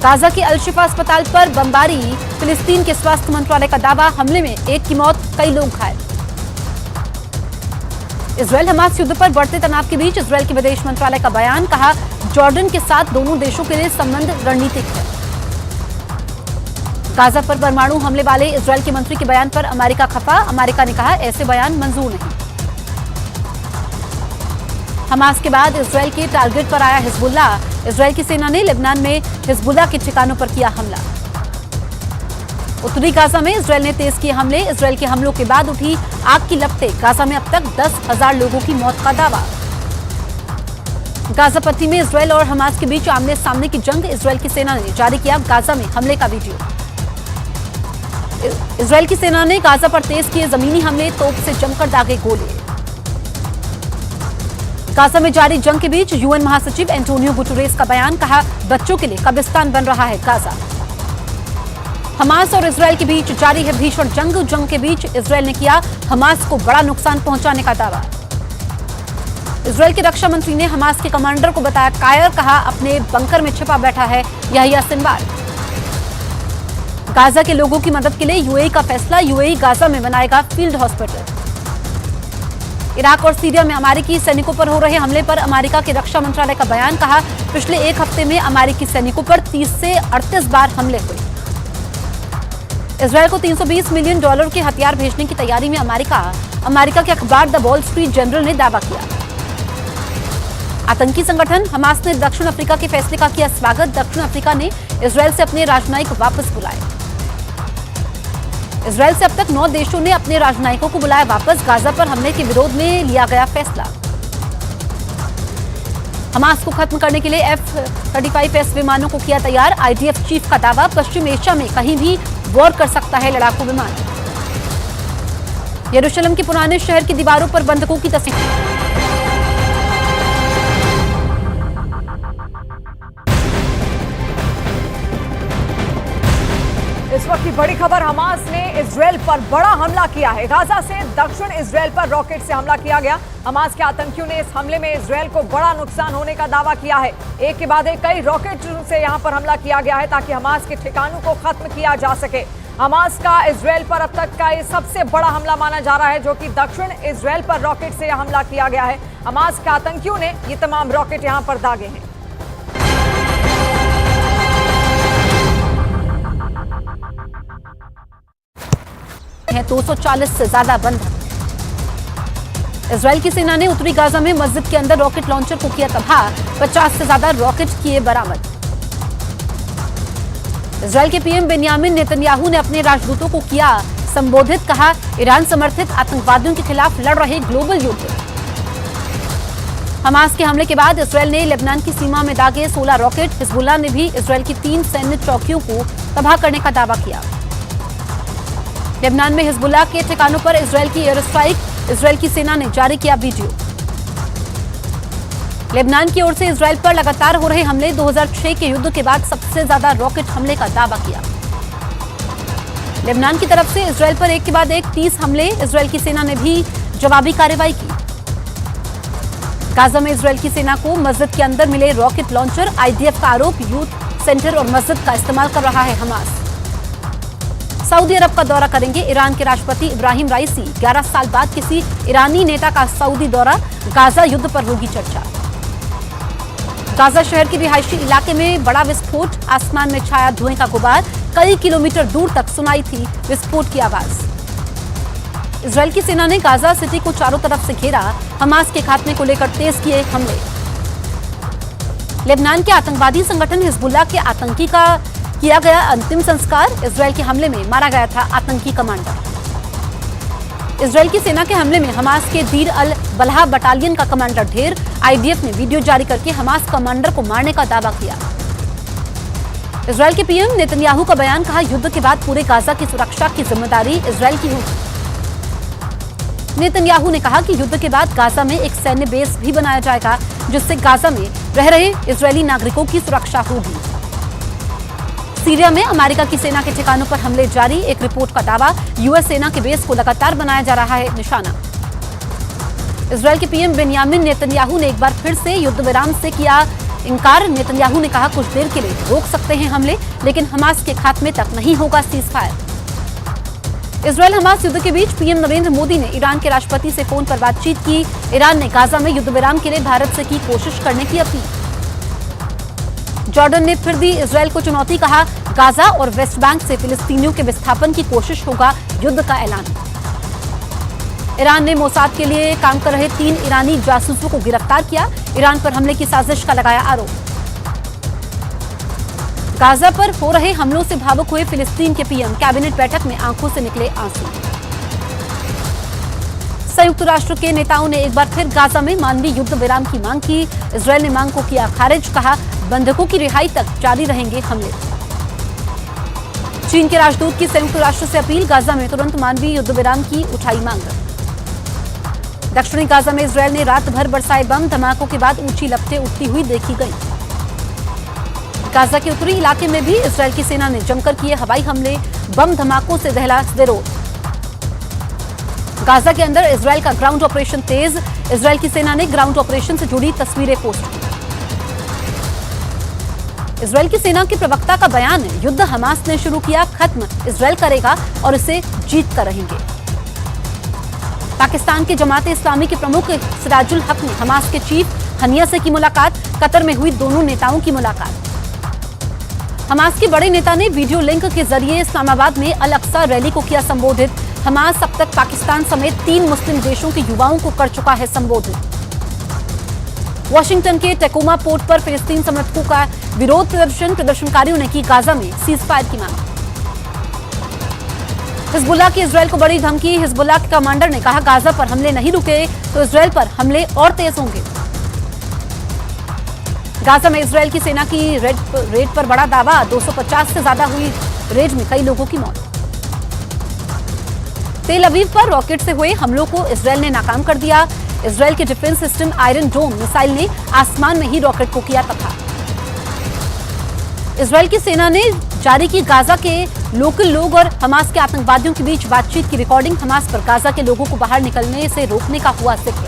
गाजा के अल शिफा अस्पताल पर बमबारी। फिलिस्तीन के स्वास्थ्य मंत्रालय का दावा, हमले में 1 की मौत, कई लोग घायल। इजरायल हमास युद्ध पर बढ़ते तनाव के बीच इजरायल के विदेश मंत्रालय का बयान, कहा जॉर्डन के साथ दोनों देशों के लिए संबंध रणनीतिक है। गाजा पर परमाणु हमले वाले इजरायल के मंत्री के बयान पर अमेरिका खफा। अमेरिका ने कहा ऐसे बयान मंजूर नहीं। हमास के बाद इजरायल के टारगेट पर आया हिजबुल्लाह। इजरायल की सेना ने लेबनान में हिजबुल्लाह के ठिकानों पर किया हमला। उत्तरी गाजा में इजरायल ने तेज किए हमले। इजरायल के हमलों के बाद उठी आग की लपटें। गाजा में अब तक 10,000 लोगों की मौत का दावा। गाजा पट्टी में इजरायल और हमास के बीच आमने सामने की जंग। इजरायल की सेना ने जारी किया गाजा में हमले का वीडियो। इजरायल की सेना ने गाजा पर तेज किए जमीनी हमले। तोप से जमकर दागे गोले। गाजा में जारी जंग के बीच यूएन महासचिव एंटोनियो गुटेरेस का बयान, कहा बच्चों के लिए कब्रिस्तान बन रहा है गाजा। हमास और इजरायल के बीच जारी है भीषण जंग। जंग के बीच इजरायल ने किया हमास को बड़ा नुकसान पहुंचाने का दावा। इजरायल के रक्षा मंत्री ने हमास के कमांडर को बताया कायर, कहा अपने बंकर में छिपा बैठा है याहिया सिनवार। गाजा के लोगों की मदद के लिए यूएई का फैसला। यूएई गाजा में बनाएगा फील्ड हॉस्पिटल। इराक और सीरिया में अमेरिकी सैनिकों पर हो रहे हमले पर अमेरिका के रक्षा मंत्रालय का बयान, कहा पिछले 1 हफ्ते में अमेरिकी सैनिकों पर 30 से 38 बार हमले हुए। इजरायल को $320 मिलियन के हथियार भेजने की तैयारी में अमेरिका के अखबार द वॉल स्ट्रीट जर्नल ने दावा किया। आतंकी संगठन हमास ने दक्षिण अफ्रीका के फैसले का किया स्वागत। दक्षिण अफ्रीका ने इजरायल से अपने राजनयिक वापस बुलाए। इजरायल से अब तक 9 देशों ने अपने राजनयिकों को बुलाया वापस। गाजा पर हमले के विरोध में लिया गया फैसला। हमास को खत्म करने के लिए F-35S विमानों को किया तैयार। आईडीएफ चीफ का दावा, पश्चिम एशिया में कहीं भी वॉर कर सकता है लड़ाकू विमान। यरूशलेम के पुराने शहर की दीवारों पर बंधकों की तस्वीर। इस वक्त की बड़ी खबर, हमास ने इजरायल पर बड़ा हमला किया है। गाजा से दक्षिण इजरायल पर रॉकेट से हमला किया गया। हमास के आतंकियों ने इस हमले में इजरायल को बड़ा नुकसान होने का दावा किया है। एक के बाद एक कई रॉकेट से यहां पर हमला किया गया है ताकि हमास के ठिकानों को खत्म किया जा सके। हमास का इजरायल पर अब तक का ये सबसे बड़ा हमला माना जा रहा है, जो कि दक्षिण इजरायल पर रॉकेट से यह हमला किया गया है। हमास के आतंकियों ने ये तमाम रॉकेट यहां पर दागे हैं। हैं 240 से ज्यादा बंधक। इजरायल की सेना ने उत्तरी गाजा में मस्जिद के अंदर रॉकेट लॉन्चर को किया तबाह, 50 से ज्यादा रॉकेट किए बरामद। इजरायल के पीएम बेन्यामिन नेतन्याहू ने अपने राजदूतों को किया संबोधित, कहा ईरान समर्थित आतंकवादियों के खिलाफ लड़ रहे ग्लोबल युद्ध। हमास के हमले के बाद इजरायल ने लेबनान की सीमा में दागे 16 रॉकेट। हिजबुल्लाह ने भी इजरायल की 3 सैन्य चौकियों को तबाह करने का दावा किया। लेबनान में हिजबुल्लाह के ठिकानों पर इजरायल की एयर स्ट्राइक, इजरायल की सेना ने जारी किया वीडियो। लेबनान की ओर से इजरायल पर लगातार हो रहे हमले, 2006 के युद्ध के बाद सबसे ज्यादा रॉकेट हमले का दावा किया। लेबनान की तरफ से इजरायल पर एक के बाद एक 30 हमले, इजरायल की सेना ने भी जवाबी कार्रवाई की। गाजा में इजरायल की सेना को मस्जिद के अंदर मिले रॉकेट लॉन्चर, आईडीएफ का आरोप, यूथ सेंटर और मस्जिद का इस्तेमाल कर रहा है हमास। सऊदी अरब का दौरा करेंगे ईरान के राष्ट्रपति इब्राहिम राइसी। 11 साल बाद किसी ईरानी नेता का सऊदी दौरा, गाजा युद्ध पर होगी चर्चा। गाजा शहर के रिहायशी इलाके में बड़ा विस्फोट, आसमान में छाया धुएं का गुबार, कई किलोमीटर दूर तक सुनाई थी विस्फोट की आवाज। इजरायल की सेना ने गाजा सिटी को चारों तरफ से घेरा, हमास के खात्मे को लेकर तेज किए हमले। लेबनान के आतंकवादी संगठन हिजबुल्लाह के आतंकी का किया गया अंतिम संस्कार। इजरायल के हमले में मारा गया था आतंकी कमांडर। इजरायल की सेना के हमले में हमास के दीर अल बलहा बटालियन का कमांडर ढेर। आईडीएफ ने वीडियो जारी करके हमास कमांडर को मारने का दावा किया। इजरायल के पीएम नेतन्याहू का बयान, कहा युद्ध के बाद पूरे गाजा की सुरक्षा की जिम्मेदारी इजरायल की होगी। नेतन्याहू ने कहा कि युद्ध के बाद गाजा में एक सैन्य बेस भी बनाया जाएगा, जिससे गाजा में रह रहे इजरायली नागरिकों की सुरक्षा होगी। सीरिया में अमेरिका की सेना के ठिकानों पर हमले जारी, एक रिपोर्ट का दावा, यूएस सेना के बेस को लगातार बनाया जा रहा है निशाना। इजरायल के पीएम बेन्यामिन नेतन्याहू ने एक बार फिर से युद्ध विराम से किया इनकार। नेतन्याहू ने कहा कुछ देर के लिए रोक सकते हैं हमले, लेकिन हमास के खात्मे तक नहीं होगा सीज फायर। इजरायल हमास युद्ध के बीच पीएम नरेंद्र मोदी ने ईरान के राष्ट्रपति से फोन पर बातचीत की। ईरान ने गाजा में युद्ध विराम के लिए भारत से की कोशिश करने की अपील। जॉर्डन ने फिर दी इजरायल को चुनौती, कहा गाजा और वेस्ट बैंक से फिलिस्तीनियों के विस्थापन की कोशिश होगा युद्ध का ऐलान। ईरान ने मोसाद के लिए काम कर रहे 3 ईरानी जासूसों को गिरफ्तार किया। ईरान पर हमले की साजिश का लगाया आरोप। गाजा पर हो रहे हमलों से भावुक हुए फिलिस्तीन के पीएम, कैबिनेट बैठक में आंखों से निकले आंसू। संयुक्त राष्ट्र के नेताओं ने एक बार फिर गाजा में मानवीय युद्ध विराम की मांग की। इजरायल ने मांग को किया खारिज, कहा बंधकों की रिहाई तक जारी रहेंगे हमले। चीन के राजदूत की संयुक्त राष्ट्र से अपील, गाजा में तुरंत मानवीय युद्ध विराम की उठाई मांग। दक्षिणी गाजा में इजरायल ने रात भर बरसाए बम, धमाकों के बाद ऊंची लपटें उठती हुई देखी गई। गाजा के उत्तरी इलाके में भी इजरायल की सेना ने जमकर किए हवाई हमले, बम धमाकों से दहला सदेरोत। गाजा के अंदर इजरायल का ग्राउंड ऑपरेशन तेज, इजरायल की सेना ने ग्राउंड ऑपरेशन से जुड़ी तस्वीरें पोस्ट की। इजरायल की सेना के प्रवक्ता का बयान है, युद्ध हमास ने शुरू किया, खत्म इजरायल करेगा और इसे जीत कर रहेंगे। पाकिस्तान के जमात इस्लामी के प्रमुख सिराजुल हक ने हमास के चीफ हनिया से की मुलाकात। कतर में हुई दोनों नेताओं की मुलाकात। हमास के बड़े नेता ने वीडियो लिंक के जरिए इस्लामाबाद में अल अक्सा रैली को किया संबोधित। हमास अब तक पाकिस्तान समेत 3 मुस्लिम देशों के युवाओं को कर चुका है संबोधित। वॉशिंगटन के टेकोमा पोर्ट पर फिलिस्तीन समर्थकों का विरोध प्रदर्शन, प्रदर्शनकारियों ने की गाजा में सीज फायर की मांग। हिजबुल्लाह की इजरायल को बड़ी धमकी, हिजबुल्लाह के कमांडर ने कहा गाजा पर हमले नहीं रुके तो इजरायल पर हमले और तेज होंगे। गाजा में इजरायल की सेना की रेड पर बड़ा दावा, 250 से ज्यादा हुई रेड में कई लोगों की मौत। तेल अवीव पर रॉकेट से हुए हमलों को इसराइल ने नाकाम कर दिया। इसराइल के defence system Iron Dome missile ने आसमान में ही रॉकेट को किया तबाह। इसराइल की सेना ने जारी की गाजा के लोकल लोग और हमास के आतंकवादियों के बीच बातचीत की रिकॉर्डिंग। हमास पर गाजा के लोगों को बाहर निकलने से रोकने का हुआ जिक्र।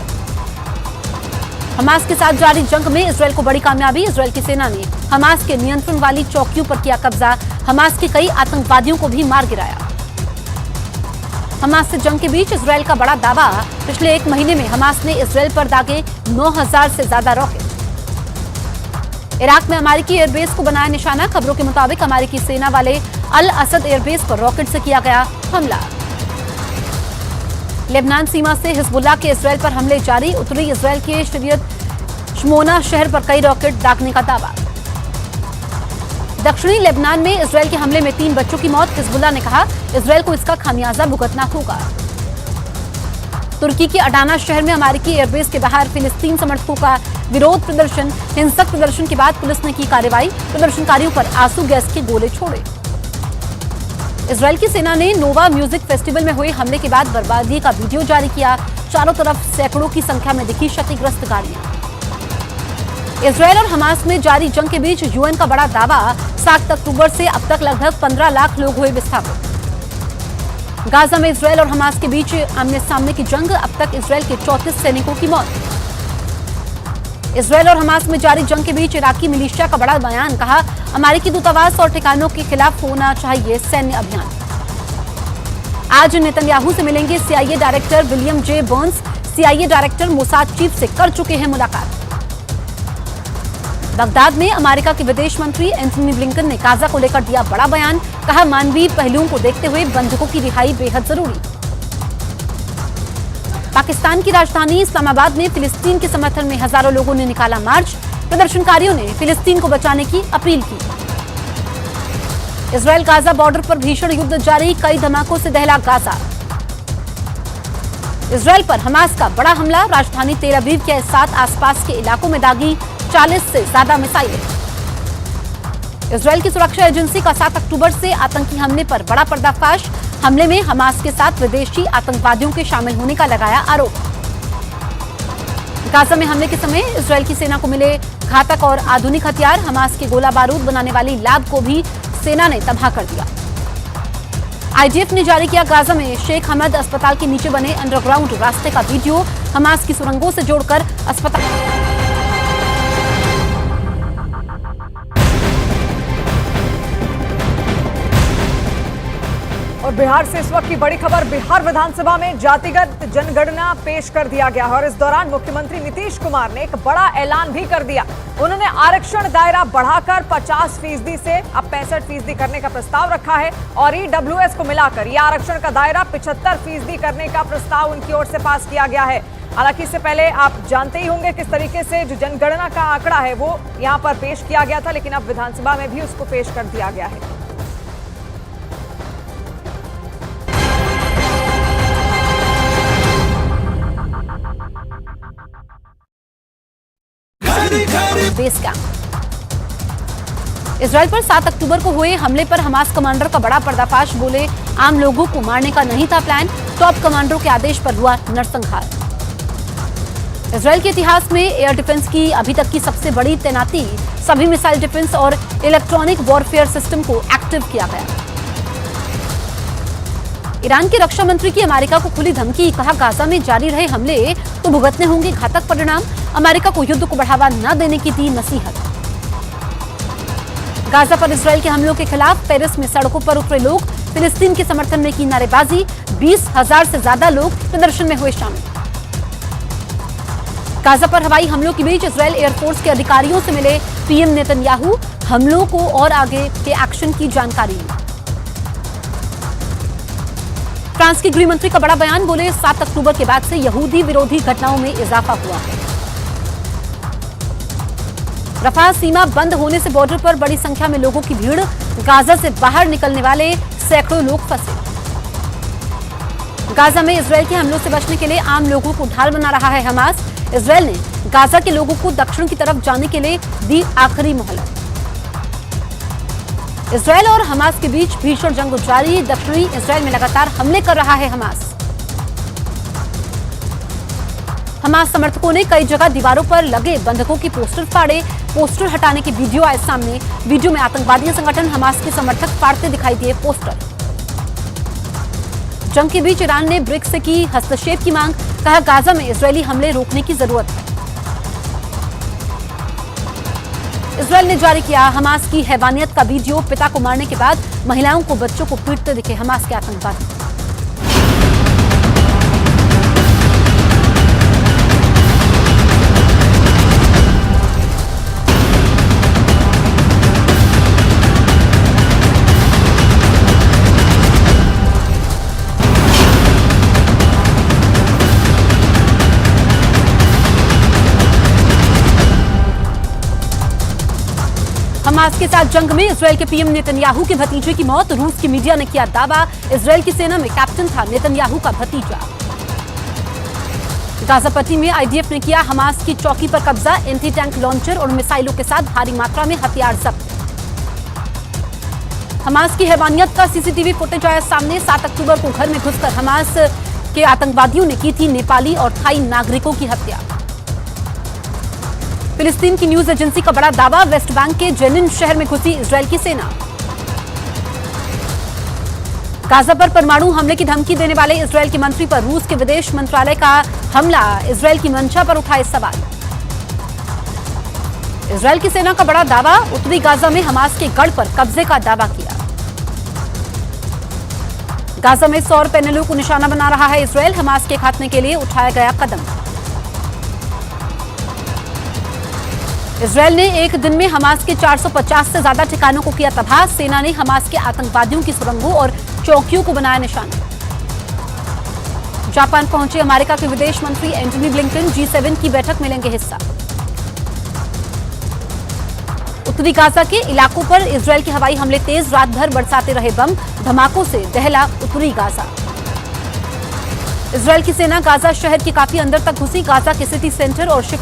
हमास के साथ जारी जंग में इसराइल को बड़ी कामयाबी। इसराइल की सेना ने हमास के नियंत्रण वाली चौकियों पर किया कब्जा। हमास के कई आतंकवादियों को भी मार गिराया। हमास से जंग के बीच इसराइल का बड़ा दावा। पिछले एक महीने में हमास ने इसराइल पर दागे 9000 से ज्यादा रॉकेट। इराक में अमेरिकी एयरबेस को बनाया निशाना। खबरों के मुताबिक अमेरिकी सेना वाले अल असद एयरबेस पर रॉकेट से किया गया हमला। लेबनान सीमा से हिजबुल्लाह के इसराइल पर हमले जारी। उत्तरी इसराइल के शरीयत शमोना शहर पर कई रॉकेट दागने का दावा। दक्षिणी लेबनान में इसराइल के हमले में 3 बच्चों की मौत। हिजबुल्लाह ने कहा इसराइल को इसका खामियाजा भुगतना होगा। तुर्की के अडाना शहर में अमेरिकी एयरबेस के बाहर फिलिस्तीन समर्थकों का विरोध प्रदर्शन। हिंसक प्रदर्शन के बाद पुलिस ने की कार्रवाई। प्रदर्शनकारियों पर आंसू गैस के गोले छोड़े। इसराइल की सेना ने नोवा म्यूजिक फेस्टिवल में हुए हमले के बाद बर्बादी का वीडियो जारी किया। चारों तरफ सैकड़ों की संख्या में दिखी क्षतिग्रस्त गाड़ियां। इसराइल और हमास में जारी जंग के बीच यूएन का बड़ा दावा। 7 अक्टूबर से अब तक लगभग 15 लाख लोग हुए विस्थापित। गाजा में इसराइल और हमास के बीच आमने सामने की जंग। अब तक इसराइल के 34 सैनिकों की मौत। इसराइल और हमास में जारी जंग के बीच इराकी मिलिशिया का बड़ा बयान। कहा अमेरिकी दूतावास और ठिकानों के खिलाफ होना चाहिए सैन्य अभियान। आज नेतन्याहू से मिलेंगे CIA director William J Burns. CIA director Mossad chief से कर चुके हैं मुलाकात। बगदाद में अमेरिका के विदेश मंत्री एंथनी ब्लिंकन ने गाजा को लेकर दिया बड़ा बयान। कहा मानवीय पहलुओं को देखते हुए बंधकों की रिहाई बेहद जरूरी। पाकिस्तान की राजधानी इस्लामाबाद में फिलिस्तीन के समर्थन में हजारों लोगों ने निकाला मार्च। प्रदर्शनकारियों ने फिलिस्तीन को बचाने की अपील की। इजरायल गाजा बॉर्डर पर भीषण युद्ध जारी। कई धमाकों से दहला गाजा। इजरायल पर हमास का बड़ा हमला। राजधानी तेल अवीव के साथ आसपास के इलाकों में दागी 40 से ज्यादा मिसाइलें। इजरायल की सुरक्षा एजेंसी का 7 अक्टूबर से आतंकी हमले पर बड़ा पर्दाफाश। हमले में हमास के साथ विदेशी आतंकवादियों के शामिल होने का लगाया आरोप। गाजा में हमले के समय इजरायल की सेना को मिले घातक और आधुनिक हथियार। हमास के गोला बारूद बनाने वाली लैब को भी सेना ने तबाह कर दिया। आईडीएफ ने जारी किया गाजा में शेख हमद अस्पताल के नीचे बने अंडरग्राउंड रास्ते का वीडियो। हमास की सुरंगों से जोड़कर अस्पताल। और बिहार से इस वक्त की बड़ी खबर। बिहार विधानसभा में जातिगत जनगणना पेश कर दिया गया और इस दौरान मुख्यमंत्री नीतीश कुमार ने एक बड़ा ऐलान भी कर दिया। उन्होंने आरक्षण दायरा बढ़ाकर 50% से अब 65% करने का प्रस्ताव रखा है और ईडब्ल्यूएस को मिलाकर यह आरक्षण का दायरा 75% करने का प्रस्ताव उनकी ओर से पास किया गया है। हालांकि इससे पहले आप जानते ही होंगे किस तरीके से जो जनगणना का आंकड़ा है वो यहाँ पर पेश किया गया था, लेकिन अब विधानसभा में भी उसको पेश कर दिया गया है। Base camp. इजरायल पर 7 अक्टूबर को हुए हमले पर हमास कमांडर का बड़ा पर्दाफाश। बोले आम लोगों को मारने का नहीं था प्लान। टॉप कमांडरों के आदेश पर हुआ नरसंहार। इजरायल के इतिहास में एयर डिफेंस की अभी तक की सबसे बड़ी तैनाती। सभी मिसाइल डिफेंस और इलेक्ट्रॉनिक वॉरफेयर सिस्टम को एक्टिव किया गया। ईरान के रक्षा मंत्री की अमेरिका को खुली धमकी। कहा गाजा में जारी रहे हमले तो भुगतने होंगे घातक परिणाम। अमेरिका को युद्ध को बढ़ावा न देने की दी नसीहत। गाजा पर इजरायल के हमलों के खिलाफ पेरिस में सड़कों पर उतरे लोग। फिलिस्तीन के समर्थन में की नारेबाजी। 20,000 से ज्यादा लोग प्रदर्शन में हुए शामिल। गाजा पर हवाई हमलों के बीच इजरायल एयरफोर्स के अधिकारियों से मिले पीएम नेतन्याहू। हमलों को और आगे के एक्शन की जानकारी ली। फ्रांस के गृह मंत्री का बड़ा बयान। बोले 7 अक्टूबर के बाद से यहूदी विरोधी घटनाओं में इजाफा हुआ है। रफाह सीमा बंद होने से बॉर्डर पर बड़ी संख्या में लोगों की भीड़। गाजा से बाहर निकलने वाले सैकड़ों लोग फंसे। गाजा में इजरायल के हमलों से बचने के लिए आम लोगों को ढाल बना रहा है हमास। इजरायल ने गाजा के लोगों को दक्षिण की तरफ जाने के लिए दी आखिरी मोहलत। इजरायल और हमास के बीच भीषण जंग जारी। दक्षिणी इजरायल में लगातार हमले कर रहा है हमास। हमास समर्थकों ने कई जगह दीवारों पर लगे बंधकों की पोस्टर फाड़े। पोस्टर हटाने की वीडियो आए सामने। वीडियो में आतंकवादी संगठन हमास के समर्थक फाड़ते दिखाई दिए पोस्टर। जंग के बीच ईरान ने ब्रिक्स से की हस्तक्षेप की मांग। कहा गाजा में इजरायली हमले रोकने की जरूरत है। इजरायल ने जारी किया हमास की हैवानियत का वीडियो। पिता को मारने के बाद महिलाओं को बच्चों को पीटते दिखे हमास के आतंकवादी। हमास के साथ जंग में इजरायल के पीएम नेतन्याहू के भतीजे की मौत। रूस की मीडिया ने किया दावा इजरायल की सेना में कैप्टन था नेतन्याहू का भतीजा। गाजा पट्टी में आईडीएफ ने किया हमास की चौकी पर कब्जा। एंटी टैंक लॉन्चर और मिसाइलों के साथ भारी मात्रा में हथियार जब्त। हमास की हैवानियत का सीसीटीवी फुटेज आया सामने। 7 अक्टूबर को घर में घुसकर हमास के आतंकवादियों ने की थी नेपाली और थाई नागरिकों की हत्या। फिलिस्तीन की न्यूज एजेंसी का बड़ा दावा वेस्ट बैंक के जेनिन शहर में घुसी इजरायल की सेना। गाजा पर परमाणु हमले की धमकी देने वाले इजरायल के मंत्री पर रूस के विदेश मंत्रालय का हमला। इजरायल की मंशा पर उठाए सवाल। इजरायल की सेना का बड़ा दावा। उत्तरी गाजा में हमास के गढ़ पर कब्जे का दावा किया। गाजा में सौर पैनलों को निशाना बना रहा है इजरायल। हमास के खात्मे के लिए उठाया गया कदम। इजरायल ने एक दिन में हमास के 450 से ज्यादा ठिकानों को किया तबाह। सेना ने हमास के आतंकवादियों की सुरंगों और चौकियों को बनाया निशाना। जापान पहुंचे अमेरिका के विदेश मंत्री एंटनी ब्लिंकन। G7 की बैठक में लेंगे हिस्सा। उत्तरी गाजा के इलाकों पर इजरायल के हवाई हमले तेज। रात भर बरसाते रहे बम। धमाकों से दहला उत्तरी गाजा। इजरायल की सेना गाजा शहर के काफी अंदर तक घुसी। गाजा के सिटी सेंटर और शिफा